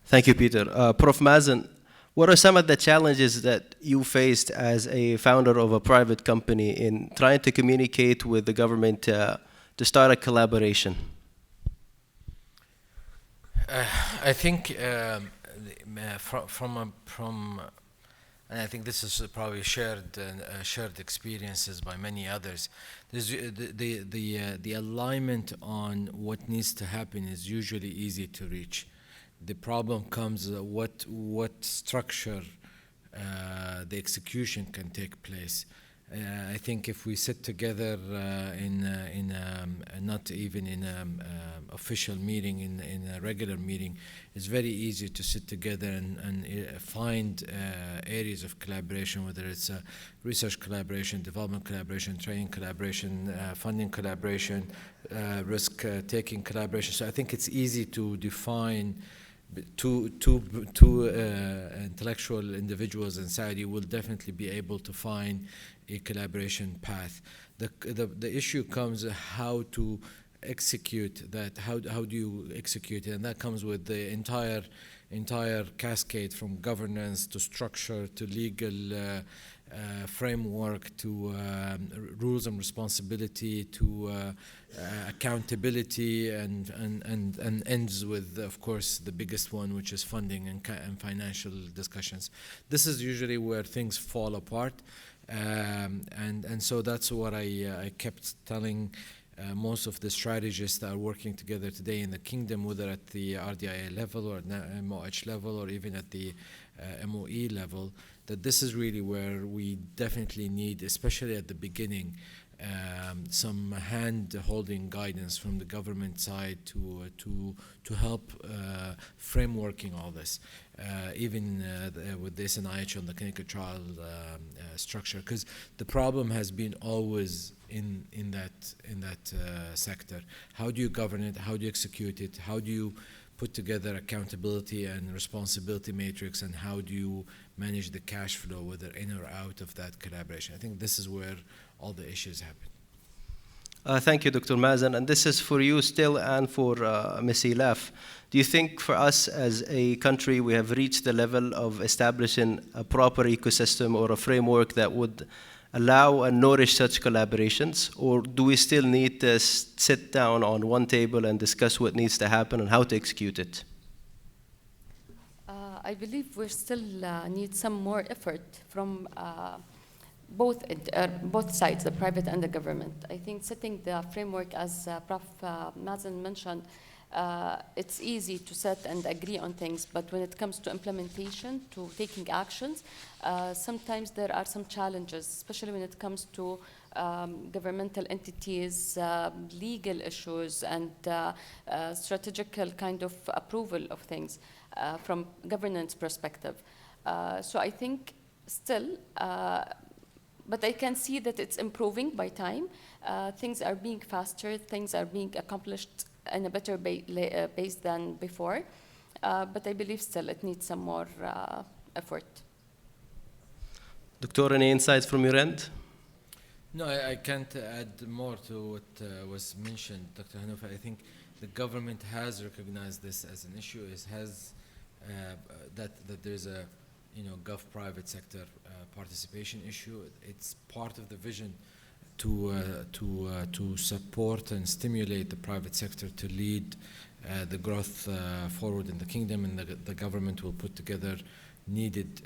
Thank you, Peter. Prof. Mazen, what are some of the challenges that you faced as a founder of a private company in trying to communicate with the government to start a collaboration? I think from and I think this is probably shared experiences by many others. There's the alignment on what needs to happen is usually easy to reach. The problem comes what structure the execution can take place. I think if we sit together not even in an official meeting, in a regular meeting, it's very easy to sit together and find areas of collaboration, whether it's research collaboration, development collaboration, training collaboration, funding collaboration, risk-taking collaboration. So I think it's easy to define two intellectual individuals inside. You will definitely be able to find a collaboration path. The issue comes how to execute that. How do you execute it? And that comes with the entire cascade, from governance to structure to legal framework to rules and responsibility to accountability, and ends with, of course, the biggest one, which is funding and financial discussions. This is usually where things fall apart. And so that's what I kept telling most of the strategists that are working together today in the kingdom, whether at the RDIA level or at MOH level or even at the MOE level, that this is really where we definitely need, especially at the beginning, some hand-holding guidance from the government side to help frameworking all this, even with this NIH on the clinical trial structure, because the problem has been always in that sector. How do you govern it? How do you execute it? How do you put together accountability and responsibility matrix, and how do you manage the cash flow, whether in or out of that collaboration? I think this is where all the issues happen. Thank you, Dr. Mazen. And this is for you still and for Ms. Ilaf. Do you think for us as a country we have reached the level of establishing a proper ecosystem or a framework that would allow and nourish such collaborations? Or do we still need to sit down on one table and discuss what needs to happen and how to execute it? I believe we still need some more effort from both sides, the private and the government. I think setting the framework, as Prof. Mazen mentioned, it's easy to set and agree on things, but when it comes to implementation, to taking actions, sometimes there are some challenges, especially when it comes to governmental entities, legal issues, and strategical kind of approval of things from governance perspective. So I think still, but I can see that it's improving by time. Things are being faster, things are being accomplished in a better pace than before. But I believe still it needs some more effort. Doctor, any insights from your end? No, I can't add more to what was mentioned, Dr. Hanouf. I think the government has recognized this as an issue. It has that there's a gov-private sector participation issue. It's part of the vision to support and stimulate the private sector to lead the growth forward in the kingdom, and the government will put together needed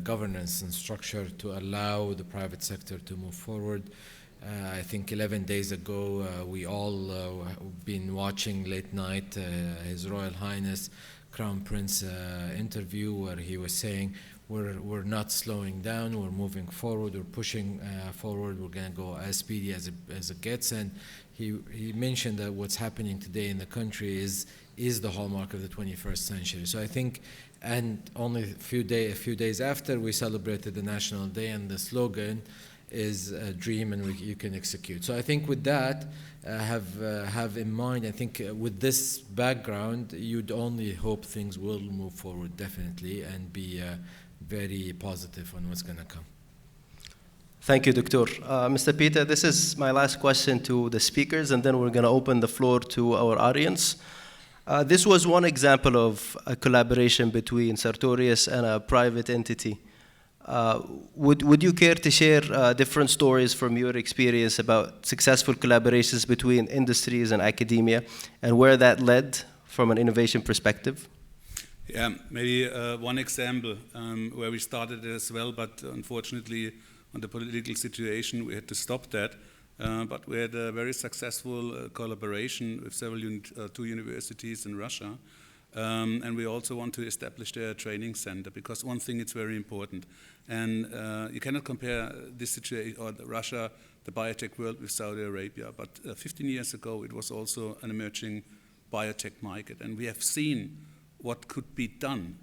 governance and structure to allow the private sector to move forward. I think 11 days ago, we all been watching late night His Royal Highness Crown Prince interview, where he was saying we're not slowing down, we're moving forward, we're pushing forward, we're going to go as speedy as it gets. And he mentioned that what's happening today in the country is the hallmark of the 21st century. So I think, and only a few days after, we celebrated the National Day, and the slogan is a dream and you can execute. So I think with that, have in mind, I think with this background, you'd only hope things will move forward definitely and be very positive on what's going to come. Thank you, Doctor. Mr. Peter, this is my last question to the speakers, and then we're going to open the floor to our audience. This was one example of a collaboration between Sartorius and a private entity. Would you care to share different stories from your experience about successful collaborations between industries and academia, and where that led from an innovation perspective? Yeah, maybe one example where we started as well, but unfortunately on the political situation we had to stop that. But we had a very successful collaboration with two universities in Russia. And we also want to establish their training center, because one thing is very important. And you cannot compare this situation, or Russia, the biotech world, with Saudi Arabia. But 15 years ago, it was also an emerging biotech market. And we have seen what could be done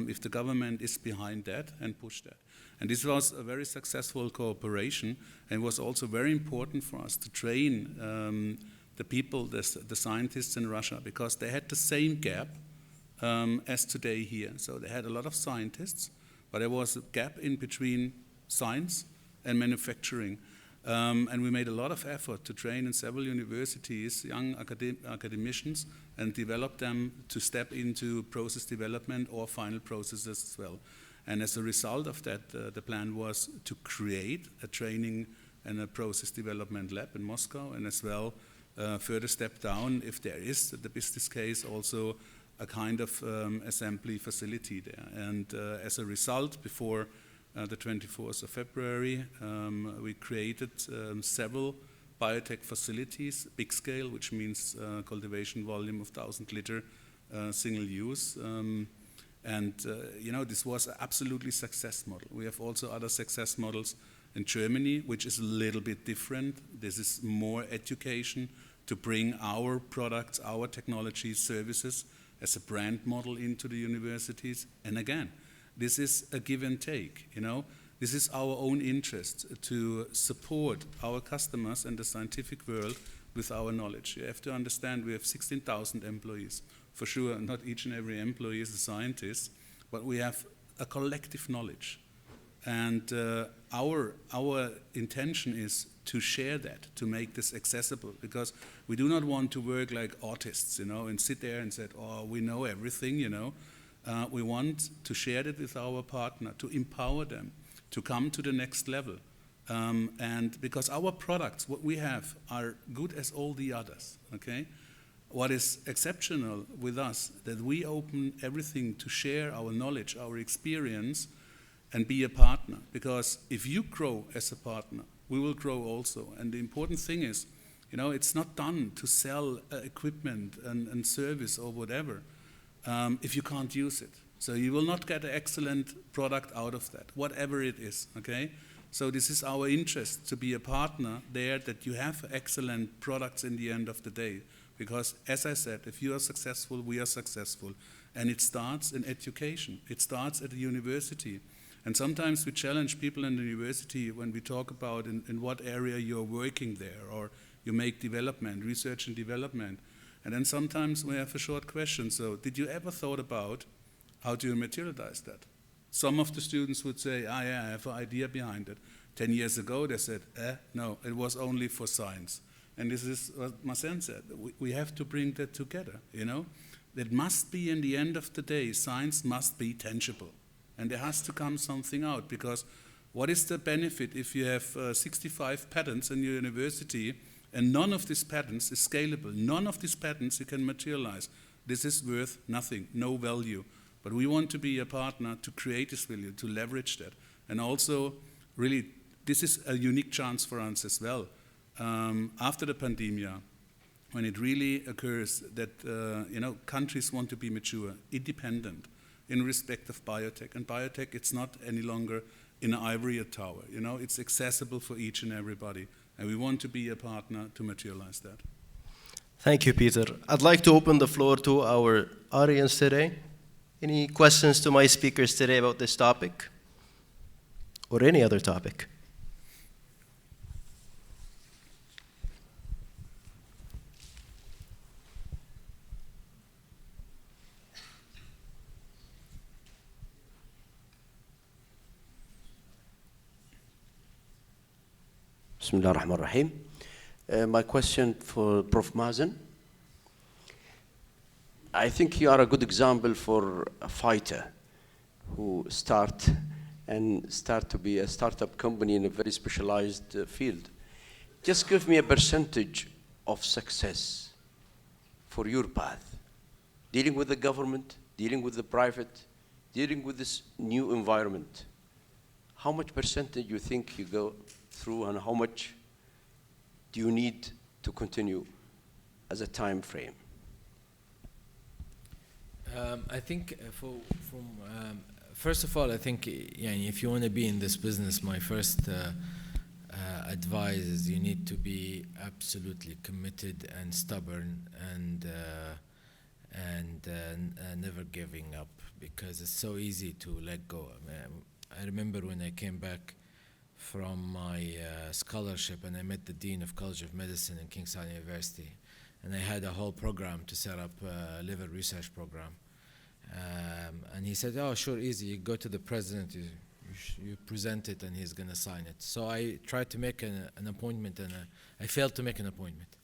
if the government is behind that and push that. And this was a very successful cooperation, and was also very important for us to train the people, the scientists in Russia, because they had the same gap as today here. So they had a lot of scientists, but there was a gap in between science and manufacturing. And we made a lot of effort to train in several universities young academicians and develop them to step into process development or final processes as well. And as a result of that, the plan was to create a training and a process development lab in Moscow, and as well further step down, if there is the business case, also a kind of assembly facility there. And as a result, before the 24th of February, we created several biotech facilities, big scale, which means cultivation volume of 1,000 liter, single use. You know, this was an absolutely success model. We have also other success models in Germany, which is a little bit different. This is more education to bring our products, our technologies, services as a brand model into the universities. And again, this is a give and take, you know. This is our own interest to support our customers and the scientific world with our knowledge. You have to understand we have 16,000 employees. For sure, not each and every employee is a scientist, but we have a collective knowledge. And our intention is to share that, to make this accessible, because we do not want to work like autists, you know, and sit there and say, oh, we know everything, you know. We want to share that with our partner, to empower them, to come to the next level. And because our products, what we have, are good as all the others, okay? What is exceptional with us, that we open everything to share our knowledge, our experience, and be a partner. Because if you grow as a partner, we will grow also. And the important thing is, you know, it's not done to sell equipment and service or whatever if you can't use it. So you will not get an excellent product out of that, whatever it is, okay? So this is our interest, to be a partner there, that you have excellent products in the end of the day. Because, as I said, if you are successful, we are successful. And it starts in education. It starts at the university. And sometimes we challenge people in the university when we talk about in what area you're working there, or you make development, research and development. And then sometimes we have a short question. So, did you ever thought about how do you materialize that? Some of the students would say, ah, yeah, I have an idea behind it. 10 years ago, they said, no, it was only for science. And this is what Marcin said. We have to bring that together, you know. It must be, in the end of the day, science must be tangible. And there has to come something out, because what is the benefit if you have 65 patents in your university and none of these patents is scalable? None of these patents you can materialize. This is worth nothing, no value. But we want to be a partner to create this value, to leverage that. And also, really, this is a unique chance for us as well. After the pandemic, when it really occurs that you know, countries want to be mature, independent, in respect of biotech. And biotech, it's not any longer in an ivory tower. You know, it's accessible for each and everybody. And we want to be a partner to materialize that. Thank you, Peter. I'd like to open the floor to our audience today. Any questions to my speakers today about this topic? Or any other topic? Bismillah ar-Rahman ar-Rahim. My question for Prof. Mazen. I think you are a good example for a fighter who start to be a startup company in a very specialized field. Just give me a percentage of success for your path. Dealing with the government, dealing with the private, dealing with this new environment. How much percentage you think you go through, and how much do you need to continue as a time frame? I think first of all, I think if you want to be in this business, my first advice is you need to be absolutely committed and stubborn and never giving up, because it's so easy to let go. I remember when I came back from my scholarship and I met the Dean of College of Medicine in King Salman University, and I had a whole program to set up a liver research program. And he said, oh, sure, easy. You go to the president, you present it, and he's going to sign it. So I tried to make an appointment, and I failed to make an appointment.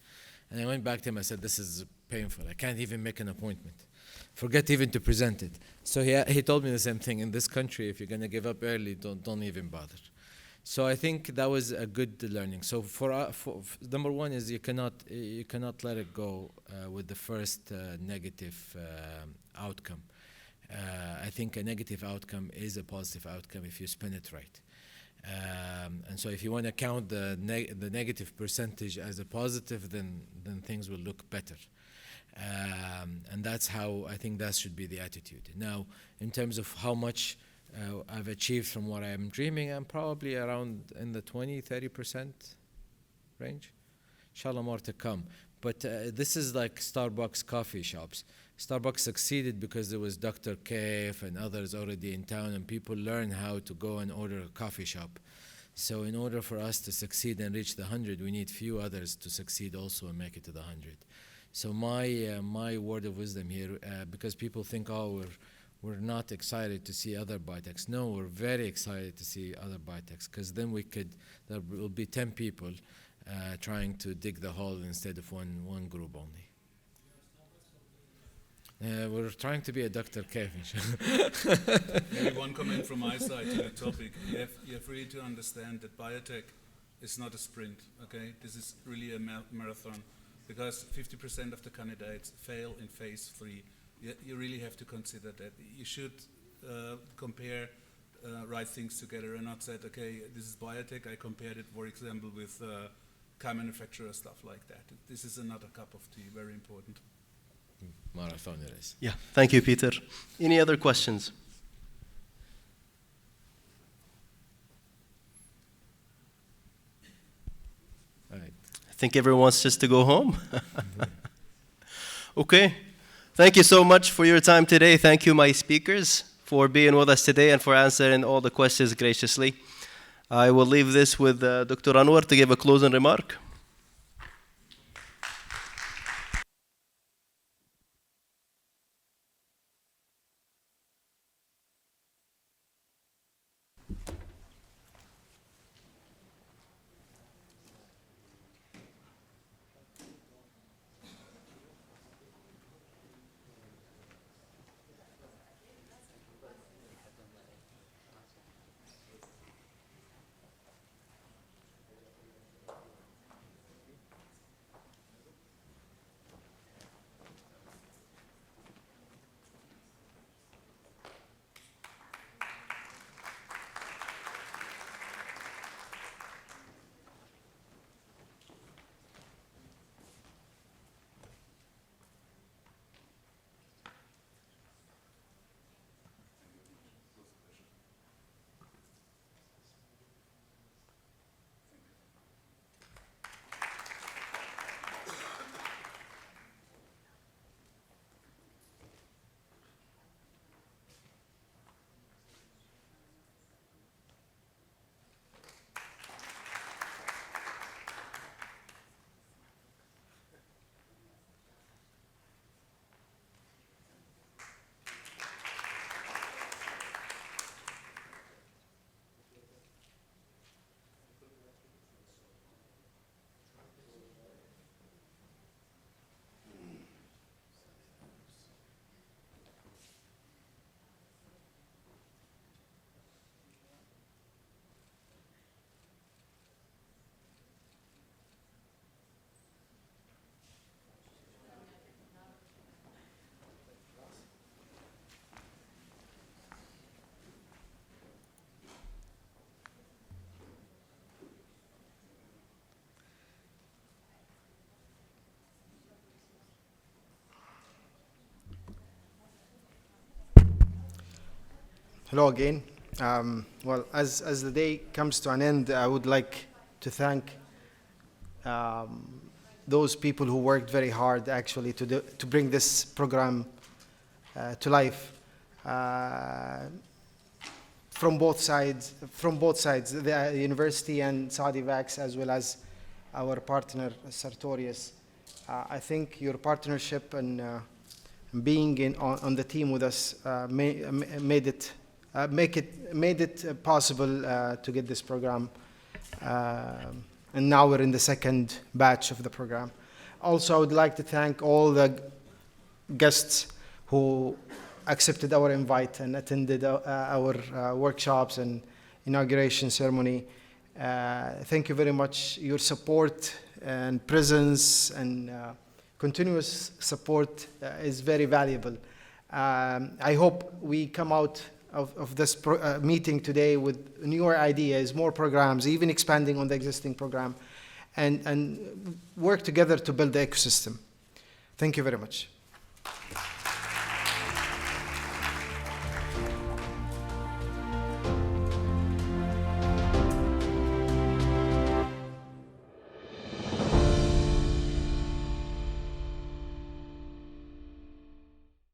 And I went back to him, I said, this is painful. I can't even make an appointment. Forget even to present it. So he told me the same thing. In this country, if you're going to give up early, don't even bother. So I think that was a good learning. So for number one is you cannot let it go with the first negative outcome. I think a negative outcome is a positive outcome if you spin it right. And so if you want to count the negative percentage as a positive, then things will look better. And that's how I think that should be the attitude. Now, in terms of how much I've achieved from what I'm dreaming, I'm probably around in the 20-30% range. Inshallah, more to come. But this is like Starbucks coffee shops. Starbucks succeeded because there was Dr. Kef and others already in town, and people learned how to go and order a coffee shop. So in order for us to succeed and reach the 100, we need few others to succeed also and make it to the 100. So my word of wisdom here, because people think, oh, we're not excited to see other biotechs. No, we're very excited to see other biotechs, because then there will be 10 people trying to dig the hole instead of one group only. We're trying to be a Dr. Kevin. Maybe one comment from my side to the topic. You have really to understand that biotech is not a sprint, okay? This is really a marathon, because 50% of the candidates fail in phase 3. You really have to consider that. You should compare right things together and not say, okay, this is biotech. I compared it, for example, with car manufacturer, stuff like that. This is another cup of tea, very important. Marathon it is. Yeah, thank you, Peter. Any other questions? All right. I think everyone wants just to go home. Okay. Thank you so much for your time today. Thank you, my speakers, for being with us today and for answering all the questions graciously. I will leave this with Dr. Anwar to give a closing remark. Hello again. Well, as the day comes to an end, I would like to thank those people who worked very hard actually to bring this program to life. From both sides, the university and Saudi Vax, as well as our partner Sartorius. I think your partnership and being on the team with us made it possible to get this program. And now we're in the second batch of the program. Also, I would like to thank all the guests who accepted our invite and attended our workshops and inauguration ceremony. Thank you very much. Your support and presence and continuous support is very valuable. I hope we come out of this meeting today with newer ideas, more programs, even expanding on the existing program, and work together to build the ecosystem. Thank you very much.